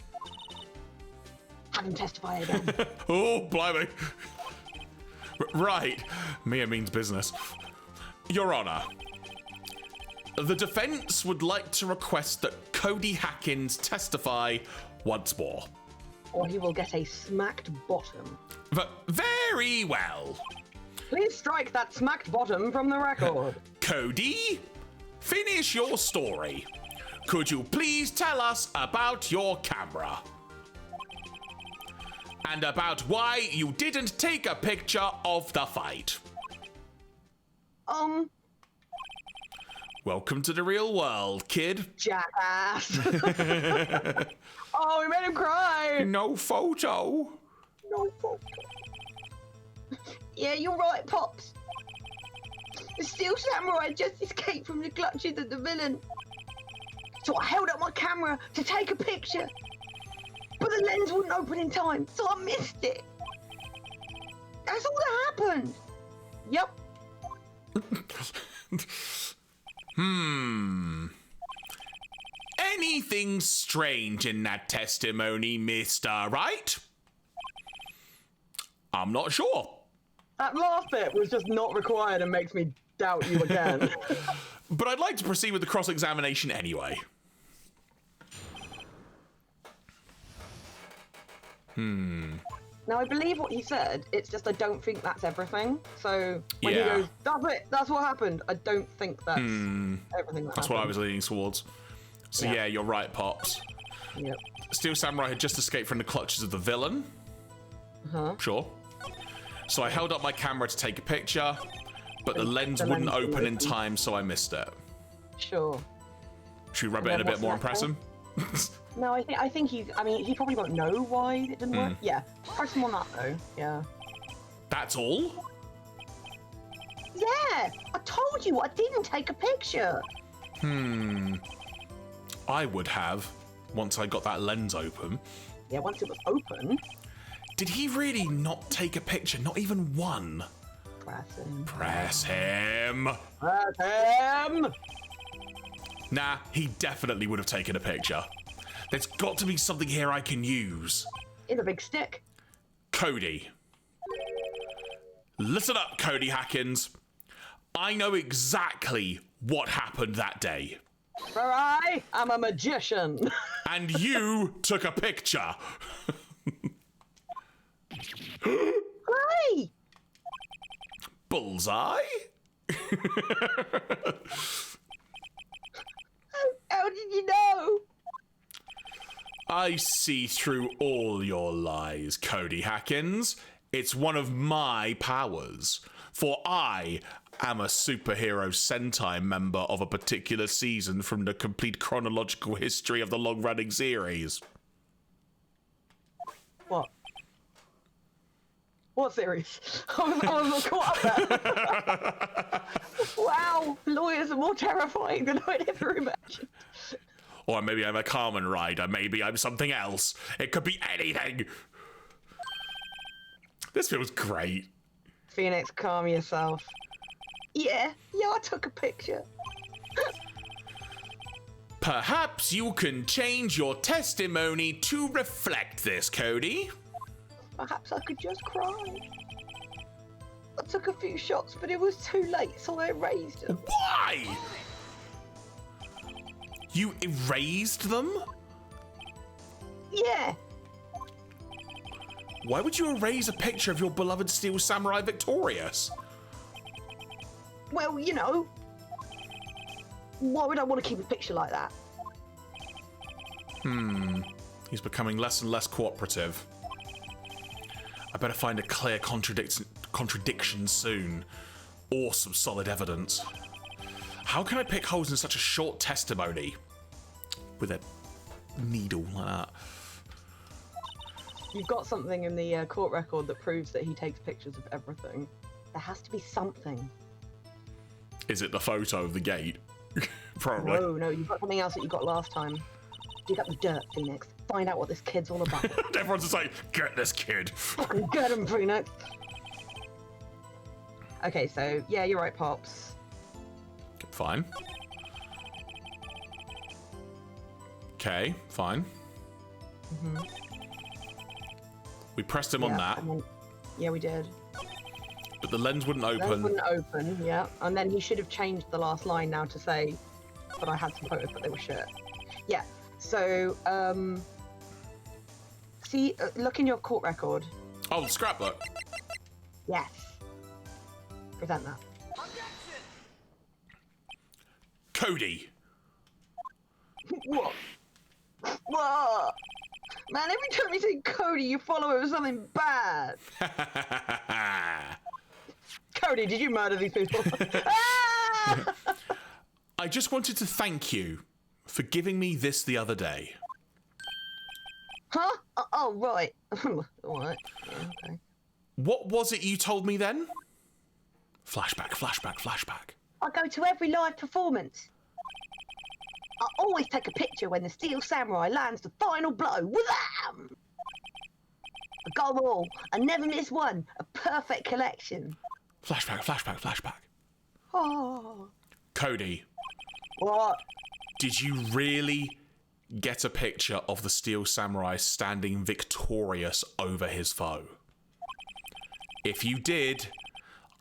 Speaker 2: Have him testify again.
Speaker 1: Oh, blimey. Right. Mia means business. Your Honor, the defense would like to request that Cody Hackins testify once more.
Speaker 2: Or he will get a smacked bottom.
Speaker 1: Very well.
Speaker 2: Please strike that smacked bottom from the record.
Speaker 1: Cody, finish your story. Could you please tell us about your camera? And about why you didn't take a picture of the fight. Welcome to the real world, kid.
Speaker 2: Jackass. Oh, we made him cry.
Speaker 1: No photo.
Speaker 2: No photo. Yeah, you're right, Pops. The Steel Samurai just escaped from the clutches of the villain. So I held up my camera to take a picture. But the lens wouldn't open in time, so I missed it. That's all that happened. Yep.
Speaker 1: Anything strange in that testimony, Mr. Wright? I'm not sure.
Speaker 3: That last bit was just not required and makes me doubt you again.
Speaker 1: But I'd like to proceed with the cross-examination anyway.
Speaker 3: Now, I believe what he said, it's just I don't think that's everything. So when he
Speaker 1: Yeah.
Speaker 3: goes, that's it, that's what happened, I don't think that's everything
Speaker 1: That's what I was leaning towards. So yeah, you're right, Pops.
Speaker 3: Yep.
Speaker 1: Steel Samurai had just escaped from the clutches of the villain. Sure. So I held up my camera to take a picture, but the lens wouldn't open in time, so I missed it.
Speaker 3: Sure.
Speaker 1: Should we rub it in a bit more and press him?
Speaker 3: No, I think he's, I mean, he probably won't know why it didn't work. Yeah. Press him on that, though. Yeah.
Speaker 1: That's all?
Speaker 2: Yeah, I told you I didn't take a picture.
Speaker 1: I would have, once I got that lens open.
Speaker 3: Yeah, once it was open.
Speaker 1: Did he really not take a picture? Not even one?
Speaker 3: Press him.
Speaker 1: Press him.
Speaker 3: Press him!
Speaker 1: Nah, he definitely would have taken a picture. There's got to be something here I can use.
Speaker 3: In a big stick.
Speaker 1: Cody. Listen up, Cody Hackins. I know exactly what happened that day.
Speaker 3: For I am a magician.
Speaker 1: And you took a picture.
Speaker 2: Hey!
Speaker 1: Bullseye?
Speaker 2: How did you know?
Speaker 1: I see through all your lies, Cody Hackins. It's one of my powers. For I am a superhero Sentai member of a particular season from the complete chronological history of the long-running series.
Speaker 3: What? What series? I was caught up there. Wow, lawyers are more terrifying than I'd ever imagined.
Speaker 1: Or maybe I'm a Kamen Rider, maybe I'm something else. It could be anything. This feels great.
Speaker 3: Phoenix, calm yourself.
Speaker 2: Yeah, I took a picture.
Speaker 1: Perhaps you can change your testimony to reflect this, Cody.
Speaker 2: Perhaps I could just cry. I took a few shots, but it was too late, so I erased them.
Speaker 1: Why? You erased them?
Speaker 2: Yeah,
Speaker 1: Why would you erase a picture of your beloved Steel Samurai victorious?
Speaker 2: well, you know. Why would I want to keep a picture like that?
Speaker 1: He's becoming less and less cooperative. I better find a clear contradiction soon. Or some solid evidence. How can I pick holes in such a short testimony? With a needle like that.
Speaker 3: You've got something in the court record that proves that he takes pictures of everything.
Speaker 2: There has to be something.
Speaker 1: Is it the photo of the gate? Probably.
Speaker 3: No, you've got something else that you got last time.
Speaker 2: Dig up the dirt, Phoenix. Find out what this kid's all about.
Speaker 1: Everyone's just like, get this kid.
Speaker 3: Fucking get him, Phoenix. Okay, so yeah, you're right, Pops.
Speaker 1: Fine. Okay, fine. We pressed him on that,
Speaker 3: And then, yeah, we did.
Speaker 1: but the lens wouldn't
Speaker 3: Lens
Speaker 1: open.
Speaker 3: wouldn't open, yeah. And then he should have changed the last line now to say, but I had some photos, but they were shit. Yeah, so, see, look in your court record.
Speaker 1: Oh, the scrapbook.
Speaker 3: Yes. Present that.
Speaker 1: Cody.
Speaker 3: What? What? Man, every time you say Cody, you follow it with something bad. Cody, did you murder these people? Ah!
Speaker 1: I just wanted to thank you for giving me this the other day.
Speaker 3: Huh? Oh, right. Alright. Yeah, okay.
Speaker 1: What was it you told me then? Flashback, flashback, flashback.
Speaker 2: I go to every live performance. I always take a picture when the Steel Samurai lands the final blow. Wham! I got 'em all. I never miss one. A perfect collection.
Speaker 1: Flashback, flashback, flashback.
Speaker 2: Oh.
Speaker 1: Cody,
Speaker 3: What?
Speaker 1: did you really get a picture of the Steel Samurai standing victorious over his foe? If you did,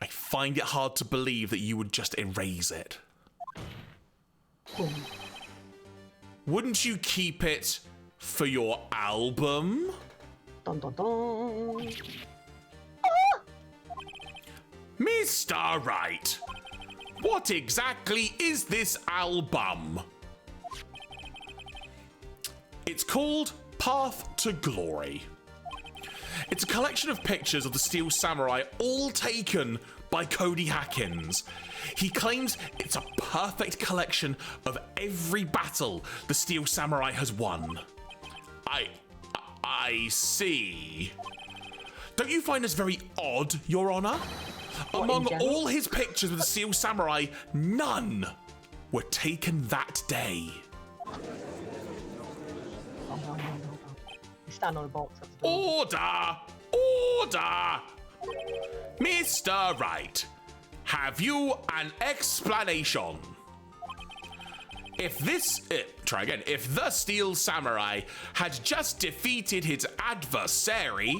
Speaker 1: I find it hard to believe that you would just erase it. Wouldn't you keep it for your album?
Speaker 3: Dun dun dun.
Speaker 1: Mr. Wright, what exactly is this album? It's called Path to Glory. It's a collection of pictures of the Steel Samurai, all taken by Cody Hackins. He claims it's a perfect collection of every battle the Steel Samurai has won. I see. Don't you find this very odd, Your Honor? Among all his pictures with the Steel Samurai, none were taken that day.
Speaker 3: You stand on a box.
Speaker 1: Order! Order! Mr. Wright, have you an explanation? If the Steel Samurai had just defeated his adversary,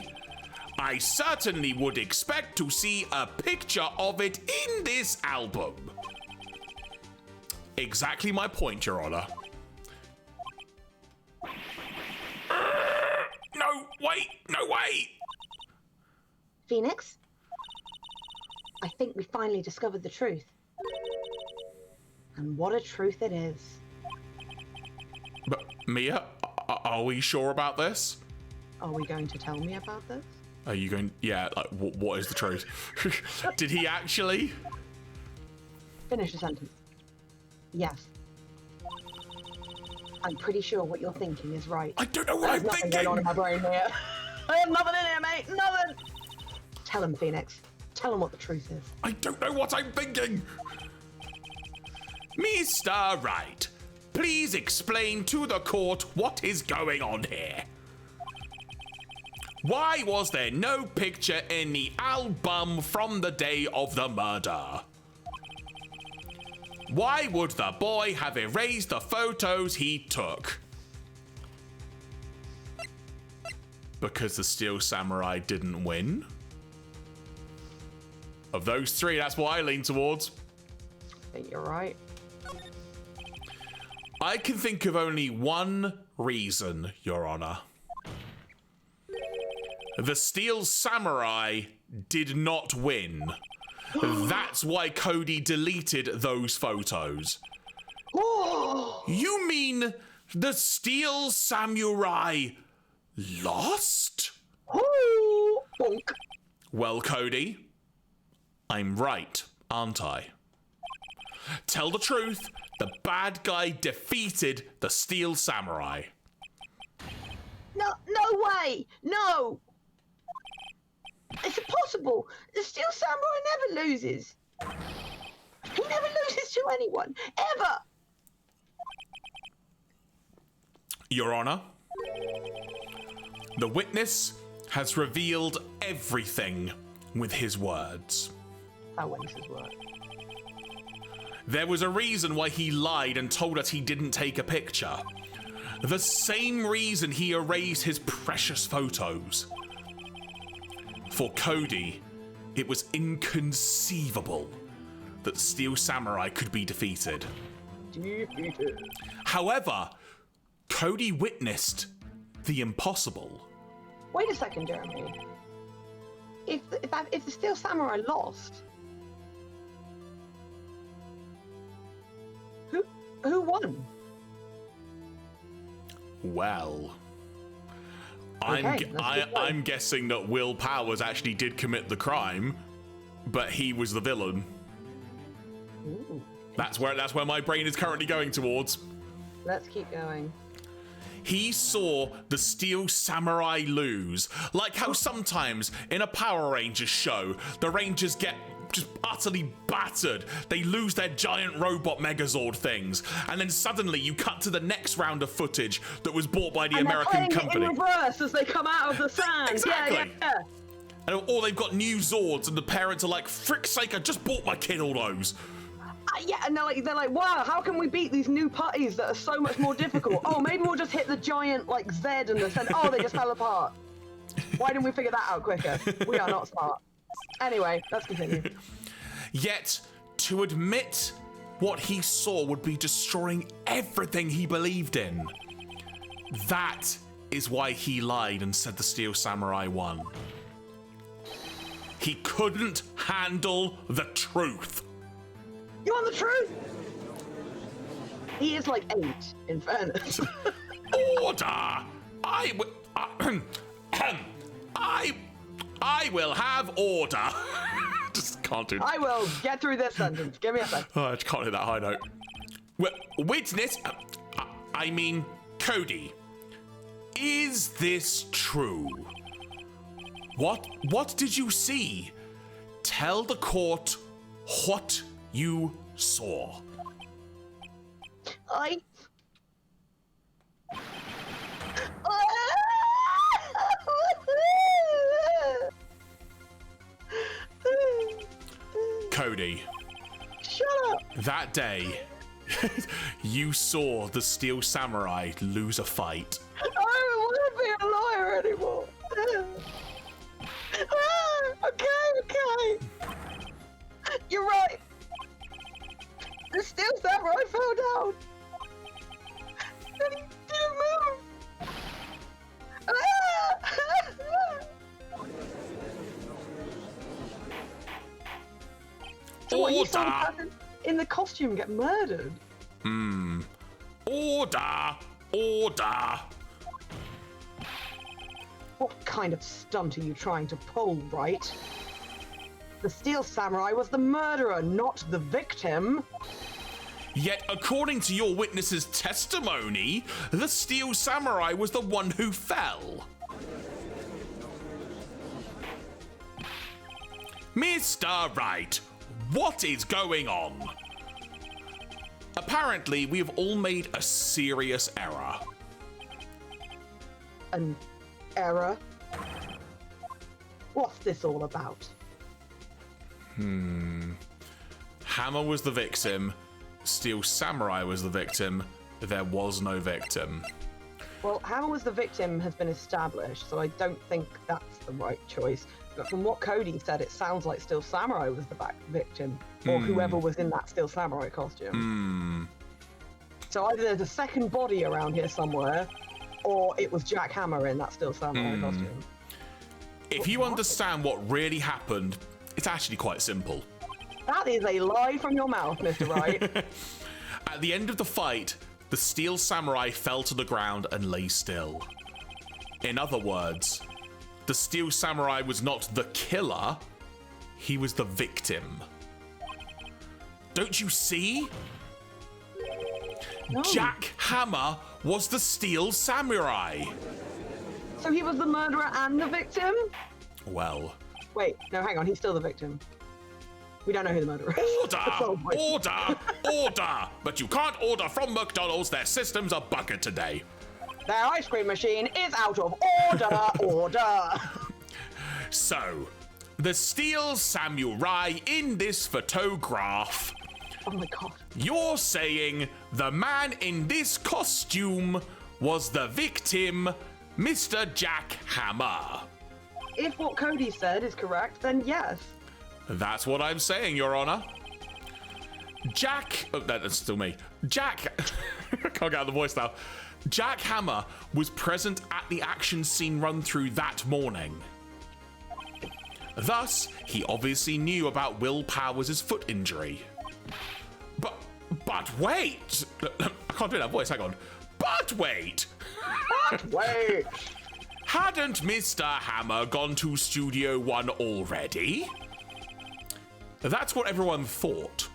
Speaker 1: I certainly would expect to see a picture of it in this album. Exactly my point, Your Honor. No, wait!
Speaker 2: Phoenix, I think we finally discovered the truth. And what a truth it is.
Speaker 1: But, Mia, are we sure about this?
Speaker 3: Are we going to tell me about this?
Speaker 1: Are you going... Yeah, like, what is the truth? Did he actually?
Speaker 3: Finish the sentence.
Speaker 2: Yes. I'm pretty sure what you're thinking is right.
Speaker 1: I don't know what
Speaker 3: There's
Speaker 1: I'm
Speaker 3: nothing
Speaker 1: thinking!
Speaker 3: going on in my brain here. I have nothing in here, mate. Nothing.
Speaker 2: Tell him, Phoenix. Tell him what the truth is.
Speaker 1: I don't know what I'm thinking! Mr. Wright, please explain to the court what is going on here. Why was there no picture in the album from the day of the murder? Why would the boy have erased the photos he took? Because the Steel Samurai didn't win? Of those three, that's what I lean towards.
Speaker 3: I think you're right.
Speaker 1: I can think of only one reason, Your Honor. The Steel Samurai did not win. That's why Cody deleted those photos. You mean the Steel Samurai lost?
Speaker 3: Bonk.
Speaker 1: Well, Cody, I'm right, aren't I? Tell the truth, the bad guy defeated the Steel Samurai.
Speaker 2: No way! No! It's impossible! The Steel Samurai never loses! He never loses to anyone, ever!
Speaker 1: Your Honor, the witness has revealed everything with his words.
Speaker 3: How witnesses work.
Speaker 1: There was a reason why he lied and told us he didn't take a picture. The same reason he erased his precious photos. For Cody, it was inconceivable that Steel Samurai could be defeated.
Speaker 3: Defeated.
Speaker 1: However, Cody witnessed the impossible.
Speaker 3: Wait a second, Jeremy. If the Steel Samurai lost, who won?
Speaker 1: Well,
Speaker 3: Okay,
Speaker 1: I'm guessing that Will Powers actually did commit the crime, but he was the villain.
Speaker 3: Ooh.
Speaker 1: That's where my brain is currently going towards.
Speaker 3: Let's keep going.
Speaker 1: He saw the Steel Samurai lose, like how sometimes in a Power Rangers show, the Rangers get just utterly battered. They lose their giant robot Megazord things, and then suddenly you cut to the next round of footage that was bought by the American company.
Speaker 3: In reverse as they come out of the sand.
Speaker 1: Exactly.
Speaker 3: Yeah.
Speaker 1: Or they've got new Zords, and the parents are like, "Frick's sake, I just bought my kid all those."
Speaker 3: Yeah, and they're like, wow, how can we beat these new putties that are so much more difficult? Oh, maybe we'll just hit the giant like Z and the sand. Oh, they just fell apart. Why didn't we figure that out quicker? We are not smart. Anyway, let's continue.
Speaker 1: Yet, to admit what he saw would be destroying everything he believed in. That is why he lied and said the Steel Samurai won. He couldn't handle the truth.
Speaker 3: You want the truth? He is like 8, in fairness.
Speaker 1: Order! I will have order. Just can't do.
Speaker 3: I will get through this sentence. Give me a second.
Speaker 1: Oh, I just can't do that high note. Witness, I mean, Cody, is this true? What did you see? Tell the court what you saw. Cody.
Speaker 3: Shut up.
Speaker 1: That day, you saw the Steel Samurai lose a fight.
Speaker 3: I don't want to be a lawyer anymore. Okay. You're right. The Steel Samurai fell down. And he didn't move. So what, you saw the person in the costume get murdered?
Speaker 1: Order!
Speaker 3: What kind of stunt are you trying to pull, Wright? The Steel Samurai was the murderer, not the victim.
Speaker 1: Yet, according to your witness's testimony, the Steel Samurai was the one who fell. Mr. Wright, what is going on? Apparently, we have all made a serious error.
Speaker 3: An error? What's this all about?
Speaker 1: Hammer was the victim. Steel Samurai was the victim. There was no victim.
Speaker 3: Well, Hammer was the victim has been established, so I don't think that's the right choice. But from what Cody said, it sounds like Steel Samurai was the victim, or whoever was in that Steel Samurai costume. So either there's a second body around here somewhere, or it was Jack Hammer in that Steel Samurai costume.
Speaker 1: If you understand what really happened, it's actually quite simple.
Speaker 3: That is a lie from your mouth, Mr. Wright.
Speaker 1: At the end of the fight, the Steel Samurai fell to the ground and lay still. In other words, the Steel Samurai was not the killer, he was the victim. Don't you see?
Speaker 3: No.
Speaker 1: Jack Hammer was the Steel Samurai.
Speaker 3: So he was the murderer and the victim?
Speaker 1: Well,
Speaker 3: Wait, no, hang on, he's still the victim. We don't know who the murderer is.
Speaker 1: Order! But you can't order from McDonald's, their systems are buggered today.
Speaker 3: Their ice cream machine is out of order.
Speaker 1: So, the Steel Samurai in this photograph,
Speaker 3: Oh my god.
Speaker 1: you're saying the man in this costume was the victim, Mr. Jack Hammer.
Speaker 3: If what Cody said is correct, then yes.
Speaker 1: That's what I'm saying, Your Honor. Jack... Oh, that's still me. Jack... I can't get out of the voice now. Jack Hammer was present at the action scene run-through that morning. Thus, he obviously knew about Will Powers' foot injury. But wait! I can't do that voice, hang on. But wait!
Speaker 3: Wait.
Speaker 1: Hadn't Mr. Hammer gone to Studio One already? That's what everyone thought.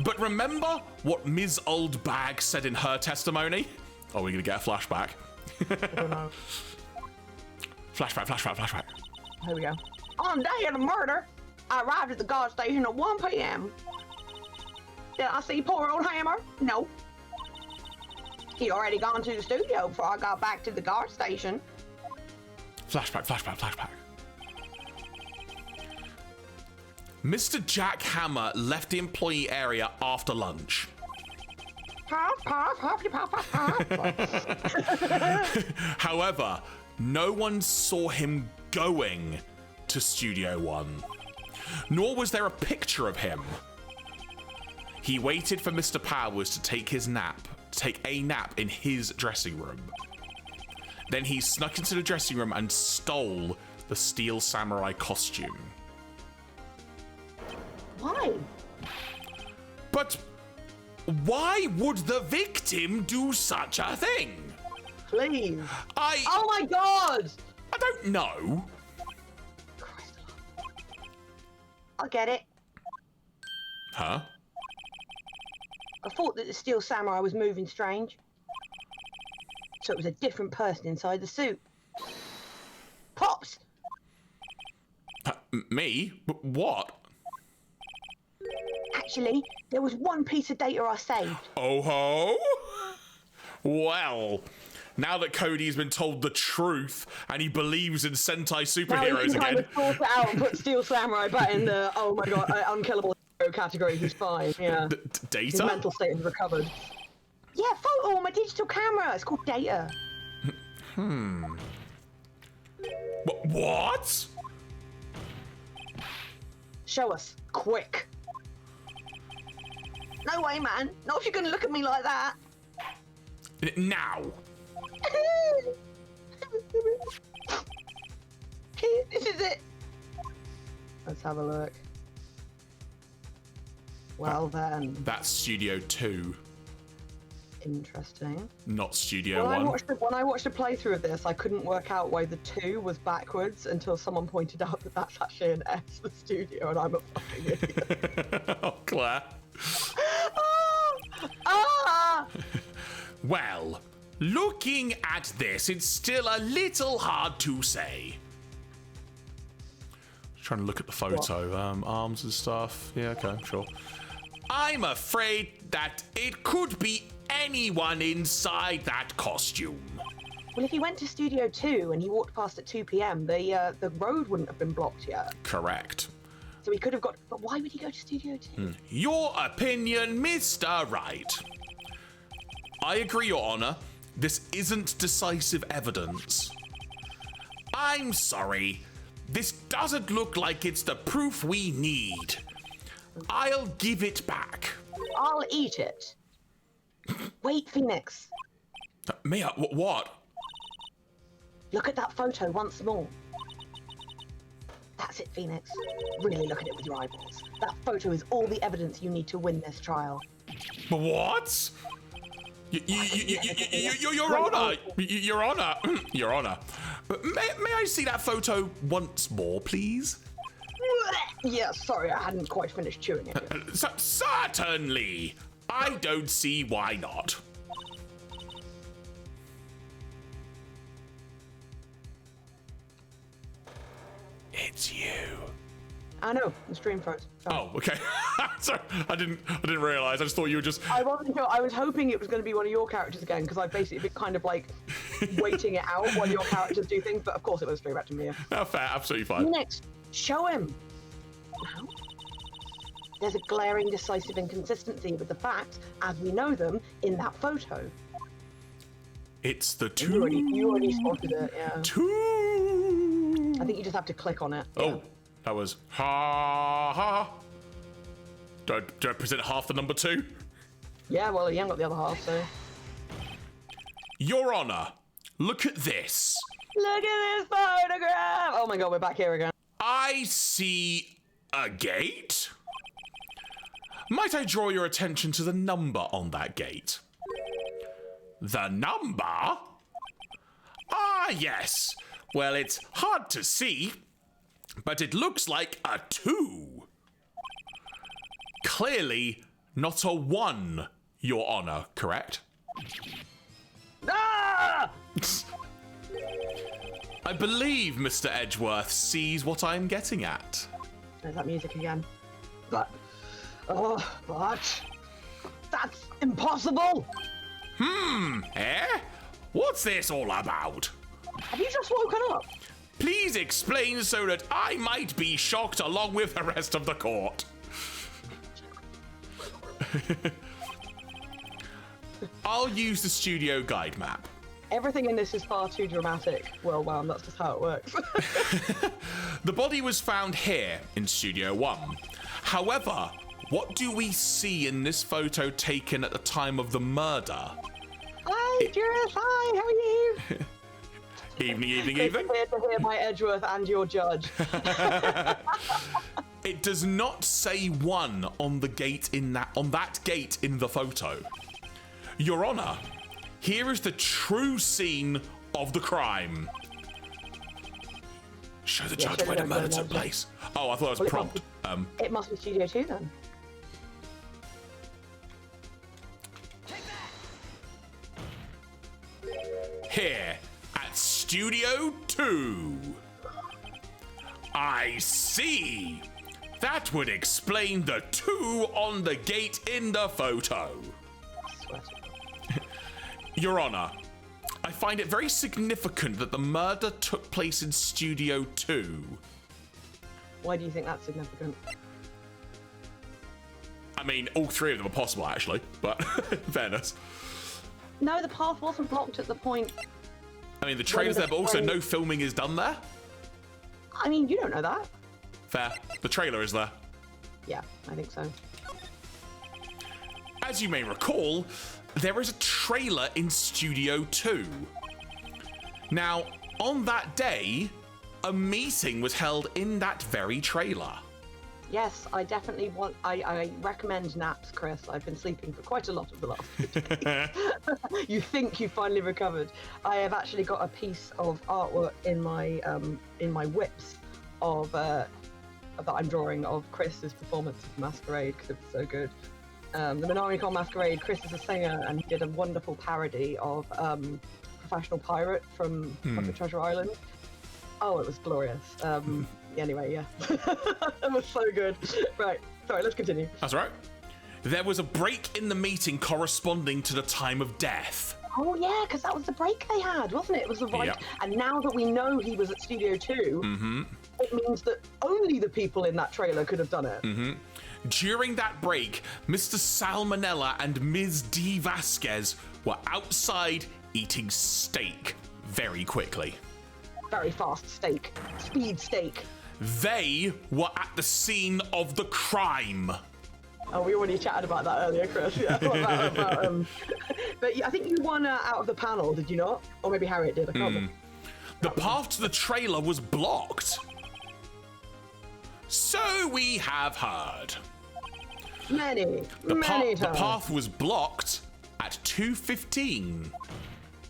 Speaker 1: But remember what Ms. Oldbag said in her testimony? Oh, we're gonna get a flashback.
Speaker 3: I don't know.
Speaker 1: Flashback.
Speaker 3: Here we go. On the day of the murder, I arrived at the guard station at 1 p.m. Did I see poor old Hammer? No. He'd already gone to the studio before I got back to the guard station.
Speaker 1: Flashback. Mr. Jack Hammer left the employee area after lunch. However, no one saw him going to Studio One, nor was there a picture of him. He waited for Mr. Powers to take a nap in his dressing room. Then he snuck into the dressing room and stole the steel samurai costume.
Speaker 2: Why?
Speaker 1: But why would the victim do such a thing?
Speaker 3: Please.
Speaker 1: I
Speaker 3: Oh my god!
Speaker 1: don't know.
Speaker 2: Christ. I'll get it.
Speaker 1: Huh?
Speaker 2: I thought that the steel samurai was moving strange. So it was a different person inside the suit. Pops!
Speaker 1: Me? What?
Speaker 2: Actually, there was one piece of data I saved.
Speaker 1: Oh ho! Well, now that Cody's been told the truth and he believes in Sentai
Speaker 3: Now you
Speaker 1: superheroes
Speaker 3: can kind
Speaker 1: again.
Speaker 3: of sort it out and put Steel Samurai back in the, oh my god, unkillable hero category. He's fine, yeah. His
Speaker 1: Data?
Speaker 3: mental state has recovered.
Speaker 2: Yeah, photo on my digital camera. It's called data.
Speaker 1: What?
Speaker 3: Show us, quick.
Speaker 2: No way, man. Not if you're going to look at me like that.
Speaker 1: Now.
Speaker 2: This is it.
Speaker 3: Let's have a look. Well then,
Speaker 1: That's Studio 2,
Speaker 3: interesting.
Speaker 1: not Studio
Speaker 3: When
Speaker 1: 1.
Speaker 3: I watched a playthrough of this, I couldn't work out why the 2 was backwards until someone pointed out that that's actually an S for studio, and I'm a fucking idiot.
Speaker 1: Oh, Claire.
Speaker 3: Ah!
Speaker 1: Well, looking at this, it's still a little hard to say. Trying to look at the photo. Arms and stuff. Yeah, okay, sure. I'm afraid that it could be anyone inside that costume.
Speaker 2: Well, if he went to Studio 2 and he walked past at 2 p.m., the road wouldn't have been blocked yet.
Speaker 1: Correct.
Speaker 2: So he could have got... But why would he go to Studio 2?
Speaker 1: Your opinion, Mr. Wright. I agree, Your Honor. This isn't decisive evidence. I'm sorry. This doesn't look like it's the proof we need. I'll give it back.
Speaker 2: I'll eat it. Wait, Phoenix.
Speaker 1: Mia, what?
Speaker 2: Look at that photo once more. That's it, Phoenix. Really look at it with your eyeballs. That photo is all the evidence you need to win this trial.
Speaker 1: What? Your Honor. Your Honor. Your Honor. But may I see that photo once more, please?
Speaker 3: Yeah, sorry, I hadn't quite finished chewing it yet.
Speaker 1: Certainly. I don't see why not. It's you.
Speaker 3: I know, the stream froze. Sorry.
Speaker 1: Oh, okay. Sorry, I didn't realize. I just thought you were just.
Speaker 3: I wasn't sure. I was hoping it was going to be one of your characters again, because I've basically been kind of like waiting it out while your characters do things, but of course it was straight back to Mia.
Speaker 1: Oh, fair, absolutely fine.
Speaker 2: Phoenix, show him. Now, there's a glaring decisive inconsistency with the facts, as we know them, in that photo.
Speaker 1: It's the
Speaker 3: You already spotted it, yeah.
Speaker 1: two.
Speaker 3: I think you just have to click on it.
Speaker 1: Oh, that was ha ha. Do I present half the number 2?
Speaker 3: Yeah, well, you haven't got the other half, so.
Speaker 1: Your Honor, look at this.
Speaker 3: Look at this photograph! Oh my god, we're back here again.
Speaker 1: I see a gate. Might I draw your attention to the number on that gate? The number? Ah, yes. Well, it's hard to see, but it looks like a 2. Clearly not a 1, Your Honor, correct?
Speaker 3: Ah!
Speaker 1: I believe Mr. Edgeworth sees what I'm getting at.
Speaker 3: There's that music again. But that's impossible!
Speaker 1: Eh? What's this all about?
Speaker 3: Have you just woken up?
Speaker 1: Please explain so that I might be shocked along with the rest of the court. I'll use the studio guide map.
Speaker 3: Everything in this is far too dramatic. Well, wow, that's just how it works.
Speaker 1: The body was found here in Studio 1. However, what do we see in this photo taken at the time of the murder?
Speaker 3: Hi, Jeraffemy, how are you?
Speaker 1: Evening.
Speaker 3: Here to hear my Edgeworth and your judge.
Speaker 1: It does not say 1 on the gate on that gate in the photo. Your Honor, here is the true scene of the crime. Show the judge where the murder took place. Oh, I thought it was prompt.
Speaker 3: It must be Studio 2 then.
Speaker 1: Here at Studio 2. I see. That would explain the 2 on the gate in the photo. Your Honor, I find it very significant that the murder took place in Studio 2.
Speaker 3: Why do you think that's significant?
Speaker 1: I mean, all 3 of them are possible, actually, but in fairness.
Speaker 3: No, the path wasn't blocked at the point.
Speaker 1: I mean, the trailer's there, but also no filming is done there.
Speaker 3: I mean, you don't know that.
Speaker 1: Fair. The trailer is there.
Speaker 3: Yeah, I think so.
Speaker 1: As you may recall, there is a trailer in Studio 2. Now, on that day, a meeting was held in that very trailer.
Speaker 3: Yes, I definitely want. I recommend naps, Chris. I've been sleeping for quite a lot of the last few days. You think you finally recovered? I have actually got a piece of artwork in my whips of that I'm drawing of Chris's performance of Masquerade because it's so good. The Minami Masquerade. Chris is a singer and he did a wonderful parody of Professional Pirate from Treasure Island. Oh, it was glorious. Anyway, yeah. That was so good. Right, sorry, let's continue.
Speaker 1: That's right. There was a break in the meeting corresponding to the time of death.
Speaker 3: Oh, yeah, because that was the break they had, wasn't it? It was the right. Yep. And now that we know he was at Studio 2, it means that only the people in that trailer could have done it.
Speaker 1: During that break, Mr. Salmonella and Ms. D. Vasquez were outside eating steak very quickly.
Speaker 3: Very fast steak. Speed steak.
Speaker 1: They were at the scene of the crime.
Speaker 3: Oh, we already chatted about that earlier, Chris. Yeah, but yeah, I think you won out of the panel, did you not? Or maybe Harriet did. I can't remember.
Speaker 1: The path to the trailer was blocked. So we have heard.
Speaker 3: Many times.
Speaker 1: The path was blocked at 2:15.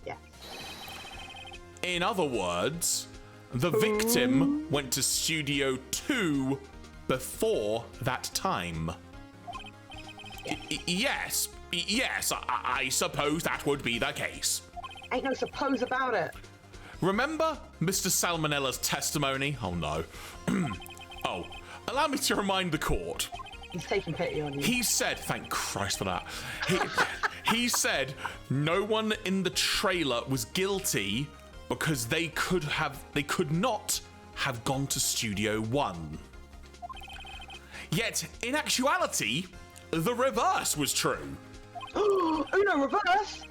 Speaker 3: Yeah.
Speaker 1: In other words, the victim went to Studio 2 before that time. Yes, I suppose that would be the case.
Speaker 3: Ain't no suppose about it.
Speaker 1: Remember Mr. Salmonella's testimony? Oh no. Oh, allow me to remind the court.
Speaker 3: He's taking pity on you.
Speaker 1: He said, thank Christ for that. He said no one in the trailer was guilty because they could not have gone to Studio 1. Yet, in actuality, the reverse was true.
Speaker 3: Uno reverse?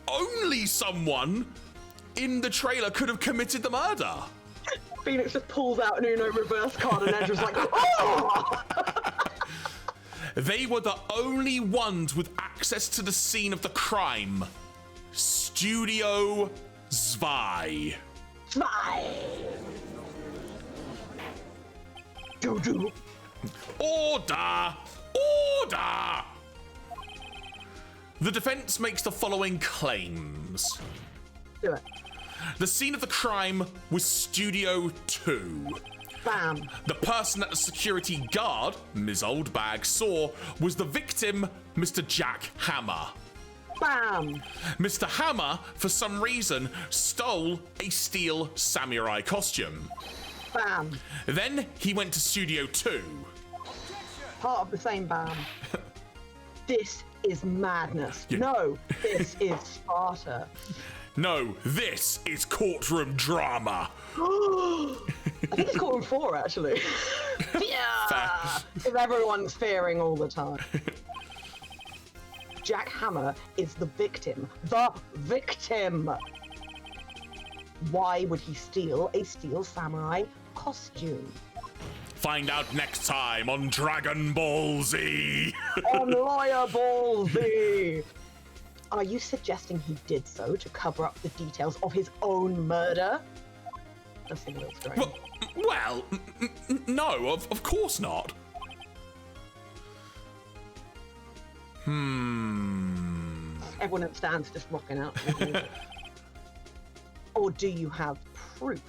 Speaker 1: Only someone in the trailer could have committed the murder.
Speaker 3: Phoenix just pulls out an Uno reverse card and Edge's like, oh!
Speaker 1: They were the only ones with access to the scene of the crime. Studio Zwei.
Speaker 3: Do.
Speaker 1: Order! Order! The defense makes the following claims.
Speaker 3: Do it.
Speaker 1: The scene of the crime was Studio 2.
Speaker 3: Bam.
Speaker 1: The person that the security guard, Ms. Oldbag, saw was the victim, Mr. Jack Hammer.
Speaker 3: Bam.
Speaker 1: Mr. Hammer, for some reason, stole a steel samurai costume.
Speaker 3: Bam.
Speaker 1: Then he went to Studio 2.
Speaker 3: Part of the same bam. This is madness. Yeah. No, this is Sparta.
Speaker 1: No, this is courtroom drama.
Speaker 3: I think it's courtroom 4, actually. Yeah. If everyone's fearing all the time. Jack Hammer is the victim. The victim! Why would he steal a steel samurai costume?
Speaker 1: Find out next time on Dragon Ball Z.
Speaker 3: On Lawyer Ball Z. Are you suggesting he did so to cover up the details of his own murder? Does seem a little strange.
Speaker 1: Well, no, of course not.
Speaker 3: Everyone understands, just rocking out. Or do you have proof?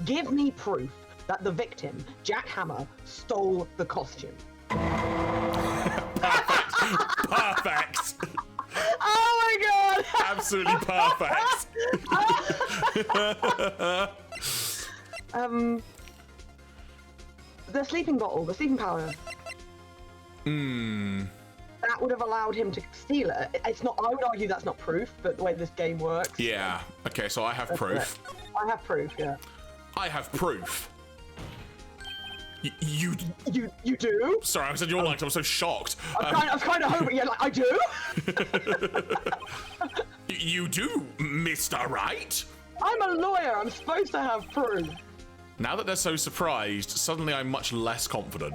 Speaker 3: Give me proof that the victim, Jack Hammer, stole the costume.
Speaker 1: Perfect.
Speaker 3: Oh my god!
Speaker 1: Absolutely perfect.
Speaker 3: The sleeping bottle, the sleeping powder. That would have allowed him to steal it. It's not. I would argue that's not proof, but the way this game works.
Speaker 1: Yeah. Okay, so I have proof.
Speaker 3: I have proof. Yeah.
Speaker 1: I have proof. You
Speaker 3: do?
Speaker 1: Sorry, I said your line 'cause I was so shocked.
Speaker 3: I was kind of hoping. Yeah, like I do.
Speaker 1: You do, Mr. Wright.
Speaker 3: I'm a lawyer. I'm supposed to have proof.
Speaker 1: Now that they're so surprised, suddenly I'm much less confident.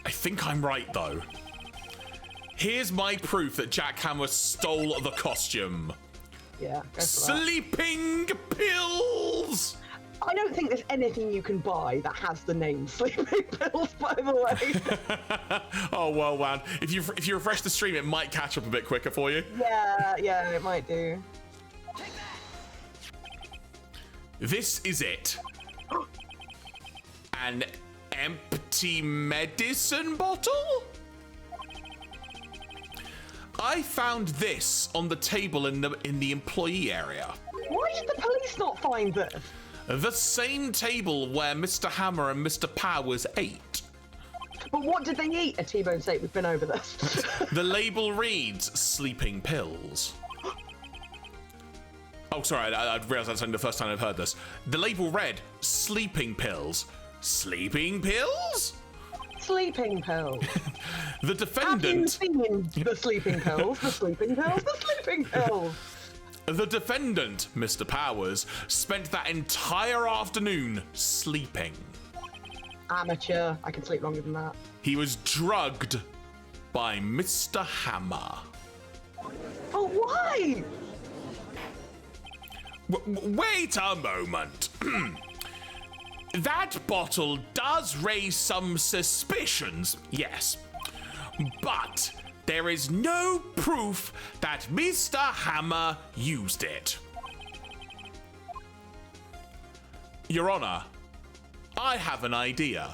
Speaker 1: I think I'm right, though. Here's my proof that Jack Hammer stole the costume.
Speaker 3: Yeah. Go for that.
Speaker 1: Sleeping pills!
Speaker 3: I don't think there's anything you can buy that has the name Sleeping Pills, by the way.
Speaker 1: Oh, well, man. If you refresh the stream, it might catch up a bit quicker for you.
Speaker 3: Yeah, it might do.
Speaker 1: This is it. An empty medicine bottle? I found this on the table in the employee area.
Speaker 3: Why did the police not find this?
Speaker 1: The same table where Mr. Hammer and Mr. Powers ate.
Speaker 3: But what did they eat? A T-bone steak. We've been over this.
Speaker 1: The label reads sleeping pills. Oh, sorry, I realised that's only the first time I've heard this. The label read sleeping pills. Sleeping pills?
Speaker 3: Sleeping pills.
Speaker 1: The defendant...
Speaker 3: Have you seen the sleeping pills? The sleeping pills? The sleeping pills!
Speaker 1: The defendant, Mr. Powers, spent that entire afternoon sleeping.
Speaker 3: Amateur. I can sleep longer than that.
Speaker 1: He was drugged by Mr. Hammer.
Speaker 3: Oh, why?
Speaker 1: Wait a moment. That bottle does raise some suspicions, yes. But there is no proof that Mr. Hammer used it. Your Honor, I have an idea.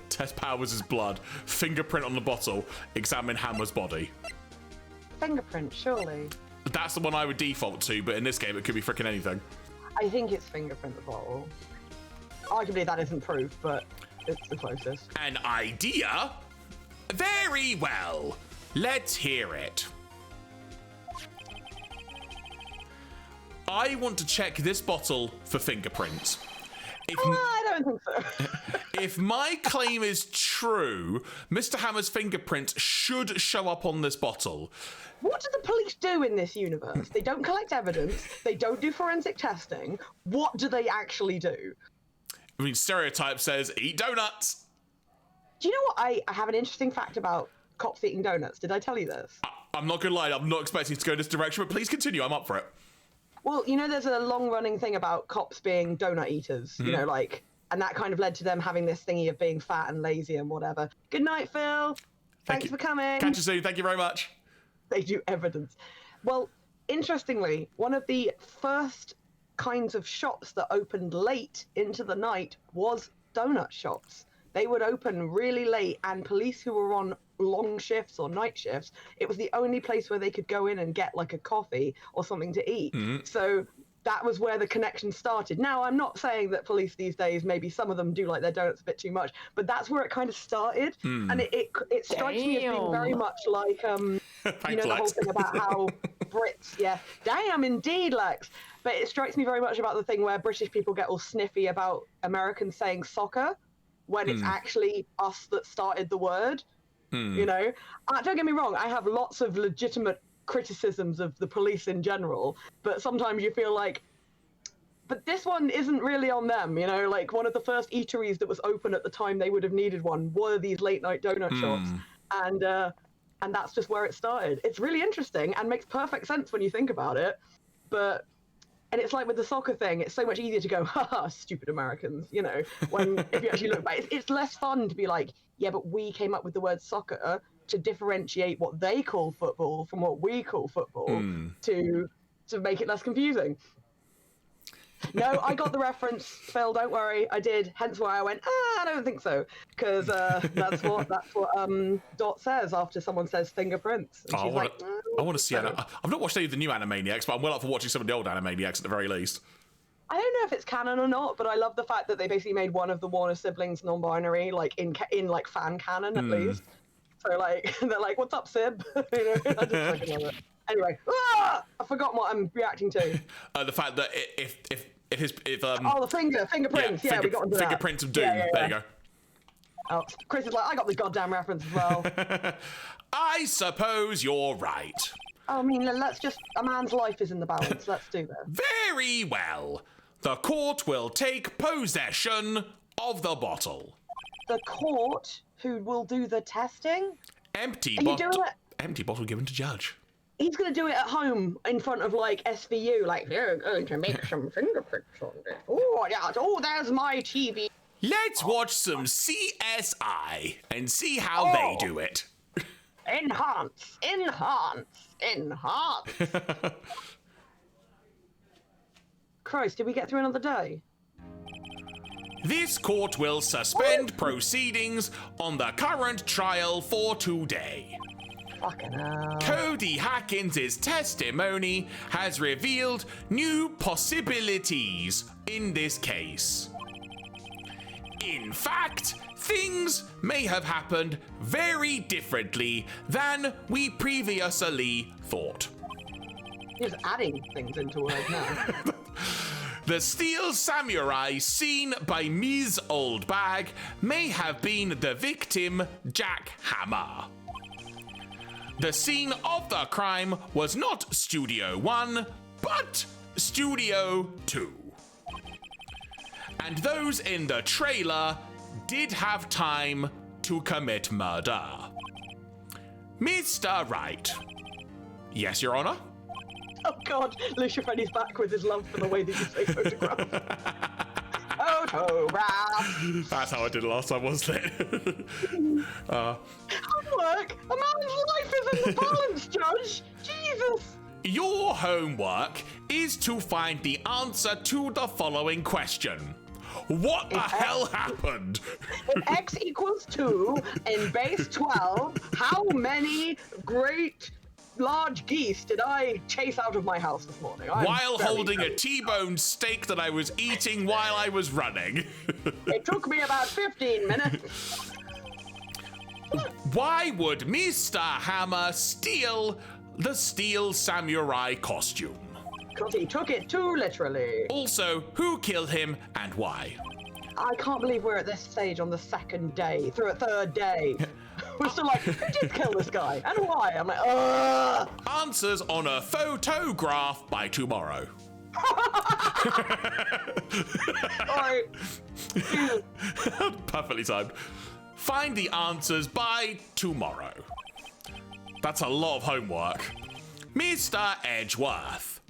Speaker 1: Test Powers' blood, fingerprint on the bottle, examine Hammer's body.
Speaker 3: Fingerprint, surely.
Speaker 1: That's the one I would default to, but in this game it could be freaking anything.
Speaker 3: I think it's fingerprint the bottle. Arguably that isn't proof, but it's the closest.
Speaker 1: An idea? Very well. Let's hear it. I want to check this bottle for fingerprints.
Speaker 3: I don't think so.
Speaker 1: If my claim is true, Mr. Hammer's fingerprint should show up on this bottle.
Speaker 3: What do the police do in this universe? They don't collect evidence. They don't do forensic testing. What do they actually do?
Speaker 1: I mean, stereotype says eat donuts.
Speaker 3: Do you know what? I have an interesting fact about cops eating donuts. Did I tell you this?
Speaker 1: I'm not gonna lie, I'm not expecting to go this direction, but please continue. I'm up for it.
Speaker 3: Well, you know, there's a long-running thing about cops being donut eaters, you know, like, and that kind of led to them having this thingy of being fat and lazy and whatever. Good night, Phil. Thanks for coming.
Speaker 1: Catch you soon. Thank you very much.
Speaker 3: They do evidence. Well, interestingly, one of the first kinds of shops that opened late into the night was donut shops. They would open really late, and police who were on long shifts or night shifts, it was the only place where they could go in and get like a coffee or something to eat. So that was where the connection started. Now, I'm not saying that police these days, maybe some of them do like their donuts a bit too much, but that's where it kind of started. And it strikes me as being very much like, you know, the whole thing about how Brits, damn, indeed, Lex. But it strikes me very much about the thing where British people get all sniffy about Americans saying soccer when it's actually us that started the word. You know, don't get me wrong, I have lots of legitimate criticisms of the police in general, but sometimes you feel like, but this one isn't really on them, you know, like one of the first eateries that was open at the time they would have needed one were these late night donut shops. And and that's just where it started. It's really interesting and makes perfect sense when you think about it, and it's like with the soccer thing, it's so much easier to go, haha, stupid Americans, you know, when if you actually look back, it's less fun to be like, yeah, but we came up with the word soccer to differentiate what they call football from what we call football to make it less confusing. No, I got the reference, Phil, don't worry, I did, hence why I went, I don't think so, because that's what Dot says after someone says fingerprints. And she's
Speaker 1: I want to see I've not watched any of the new Animaniacs, but I'm well up for watching some of the old Animaniacs at the very least.
Speaker 3: I don't know if it's canon or not, but I love the fact that they basically made one of the Warner siblings non-binary, like in like fan canon at least. So like they're like, "What's up, Sib?" You know, I just fucking love it. Anyway, I forgot what I'm reacting to.
Speaker 1: The fact that if
Speaker 3: the fingerprints. Yeah, we got into that.
Speaker 1: Fingerprints of Doom.
Speaker 3: Yeah.
Speaker 1: There you go.
Speaker 3: Oh, Chris is like, I got the goddamn reference as well.
Speaker 1: I suppose you're right.
Speaker 3: I mean, let's just, a man's life is in the balance. Let's do this.
Speaker 1: Very well. The court will take possession of the bottle.
Speaker 3: The court, who will do the testing?
Speaker 1: Empty
Speaker 3: Are you doing it?
Speaker 1: Empty bottle given to judge.
Speaker 3: He's going to do it at home in front of, like, SVU. Like, they're going to make some fingerprints on this. Oh, yeah. Oh, there's my TV.
Speaker 1: Let's watch some CSI and see how they do it.
Speaker 3: Enhance. Christ, did we get through another day?
Speaker 1: This court will suspend proceedings on the current trial for today.
Speaker 3: Fucking hell.
Speaker 1: Cody Hackins' testimony has revealed new possibilities in this case. In fact, things may have happened very differently than we previously thought.
Speaker 3: You're just adding things into words now.
Speaker 1: The steel samurai seen by Ms. Oldbag may have been the victim, Jack Hammer. The scene of the crime was not Studio 1, but Studio 2. And those in the trailer did have time to commit murder. Mr. Wright. Yes, Your Honor?
Speaker 3: Oh God, Lucia Freddy's back with his love for the way that you say photograph. Photograph.
Speaker 1: That's how I did it last time, wasn't it?
Speaker 3: Homework? A man's life is in the balance, Judge. Jesus.
Speaker 1: Your homework is to find the answer to the following question. What the hell happened?
Speaker 3: If X equals 2 in base 12, how many great large geese did I chase out of my house this morning?
Speaker 1: While holding a T-bone steak that I was eating while I was running.
Speaker 3: It took me about 15 minutes.
Speaker 1: Why would Mr. Hammer steal the steel samurai costume?
Speaker 3: Because he took it too literally.
Speaker 1: Also, who killed him and why?
Speaker 3: I can't believe we're at this stage on the third day. We're still like, who did kill this guy? And why? I'm like, ugh.
Speaker 1: Answers on a photograph by tomorrow.
Speaker 3: Sorry.
Speaker 1: Perfectly timed. Find the answers by tomorrow. That's a lot of homework. Mr. Edgeworth.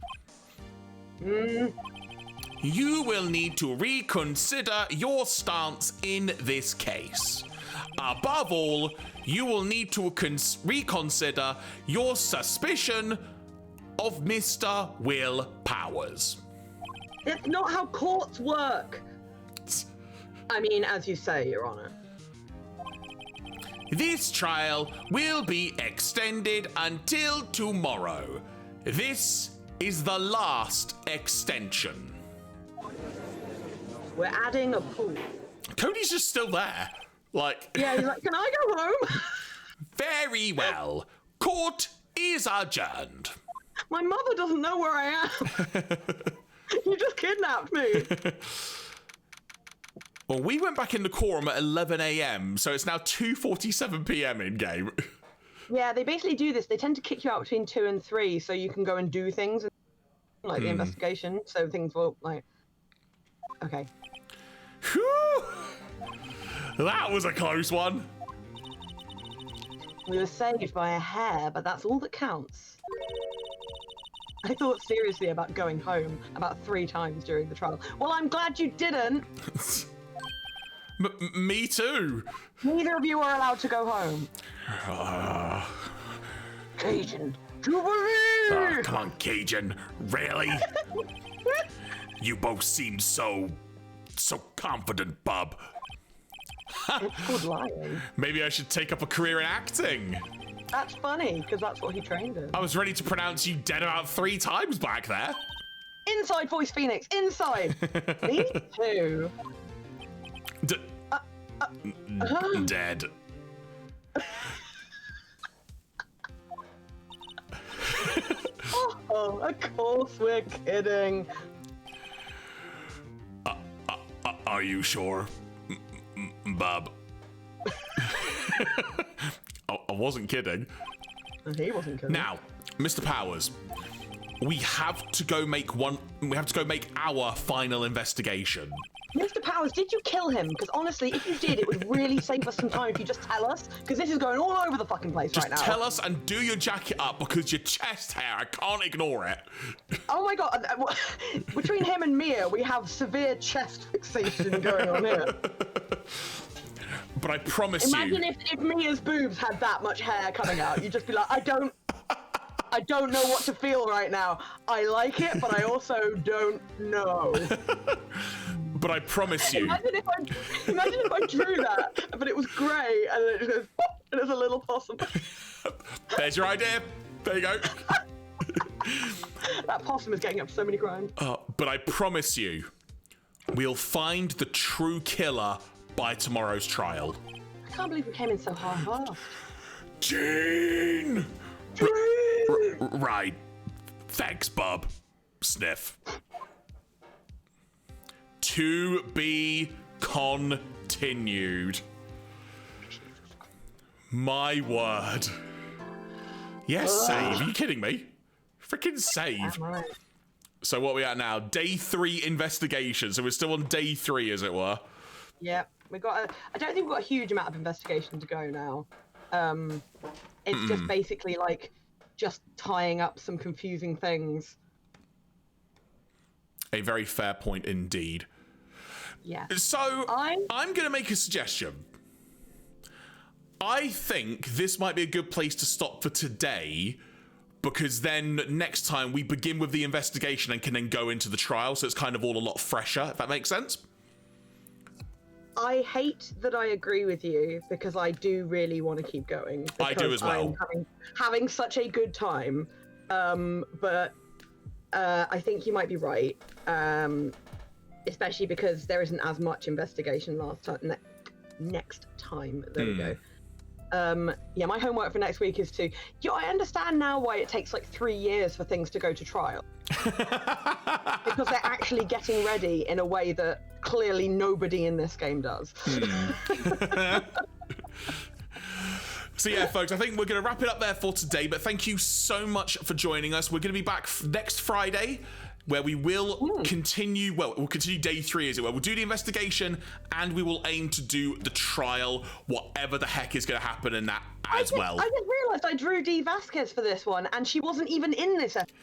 Speaker 1: You will need to reconsider your stance in this case. Above all, you will need to reconsider your suspicion of Mr. Will Powers.
Speaker 3: That's not how courts work. I mean, as you say, Your Honor.
Speaker 1: This trial will be extended until tomorrow. This is the last extension.
Speaker 3: We're adding a pool.
Speaker 1: Cody's just still there. Like,
Speaker 3: yeah, he's like, can I go home?
Speaker 1: Very well. Court is adjourned.
Speaker 3: My mother doesn't know where I am. You just kidnapped me.
Speaker 1: Well, we went back in the quorum at 11 a.m., so it's now 2:47 p.m. in game.
Speaker 3: Yeah, they basically do this. They tend to kick you out between 2 and 3 so you can go and do things, like the investigation, so things will, like... Okay.
Speaker 1: Whew! That was a close one.
Speaker 3: We were saved by a hair, but that's all that counts. I thought seriously about going home about 3 times during the trial. Well, I'm glad you didn't.
Speaker 1: Me too.
Speaker 3: Neither of you are allowed to go home. Cajun Jubilee!
Speaker 5: Come on, Cajun. Really? You both seem so confident, bub.
Speaker 3: It's called lying.
Speaker 1: Maybe I should take up a career in acting.
Speaker 3: That's funny, because that's what he trained in.
Speaker 1: I was ready to pronounce you dead about 3 times back there.
Speaker 3: Inside voice Phoenix, inside! Me too.
Speaker 1: Dead.
Speaker 3: Oh, of course we're kidding.
Speaker 5: Are you sure, bub?
Speaker 1: I wasn't kidding.
Speaker 3: He wasn't kidding.
Speaker 1: Now, Mr. Powers, we have to go make our final investigation.
Speaker 3: Mr. Powers, did you kill him? Because honestly, if you did, it would really save us some time if you just tell us. Because this is going all over the fucking place right now.
Speaker 1: Just tell us and do your jacket up because your chest hair, I can't ignore it.
Speaker 3: Oh my god. Between him and Mia, we have severe chest fixation going on here.
Speaker 1: But I promise
Speaker 3: Imagine if Mia's boobs had that much hair coming out. You'd just be like, I don't know what to feel right now. I like it, but I also don't know.
Speaker 1: But I promise you.
Speaker 3: Imagine if I drew that, but it was grey, and then it just goes, pop, and it's a little possum.
Speaker 1: There's your idea. There you go.
Speaker 3: That possum is getting up to so many crimes.
Speaker 1: But I promise you, we'll find the true killer by tomorrow's trial.
Speaker 3: I can't believe we came in so hard.
Speaker 1: Gene! Right. Thanks, bub. Sniff. To be continued. My word. Yes, save. Are you kidding me? Freaking save.
Speaker 3: Right.
Speaker 1: So what are we at now? Day 3 investigation. So we're still on day 3, as it were.
Speaker 3: Yeah, I don't think we've got a huge amount of investigation to go now. It's just basically like just tying up some confusing things.
Speaker 1: A very fair point indeed.
Speaker 3: Yeah.
Speaker 1: So I'm going to make a suggestion. I think this might be a good place to stop for today, because then next time we begin with the investigation and can then go into the trial, so it's kind of all a lot fresher, if that makes sense.
Speaker 3: I hate that I agree with you, because I do really want to keep going.
Speaker 1: I do as well.
Speaker 3: I'm having such a good time, but I think you might be right, especially because there isn't as much investigation next time. There we go. Yeah, my homework for next week is to... I understand now why it takes like 3 years for things to go to trial. Because they're actually getting ready in a way that clearly nobody in this game does.
Speaker 1: So yeah, folks, I think we're going to wrap it up there for today, but thank you so much for joining us. We're going to be back next Friday, where we will continue, we'll continue day 3, as it were. We'll do the investigation, and we will aim to do the trial, whatever the heck is going to happen in that as well.
Speaker 3: I just realised I drew Dee Vasquez for this one, and she wasn't even in this episode.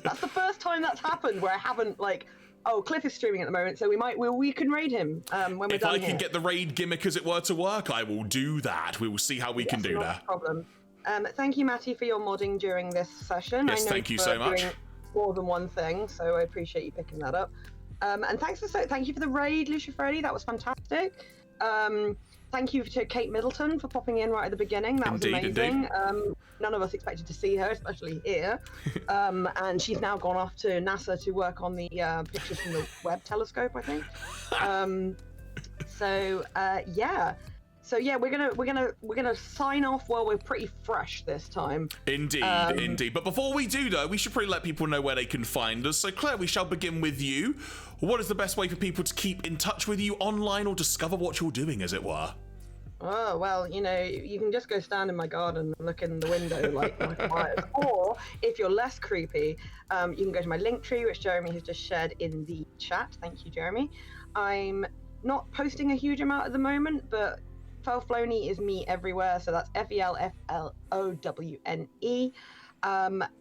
Speaker 3: That's the first time that's happened where I haven't, like... Oh, Cliff is streaming at the moment, so we can raid him when we're done
Speaker 1: If I
Speaker 3: here.
Speaker 1: can get the raid gimmick, as it were, to work, I will do that. We will see how we can do
Speaker 3: not
Speaker 1: that.
Speaker 3: A problem. Thank you, Matty, for your modding during this session.
Speaker 1: Yes,
Speaker 3: I know
Speaker 1: thank you so much.
Speaker 3: doing more than one thing, so I appreciate you picking that up. And thank you for the raid, Lucia Freddy. That was fantastic. Thank you to Kate Middleton for popping in right at the beginning. That was amazing. None of us expected to see her, especially here. And she's now gone off to NASA to work on the pictures from the Webb telescope, I think. Yeah. So yeah, we're gonna sign off while we're pretty fresh this time.
Speaker 1: Indeed, indeed. But before we do, though, we should probably let people know where they can find us. So Claire, we shall begin with you. What is the best way for people to keep in touch with you online or discover what you're doing, as it were?
Speaker 3: Oh, well, you know, you can just go stand in my garden and look in the window like Michael Myers. Or, if you're less creepy, you can go to my Linktree, which Jeremy has just shared in the chat. Thank you, Jeremy. I'm not posting a huge amount at the moment, but Felflowne is me everywhere, so that's FELFLOWNE.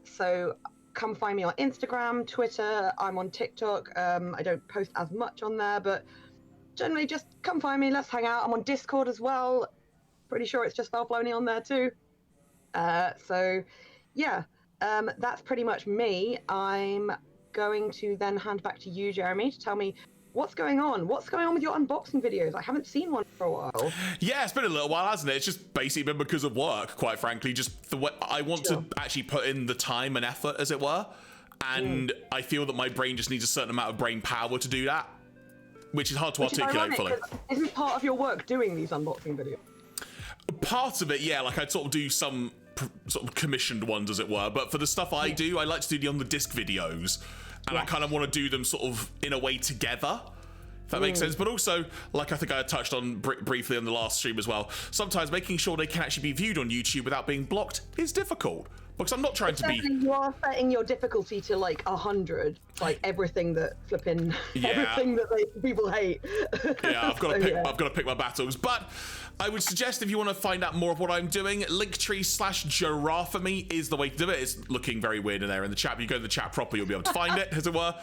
Speaker 3: So come find me on Instagram, Twitter. I'm on TikTok. I don't post as much on there, but generally just come find me. Let's hang out. I'm on Discord as well. Pretty sure it's just Felflowne on there too. So yeah, that's pretty much me. I'm going to then hand back to you, Jeremy, to tell me what's going on. What's going on with your unboxing videos? I haven't seen one for a while.
Speaker 1: Yeah, it's been a little while, hasn't it? It's just basically been because of work, quite frankly. Just the way I want to actually put in the time and effort, as it were. And I feel that my brain just needs a certain amount of brain power to do that, which is hard to articulate fully.
Speaker 3: Isn't part of your work doing these unboxing videos?
Speaker 1: Part of it, yeah, like I'd sort of do some sort of commissioned ones, as it were. But for the stuff I do, I like to do the on the disc videos. And I kind of want to do them sort of in a way together, if that makes sense. But also, like I think I touched on briefly on the last stream as well, sometimes making sure they can actually be viewed on YouTube without being blocked is difficult. Because I'm not trying to be...
Speaker 3: You are setting your difficulty to like 100, like everything that everything that people hate.
Speaker 1: Yeah, I've got to pick my battles. But I would suggest if you want to find out more of what I'm doing, linktr.ee/Jeraffemy is the way to do it. It's looking very weird in there in the chat. If you go to the chat properly, you'll be able to find it, as it were.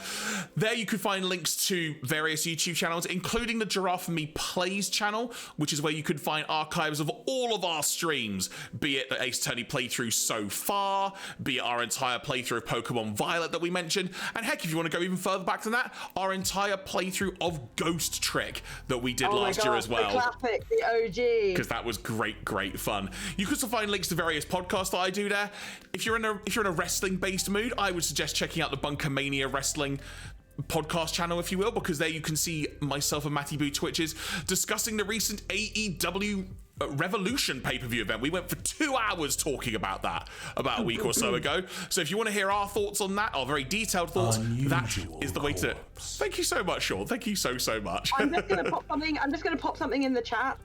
Speaker 1: There you could find links to various YouTube channels, including the Jeraffemy Plays channel, which is where you could find archives of all of our streams, be it the Ace Attorney playthrough so far, be it our entire playthrough of Pokemon Violet that we mentioned, and heck, if you want to go even further back than that, our entire playthrough of Ghost Trick that we did last year as well.
Speaker 3: The classic, the OG.
Speaker 1: Because that was great fun. You can also find links to various podcasts that I do there. If you're in a wrestling-based mood, I would suggest checking out the Bunker Mania Wrestling podcast channel, if you will, because there you can see myself and Matty Boo Twitches discussing the recent AEW Revolution pay-per-view event. We went for 2 hours talking about that about a week or so ago. So if you want to hear our thoughts on that, our very detailed thoughts, that is the way to... Thank you so much, Sean. Thank you so much.
Speaker 3: I'm just going to pop something in the chat.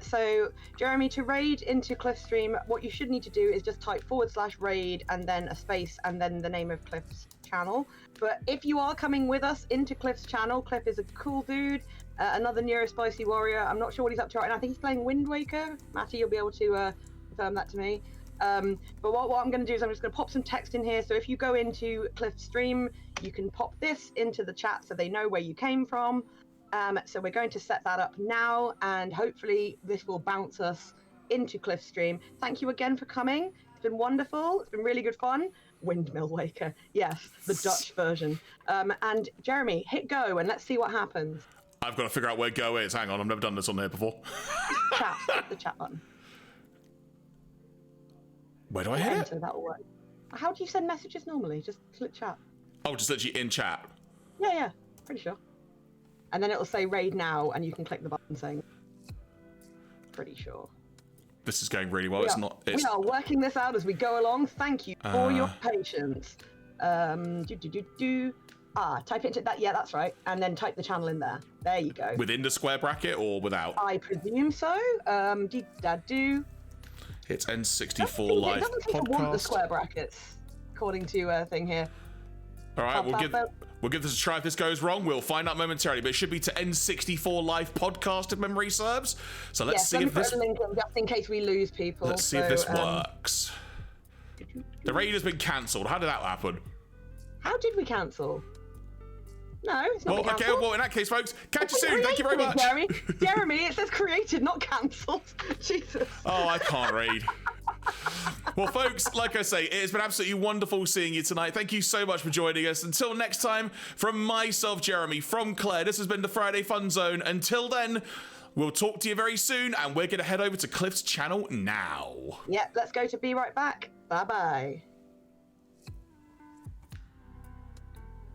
Speaker 3: So Jeremy, to raid into Cliff's stream, what you should need to do is just type /raid and then a space and then the name of Cliff's channel. But if you are coming with us into Cliff's channel, Cliff is a cool dude. Another Neurospicy warrior. I'm not sure what he's up to right now. I think he's playing Wind Waker. Matty, you'll be able to confirm that to me. But what I'm going to do is I'm just going to pop some text in here. So if you go into Cliff's stream, you can pop this into the chat so they know where you came from. So we're going to set that up now, and hopefully this will bounce us into Cliff's stream. Thank you again for coming. It's been wonderful. It's been really good fun. Windmill Waker. Yes, the Dutch version. And Jeremy, hit go and let's see what happens.
Speaker 1: I've got to figure out where go is. Hang on, I've never done this on here before.
Speaker 3: Chat, the chat button.
Speaker 1: Where do I hit it?
Speaker 3: So that'll work. How do you send messages normally? Just click chat.
Speaker 1: Oh, just literally in chat.
Speaker 3: Yeah, pretty sure. And then it'll say raid now, and you can click the button saying. Pretty sure.
Speaker 1: This is going really well. We
Speaker 3: are working this out as we go along. Thank you for your patience. Type into that. Yeah, that's right. And then type the channel in there. There you go.
Speaker 1: Within the square bracket or without?
Speaker 3: I presume so. Do.
Speaker 1: It's N64 Live
Speaker 3: It doesn't seem to want the square brackets, according to a thing here.
Speaker 1: All right, we'll give this a try. If this goes wrong, we'll find out momentarily. But it should be to N64 Live podcast if memory serves. So let's see if this.
Speaker 3: Put a link in just in case we lose people.
Speaker 1: Let's see if this works. The raid has been cancelled. How did that happen?
Speaker 3: How did we cancel? No, it's not cancelled.
Speaker 1: Okay, well, in that case, folks, catch you soon. Thank you very much.
Speaker 3: Jeremy, it says created, not cancelled. Jesus.
Speaker 1: Oh, I can't read. Well, folks, like I say, it has been absolutely wonderful seeing you tonight. Thank you so much for joining us. Until next time, from myself, Jeremy, from Claire, this has been the Friday Fun Zone. Until then, we'll talk to you very soon, and we're going to head over to Cliff's channel now.
Speaker 3: Yep, let's go to Be Right Back. Bye-bye.